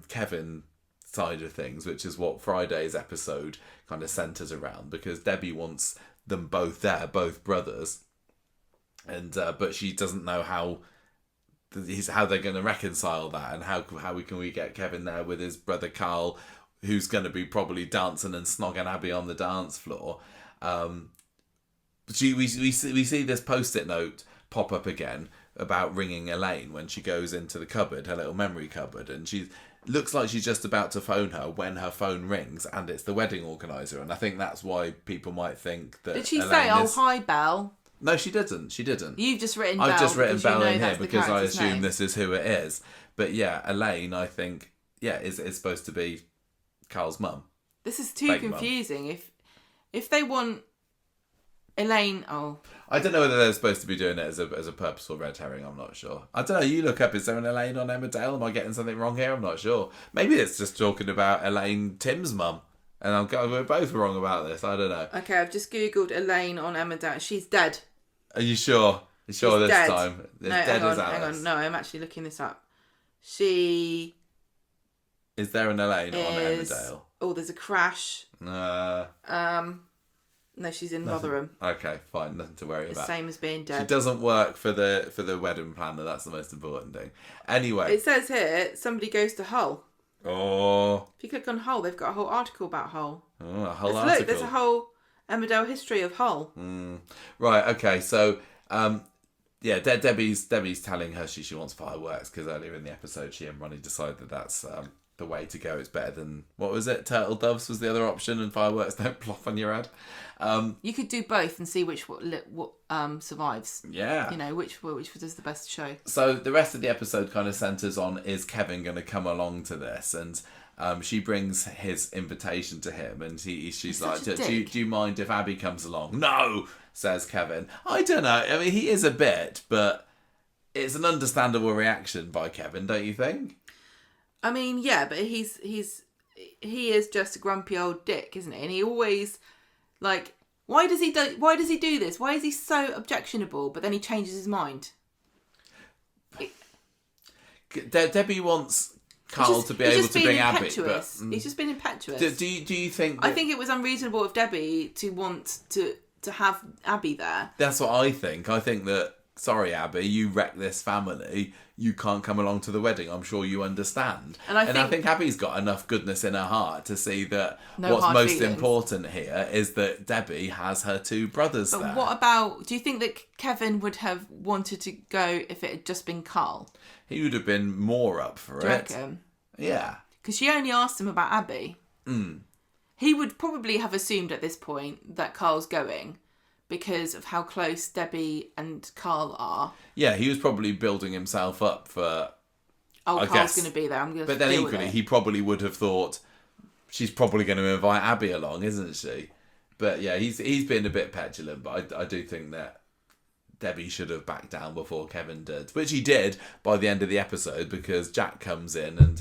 Kevin side of things, which is what Friday's episode kind of centres around, because Debbie wants them both there, both brothers, and but she doesn't know how they're going to reconcile that, and how we get Kevin there with his brother Carl, who's going to be probably dancing and snogging Abby on the dance floor. We see this post-it note pop up again about ringing Elaine when she goes into the cupboard, her little memory cupboard, and she looks like she's just about to phone her when her phone rings, and it's the wedding organizer. And I think that's why people might think that... Did she say, hi, Belle? No, she didn't. You've just written Belle. I've just written Belle in here because I assume name. This is who it is. But yeah, Elaine, I think, is supposed to be Carl's mum. This is too confusing. Mum. If they want Elaine... Oh... I don't know whether they're supposed to be doing it as a purposeful red herring. I'm not sure. I don't know. You look up. Is there an Elaine on Emmerdale? Am I getting something wrong here? I'm not sure. Maybe it's just talking about Elaine, Tim's mum. And we're both wrong about this. I don't know. Okay, I've just googled Elaine on Emmerdale. She's dead. Are you sure? She's this dead. Time? No, hang on. No, I'm actually looking this up. She... Is there an Elaine on Emmerdale? Oh, there's a crash. No, she's in Rotherham. Okay, fine. Nothing to worry about. The same as being dead. She doesn't work for the wedding planner. That's the most important thing. Anyway. It says here, somebody goes to Hull. Oh. If you click on Hull, they've got a whole article about Hull. Oh, a whole article. Look, there's a whole Emmerdale history of Hull. Right, okay. So, Debbie's telling her she wants fireworks, because earlier in the episode, she and Ronnie decided that that's... the way to go. It's better than, what was it? Turtle doves was the other option, and fireworks don't plop on your head. You could do both and see which survives. Yeah. Which does the best show. So the rest of the episode kind of centres on, is Kevin going to come along to this? And she brings his invitation to him, and she's like, do you mind if Abby comes along? No, says Kevin. I don't know. I mean, he is a bit, but it's an understandable reaction by Kevin, don't you think? I mean, yeah, but he is just a grumpy old dick, isn't he? And he always, like, why does he do this? Why is he so objectionable? But then he changes his mind. Debbie wants Carl to be able to bring Abby. But, he's just been impetuous. Do you think? I think it was unreasonable of Debbie to want to have Abby there. That's what I think. I think that, sorry, Abby, you wrecked this family. You can't come along to the wedding. I'm sure you understand. And I think Abby's got enough goodness in her heart to see that what's most important here is that Debbie has her two brothers there. But what about, do you think that Kevin would have wanted to go if it had just been Carl? He would have been more up for it. Do you reckon? Yeah. Because she only asked him about Abby. He would probably have assumed at this point that Carl's going, because of how close Debbie and Carl are. Yeah, he was probably building himself up for... Carl's going to be there. I'm going to. But then equally, he probably would have thought, she's probably going to invite Abby along, isn't she? But yeah, he's been a bit petulant, but I do think that Debbie should have backed down before Kevin did. Which he did by the end of the episode, because Jack comes in and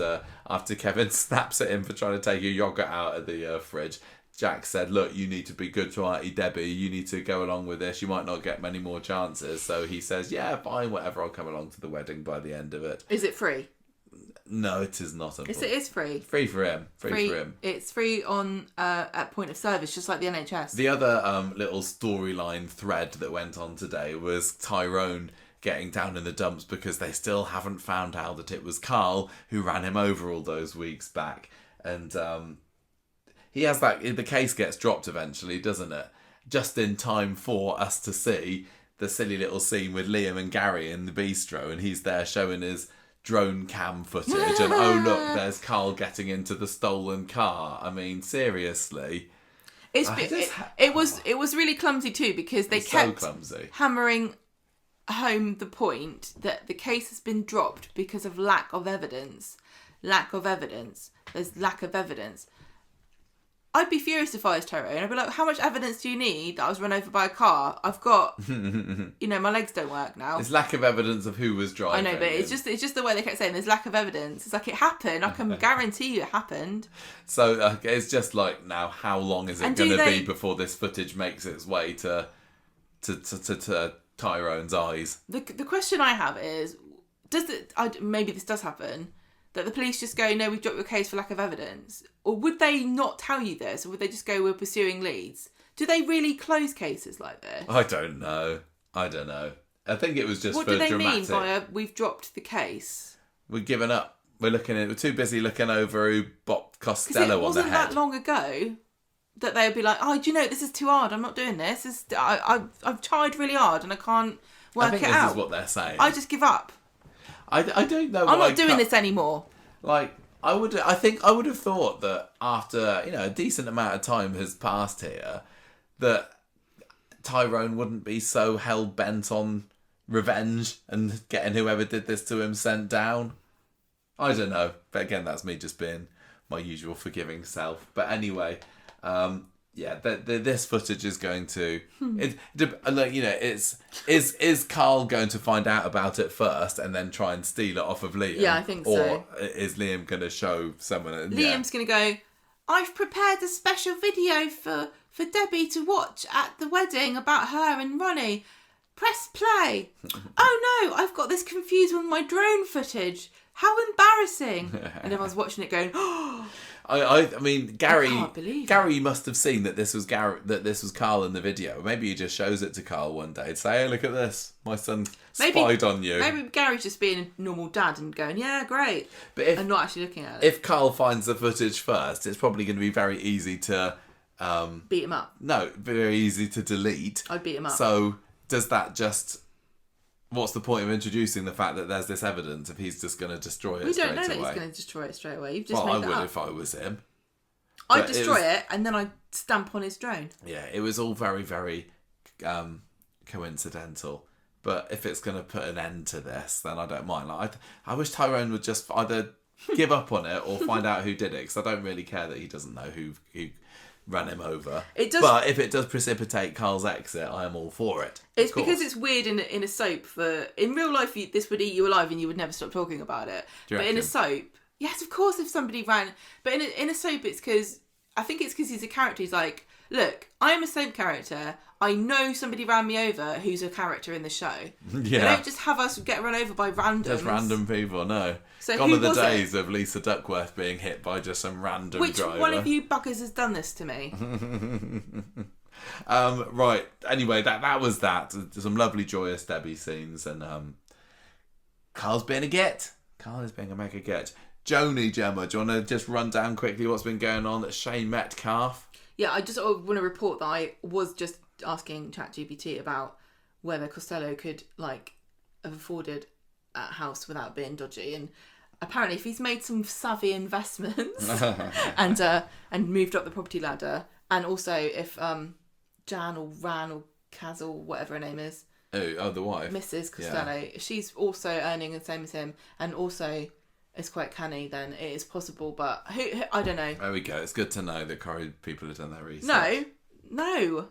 after Kevin snaps at him for trying to take a yogurt out of the fridge... Jack said, look, you need to be good to Auntie Debbie. You need to go along with this. You might not get many more chances. So he says, yeah, fine, whatever. I'll come along to the wedding by the end of it. Is it free? No, it is not. It is free. Free for him. Free for him. It's free on at point of service, just like the NHS. The other little storyline thread that went on today was Tyrone getting down in the dumps because they still haven't found out that it was Carl who ran him over all those weeks back. And... he has the case gets dropped eventually, doesn't it? Just in time for us to see the silly little scene with Liam and Gary in the bistro, and he's there showing his drone cam footage, and oh look, there's Carl getting into the stolen car. I mean, seriously. It was really clumsy too, because they kept hammering home the point that the case has been dropped because of lack of evidence. There's lack of evidence. I'd be furious if I was Tyrone. I'd be like, how much evidence do you need that I was run over by a car? I've got, my legs don't work now. There's lack of evidence of who was driving. I know, but it's just the way they kept saying there's lack of evidence. It's like, it happened. I can guarantee you it happened. So it's just like, now, how long is it going to be before this footage makes its way to Tyrone's eyes? The question I have is, maybe this does happen, that the police just go, no, we've dropped your case for lack of evidence? Or would they not tell you this? Or would they just go, we're pursuing leads? Do they really close cases like this? I don't know. I think it was just for dramatic. What do they mean by we've dropped the case? We've given up. We're too busy looking over who bopped Costello on the head. It wasn't that long ago that they would be like, oh, do you know, this is too hard. I'm not doing this. I've tried really hard and I can't work it out. I think this is what they're saying. I just give up. I don't know. I'm not doing this anymore. Like, I think I would have thought that after, a decent amount of time has passed here, that Tyrone wouldn't be so hell-bent on revenge and getting whoever did this to him sent down. I don't know. But again, that's me just being my usual forgiving self. But anyway, this footage is going to... Is Carl going to find out about it first and then try and steal it off of Liam? Yeah, I think so. Or is Liam going to show someone... Liam's going to go, I've prepared a special video for Debbie to watch at the wedding about her and Ronnie. Press play. Oh no, I've got this confused with my drone footage. How embarrassing. And everyone's watching it going, oh... I mean, Gary must have seen that this was Carl in the video. Maybe he just shows it to Carl one day and say, hey, look at this. My son spied on you. Maybe Gary's just being a normal dad and going, yeah, great. And not actually looking at it. If Carl finds the footage first, it's probably going to be very easy to... beat him up. No, very easy to delete. I'd beat him up. So does that just... What's the point of introducing the fact that there's this evidence if he's just going to destroy it straight away? We don't know that he's going to destroy it straight away. You've just made that up. I would if I was him. I'd destroy it and then I'd stamp on his drone. Yeah, it was all very, very coincidental. But if it's going to put an end to this, then I don't mind. Like, I wish Tyrone would just either give up on it or find out who did it, because I don't really care that he doesn't know who ran him over. But if it does precipitate Carl's exit, I am all for it. It's because it's weird in a soap. In real life, this would eat you alive and you would never stop talking about it. But in a soap, yes, of course, if somebody ran... But in a soap, it's because... I think it's because he's a character. He's like, look, I'm a soap character. I know somebody ran me over who's a character in the show. Yeah. They don't just have us get run over by randoms. Just random people, no. So gone are the days of Lisa Duckworth being hit by just some random driver. Which one of you buggers has done this to me? Right. Anyway, that was that. Some lovely, joyous Debbie scenes. And Carl's being a get. Carl is being a mega get. Joni, Gemma, do you want to just run down quickly what's been going on at Shane Metcalf? Yeah, I just want to report that I was just asking ChatGPT about whether Costello could have afforded a house without being dodgy, and apparently if he's made some savvy investments and moved up the property ladder, and also if Jan or Ran or Kaz or whatever her name is, the wife, Mrs. Costello, she's also earning the same as him and also is quite canny, then it is possible, but who I don't know. There we go. It's good to know that Corrie people have done their research. No.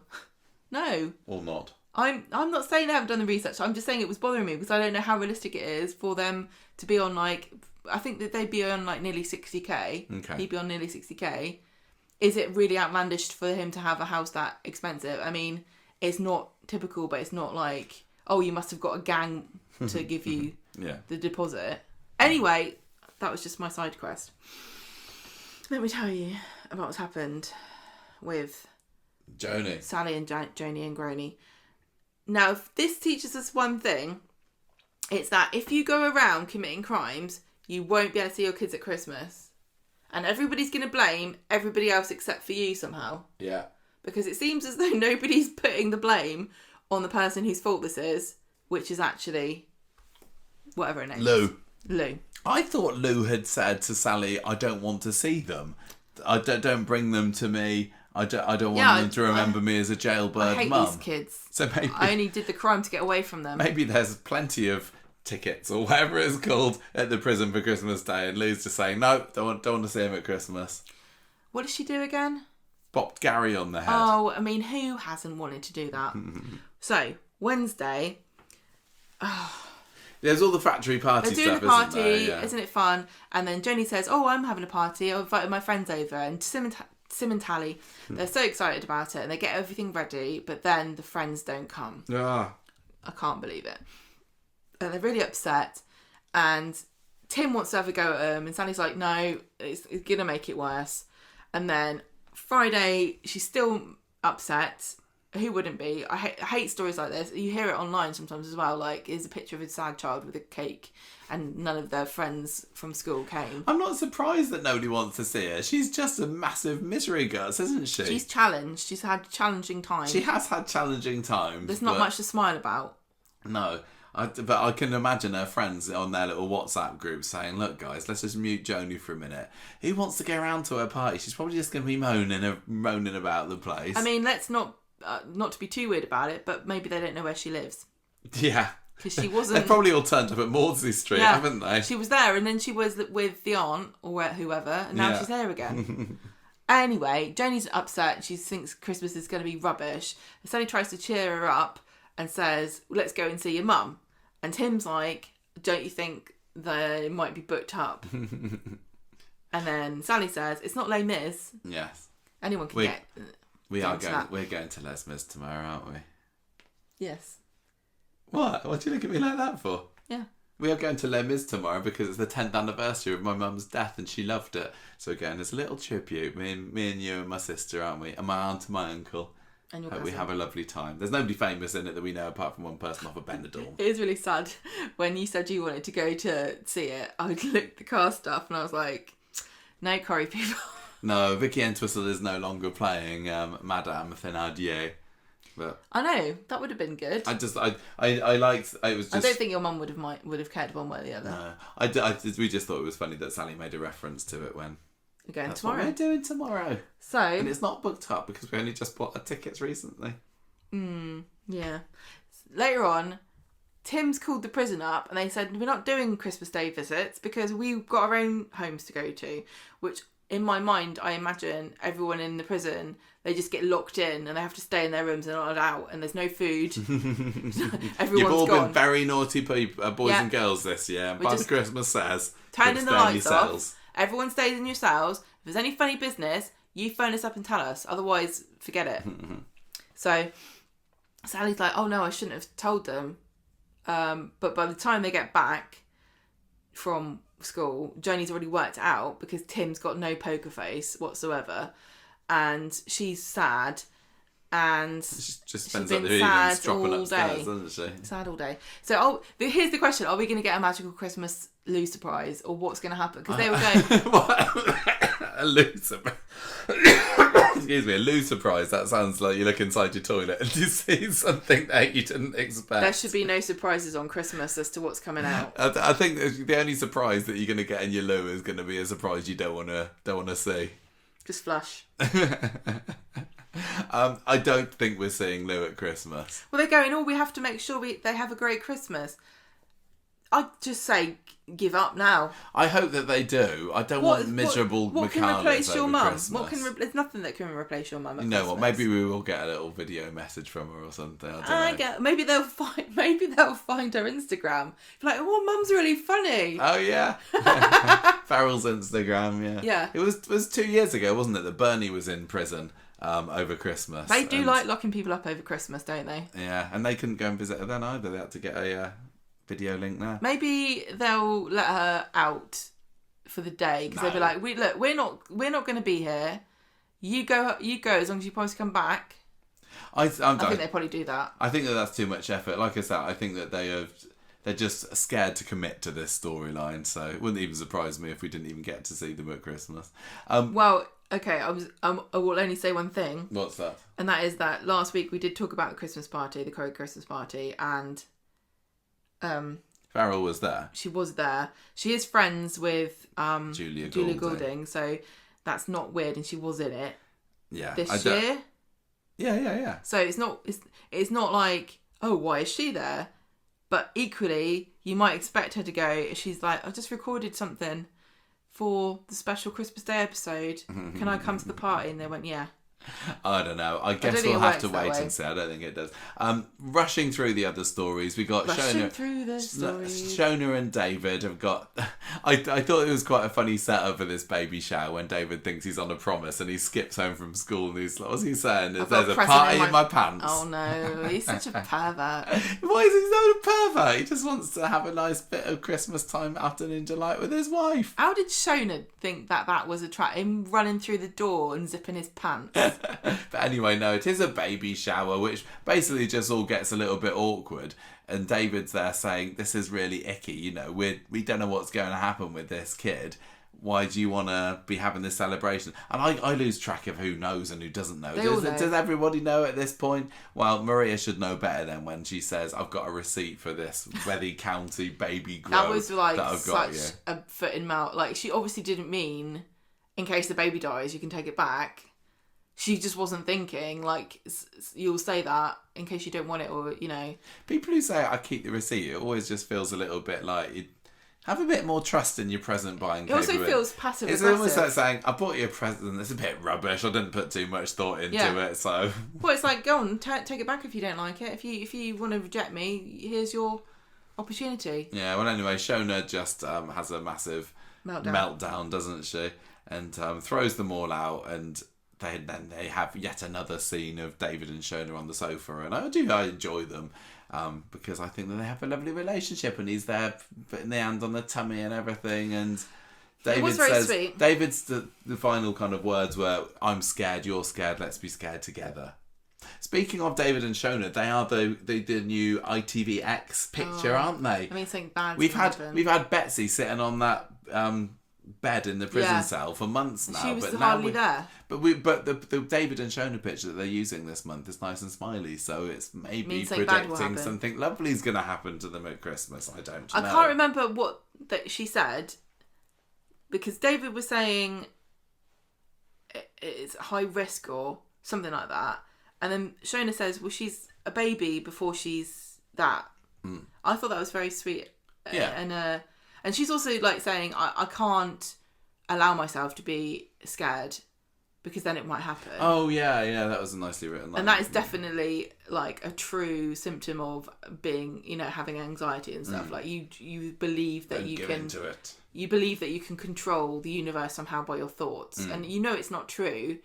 Or not. I'm not saying they haven't done the research. I'm just saying it was bothering me because I don't know how realistic it is for them to be on I think that they'd be on nearly 60k. Okay. He'd be on nearly 60k. Is it really outlandish for him to have a house that expensive? I mean, it's not typical, but it's not like, oh, you must have got a gang to give you the deposit. Anyway, that was just my side quest. Let me tell you about what's happened with Joni. Sally and Joni and Groney. Now, if this teaches us one thing, it's that if you go around committing crimes, you won't be able to see your kids at Christmas. And everybody's going to blame everybody else except for you somehow. Yeah. Because it seems as though nobody's putting the blame on the person whose fault this is, which is actually whatever her name is. Lou. I thought Lou had said to Sally, I don't want to see them. Don't bring them to me. I don't want them to remember me as a jailbird I hate mum. these kids. So maybe I only did the crime to get away from them. maybe there's plenty of tickets or whatever it's called at the prison for Christmas Day, and Lou's just saying, no, don't want to see him at Christmas. What did she do again? Bopped Gary on the head. Oh, I mean, who hasn't wanted to do that? So, Wednesday... There's all the factory party They're doing stuff, the party, isn't there? Yeah. isn't it fun? And then Joni says, oh, I'm having a party. I've invited my friends over. And Sim and Tally, they're so excited about it. And they get everything ready. But then the friends don't come. Ah. I can't believe it. And they're really upset. And Tim wants to have a go at them. And Sally's like, no, it's going to make it worse. And then Friday, she's still upset. Who wouldn't be? I hate stories like this. You hear it online sometimes as well. Like, here's a picture of a sad child with a cake and none of their friends from school came. I'm not surprised that nobody wants to see her. She's just a massive misery guts, isn't she? She's challenged. She's had challenging times. She has had challenging times. There's not much to smile about. No. But I can imagine her friends on their little WhatsApp group saying, look, guys, let's just mute Joni for a minute. Who wants to go around to her party? She's probably just going to be moaning about the place. I mean, let's not to be too weird about it, but maybe they don't know where she lives. Yeah. Because she wasn't... They've probably all turned up at Maudsley Street, haven't they? She was there, and then she was with the aunt, or whoever, and now she's there again. Anyway, Joni's upset. She thinks Christmas is going to be rubbish. And Sally tries to cheer her up and says, let's go and see your mum. And Tim's like, don't you think they might be booked up? And then Sally says, it's not Les Mis. Yes. Anyone can get... We're going to Les Mis tomorrow, aren't we? Yes. What? What do you look at me like that for? Yeah. We are going to Les Mis tomorrow because it's the 10th anniversary of my mum's death and she loved it. So again, it's a little tribute. Me and you and my sister, aren't we? And my aunt and my uncle. And your Hope cousin. we have a lovely time. There's nobody famous in it that we know apart from one person off of Benidorm. It is really sad. When you said you wanted to go to see it, I looked at the car stuff and I was like, no Corrie people. No, Vicky Entwistle is no longer playing Madame Thénardier. But I know, that would have been good. I liked it was just... I don't think your mum would have cared one way or the other. No, we just thought it was funny that Sally made a reference to it when We're going that's tomorrow. what we're doing tomorrow. So, and it's not booked up because we only just bought our tickets recently. Yeah. Later on, Tim's called the prison up and they said, we're not doing Christmas Day visits because we've got our own homes to go to, which in my mind, I imagine everyone in the prison, they just get locked in and they have to stay in their rooms and not allowed and there's no food. Everyone's You've all gone. been very naughty boys and girls this year. But the Christmas says, turning the stay in lights your off. cells. Everyone stays in your cells. If there's any funny business, you phone us up and tell us. Otherwise, forget it. So Sally's like, oh no, I shouldn't have told them. But by the time they get back from school, Joni's already worked out because Tim's got no poker face whatsoever. And she's sad. And She just she's spends been up the evening sad dropping all upstairs, day. doesn't she? Sad all day. So here's the question. Are we going to get a magical Christmas Lou surprise? Or what's going to happen? Because they were going... A Lou surprise. Excuse me, a Lou surprise. That sounds like you look inside your toilet and you see something that you didn't expect. There should be no surprises on Christmas as to what's coming out. I think the only surprise that you're going to get in your Lou is going to be a surprise you don't want to see. Just flush. I don't think we're seeing Lou at Christmas. Well, they're going, oh, we have to make sure they have a great Christmas. I'd just say give up now. I hope that they do. I don't want miserable What can McCarthy's replace your over mum? Christmas. There's nothing that can replace your mum at You know Christmas. what? Maybe we will get a little video message from her or something. I don't know. Maybe they'll find her Instagram. Be like, oh, mum's really funny. Oh yeah, Farrell's Instagram. Yeah, Yeah. It was 2 years ago, wasn't it? That Bernie was in prison over Christmas. They do like locking people up over Christmas, don't they? Yeah, and they couldn't go and visit her then either. They had to get a video link there. Maybe they'll let her out for the day because they'll be like, we're not going to be here. You go as long as you promise to come back. I think they probably do that. I think that's too much effort. Like I said, I think that they're just scared to commit to this storyline. So it wouldn't even surprise me if we didn't even get to see them at Christmas. Well, okay, I will only say one thing. What's that? And that is that last week we did talk about the Christmas party, the Corrie Christmas party, and Farrell was there. she was there. She is friends with Julia Goulding, so that's not weird, and she was in it. this year. Yeah. So it's not like, oh, why is she there? But equally, you might expect her to go. She's like, I just recorded something for the special Christmas Day episode. Can I come to the party? And they went, yeah. I don't know. I guess we'll have to wait and see. I don't think it does. Rushing through the other stories, we got Shona and David have got. I thought it was quite a funny setup for this baby shower when David thinks he's on a promise and he skips home from school and he's like, what's he saying? There's a party in my pants. Oh no, he's such a pervert. Why is he so a pervert? He just wants to have a nice bit of Christmas time afternoon delight with his wife. How did Shona think that was him running through the door and zipping his pants? But anyway, no, it is a baby shower, which basically just all gets a little bit awkward. And David's there saying, this is really icky, you know, we don't know what's going to happen with this kid. Why do you want to be having this celebration? And I lose track of who knows and who doesn't know. Does everybody know at this point? Well, Maria should know better than when she says, I've got a receipt for this Reading County baby grow that was like that I've got such a foot in mouth. Like, she obviously didn't mean, in case the baby dies, you can take it back. She just wasn't thinking, like, you'll say that in case you don't want it, or, you know. People who say, I keep the receipt, it always just feels a little bit like, you have a bit more trust in your present buying capability. It also feels passive-aggressive. It's almost like saying, I bought you a present, it's a bit rubbish, I didn't put too much thought into it, so... Well, it's like, go on, take it back if you don't like it. If you want to reject me, here's your opportunity. Yeah, well, anyway, Shona just has a massive meltdown, doesn't she? And throws them all out, and... Then they have yet another scene of David and Shona on the sofa, and I enjoy them because I think that they have a lovely relationship, and he's there putting the hand on the tummy and everything, and David says, sweet. David's the final kind of words were, I'm scared, you're scared, let's be scared together. Speaking of David and Shona, they are the new ITVX picture, aren't they? I mean, something bad. We've had Betsy sitting on that bed in the prison cell for months now. She was hardly there. But the David and Shona picture that they're using this month is nice and smiley, so it's maybe predicting something lovely is going to happen to them at Christmas. I don't know. I can't remember what that she said, because David was saying it's high risk or something like that, and then Shona says, well, she's a baby before she's that. I thought that was very sweet. And she's also like saying, I can't allow myself to be scared because then it might happen. Oh, yeah, that was a nicely written line. And that is definitely like a true symptom of being, you know, having anxiety and stuff. Like you believe that you can... into it. You believe that you can control the universe somehow by your thoughts. And you know it's not true.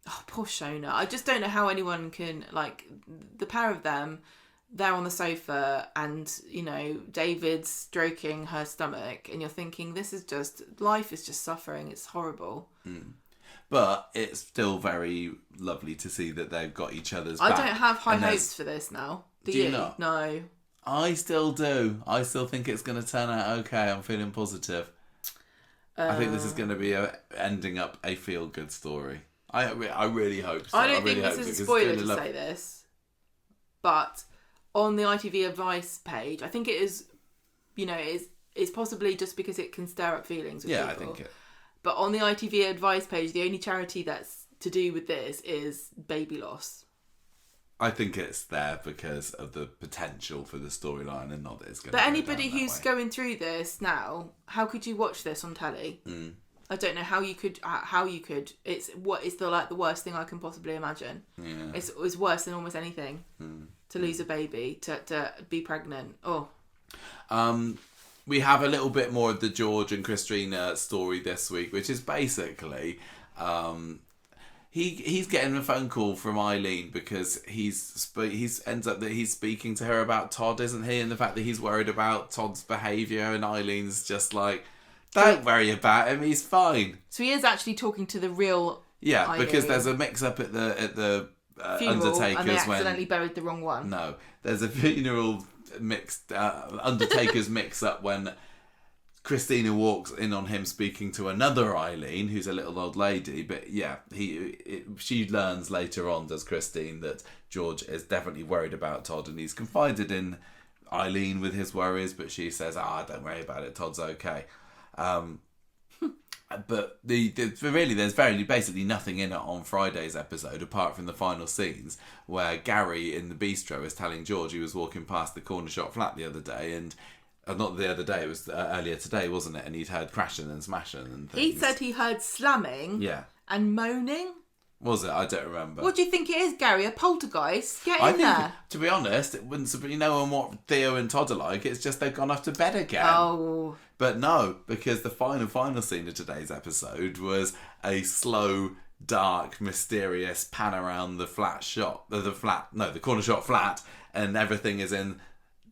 Oh, poor Shona. I just don't know how anyone can, like, the pair of them... They're on the sofa and, you know, David's stroking her stomach and you're thinking, life is just suffering. It's horrible. But it's still very lovely to see that they've got each other's back. I don't have high hopes for this now. Do you not? No. I still do. I still think it's going to turn out okay. I'm feeling positive. I think this is going to be ending up a feel-good story. I really hope so. I don't think this is a spoiler to say this. But... on the ITV advice page, I think it is, you know, it's possibly just because it can stir up feelings with people. I think it. But on the ITV advice page, the only charity that's to do with this is baby loss. I think it's there because of the potential for the storyline and not that it's going to But anybody who's going through this now, how could you watch this on telly? I don't know how you could. It's the worst thing I can possibly imagine. Yeah. It's worse than almost anything. To lose a baby, to be pregnant. Oh. We have a little bit more of the George and Christina story this week, which is basically he's getting a phone call from Eileen because he's ends up that he's speaking to her about Todd, isn't he? And the fact that he's worried about Todd's behaviour, and Eileen's just like, don't worry about him, he's fine. So he is actually talking to the real Eileen. Because there's a mix-up at the funeral, Undertaker's and they accidentally buried the wrong one. No, there's a funeral mixed Undertaker's mix-up when Christina walks in on him speaking to another Eileen, who's a little old lady. But yeah, she learns later on, does Christine, that George is definitely worried about Todd, and he's confided in Eileen with his worries, but she says, don't worry about it, Todd's okay. But really, there's basically nothing in it on Friday's episode apart from the final scenes where Gary in the bistro is telling George he was walking past the corner shop flat the other day, and not the other day, it was earlier today, wasn't it? And he'd heard crashing and smashing and things. He said he heard slamming and moaning. Was it? I don't remember. What do you think it is, Gary? A poltergeist? Get in there. To be honest, it wouldn't surprise knowing what Theo and Todd are like. It's just they've gone off to bed again. Oh. But no, because the final scene of today's episode was a slow, dark, mysterious pan around the the corner shop flat, and everything is in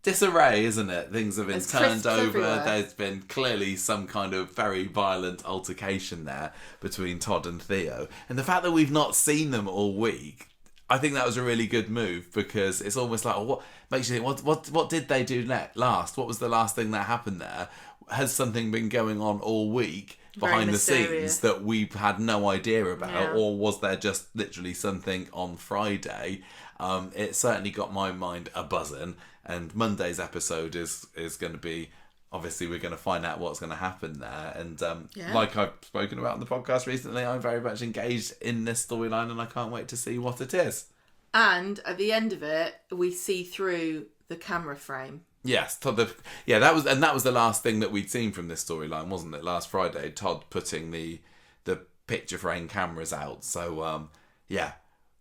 disarray, isn't it? Things have been turned over. Everywhere. There's been clearly some kind of very violent altercation there between Todd and Theo. And the fact that we've not seen them all week, I think that was a really good move, because it's almost like, what makes you think, what did they do last? What was the last thing that happened there? Has something been going on all week behind the scenes that we've had no idea about, or was there just literally something on Friday? It certainly got my mind a buzzing, and Monday's episode is going to be, obviously we're going to find out what's going to happen there, and like I've spoken about on the podcast recently, I'm very much engaged in this storyline, and I can't wait to see what it is. And at the end of it, we see through the camera frame. Yes, that was the last thing that we'd seen from this storyline, wasn't it? Last Friday, Todd putting the picture frame cameras out. So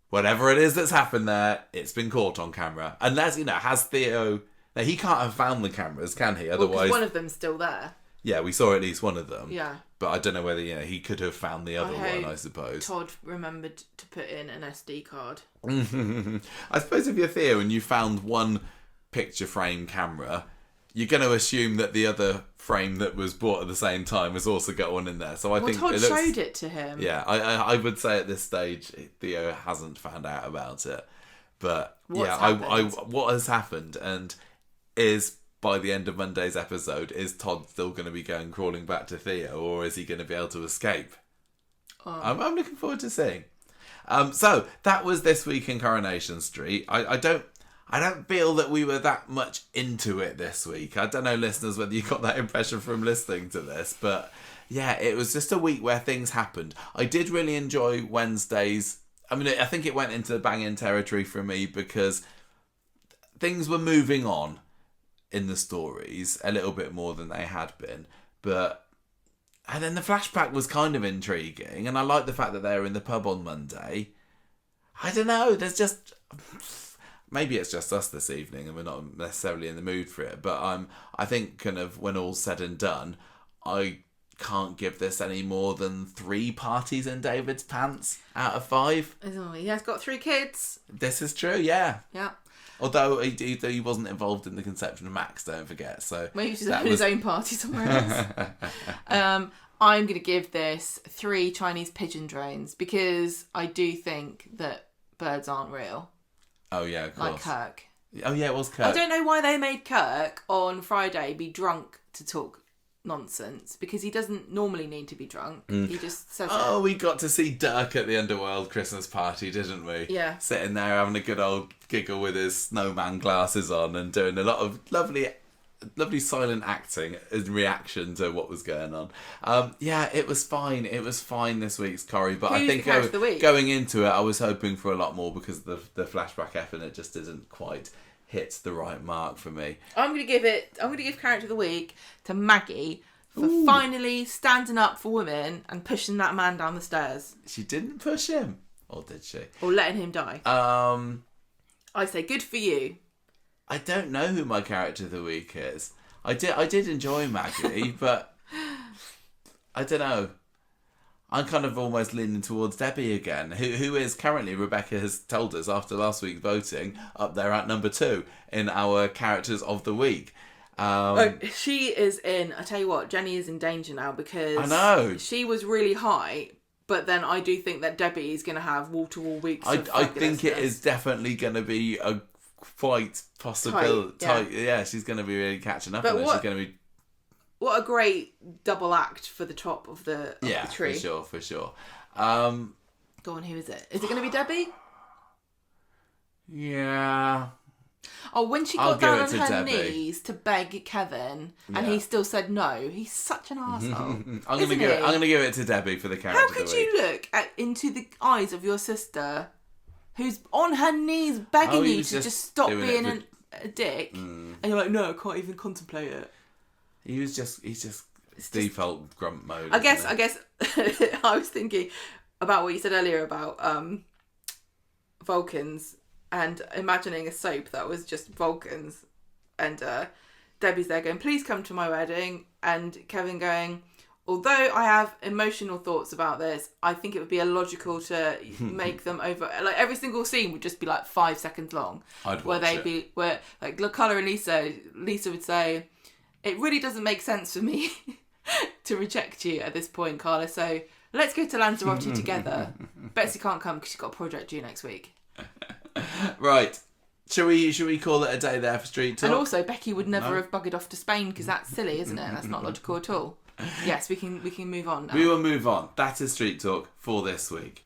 whatever it is that's happened there, it's been caught on camera. Unless, has Theo... Now, he can't have found the cameras, can he? Otherwise, one of them's still there. Yeah, we saw at least one of them. Yeah. But I don't know whether he could have found the other one, I suppose. Todd remembered to put in an SD card. I suppose if you're Theo and you found one picture frame camera, you're going to assume that the other frame that was bought at the same time has also got one in there. So I think Todd showed it to him. Yeah, I would say at this stage Theo hasn't found out about it. But what has happened, and is by the end of Monday's episode, is Todd still going to be going crawling back to Theo, or is he going to be able to escape? I'm looking forward to seeing. So that was this week in Coronation Street. I don't feel that we were that much into it this week. I don't know, listeners, whether you got that impression from listening to this, but yeah, it was just a week where things happened. I did really enjoy Wednesdays. I mean, I think it went into banging territory for me because things were moving on in the stories a little bit more than they had been. And then the flashback was kind of intriguing, and I like the fact that they were in the pub on Monday. I don't know, there's just... Maybe it's just us this evening and we're not necessarily in the mood for it. But I think kind of when all's said and done, I can't give this any more than 3 parties in David's pants out of 5. He has got 3 kids. This is true, yeah. Yeah. Although he wasn't involved in the conception of Max, don't forget. So maybe he's just having his own party somewhere else. I'm going to give this 3 Chinese pigeon drones because I do think that birds aren't real. Oh, yeah, of course. Like Kirk. Oh, yeah, it was Kirk. I don't know why they made Kirk on Friday be drunk to talk nonsense, because he doesn't normally need to be drunk. He just says it. We got to see Dirk at the Underworld Christmas party, didn't we? Yeah. Sitting there having a good old giggle with his snowman glasses on and doing a lot of lovely silent acting in reaction to what was going on. Yeah, it was fine. It was fine this week's Corrie, but I think going into it, I was hoping for a lot more because the flashback F and it just didn't quite hit the right mark for me. I'm going to give Character of the Week to Maggie for finally standing up for women and pushing that man down the stairs. She didn't push him, or did she? Or letting him die. I say good for you. I don't know who my Character of the Week is. I did enjoy Maggie, but I don't know. I'm kind of almost leaning towards Debbie again, who is currently, Rebecca has told us after last week's voting, up there at number 2 in our Characters of the Week. She is in, I tell you what, Jenny is in danger now because I know. She was really high, but then I do think that Debbie is going to have wall-to-wall weeks of I think it is definitely going to be a quite possibility. Yeah, she's going to be really catching up on it. She's going to be... What a great double act for the top of the tree. For sure. Go on, who is it? Is it going to be Debbie? Yeah. Oh, when she I'll got down give on it to her Debbie. knees to beg Kevin, and Yeah. he still said no. He's such an arsehole. I'm gonna give it to Debbie for the character. How could you look into the eyes of your sister, who's on her knees begging you to just stop being a dick, and you're like, no, I can't even contemplate it. He's just default grump mode. I guess I was thinking about what you said earlier about Vulcans, and imagining a soap that was just Vulcans, and Debbie's there going, please come to my wedding, and Kevin going, although I have emotional thoughts about this, I think it would be illogical to make them over. Like every single scene would just be like 5 seconds long. I'd watch it. Where like Carla and Lisa would say, it really doesn't make sense for me to reject you at this point, Carla. So let's go to Lanzarote together. Betsy can't come because she's got a project due next week. Right. Should we call it a day there for Street Talk? And also, Becky would never have buggered off to Spain because that's silly, isn't it? That's not logical at all. Yes, we can move on now. We will move on. That is Street Talk for this week.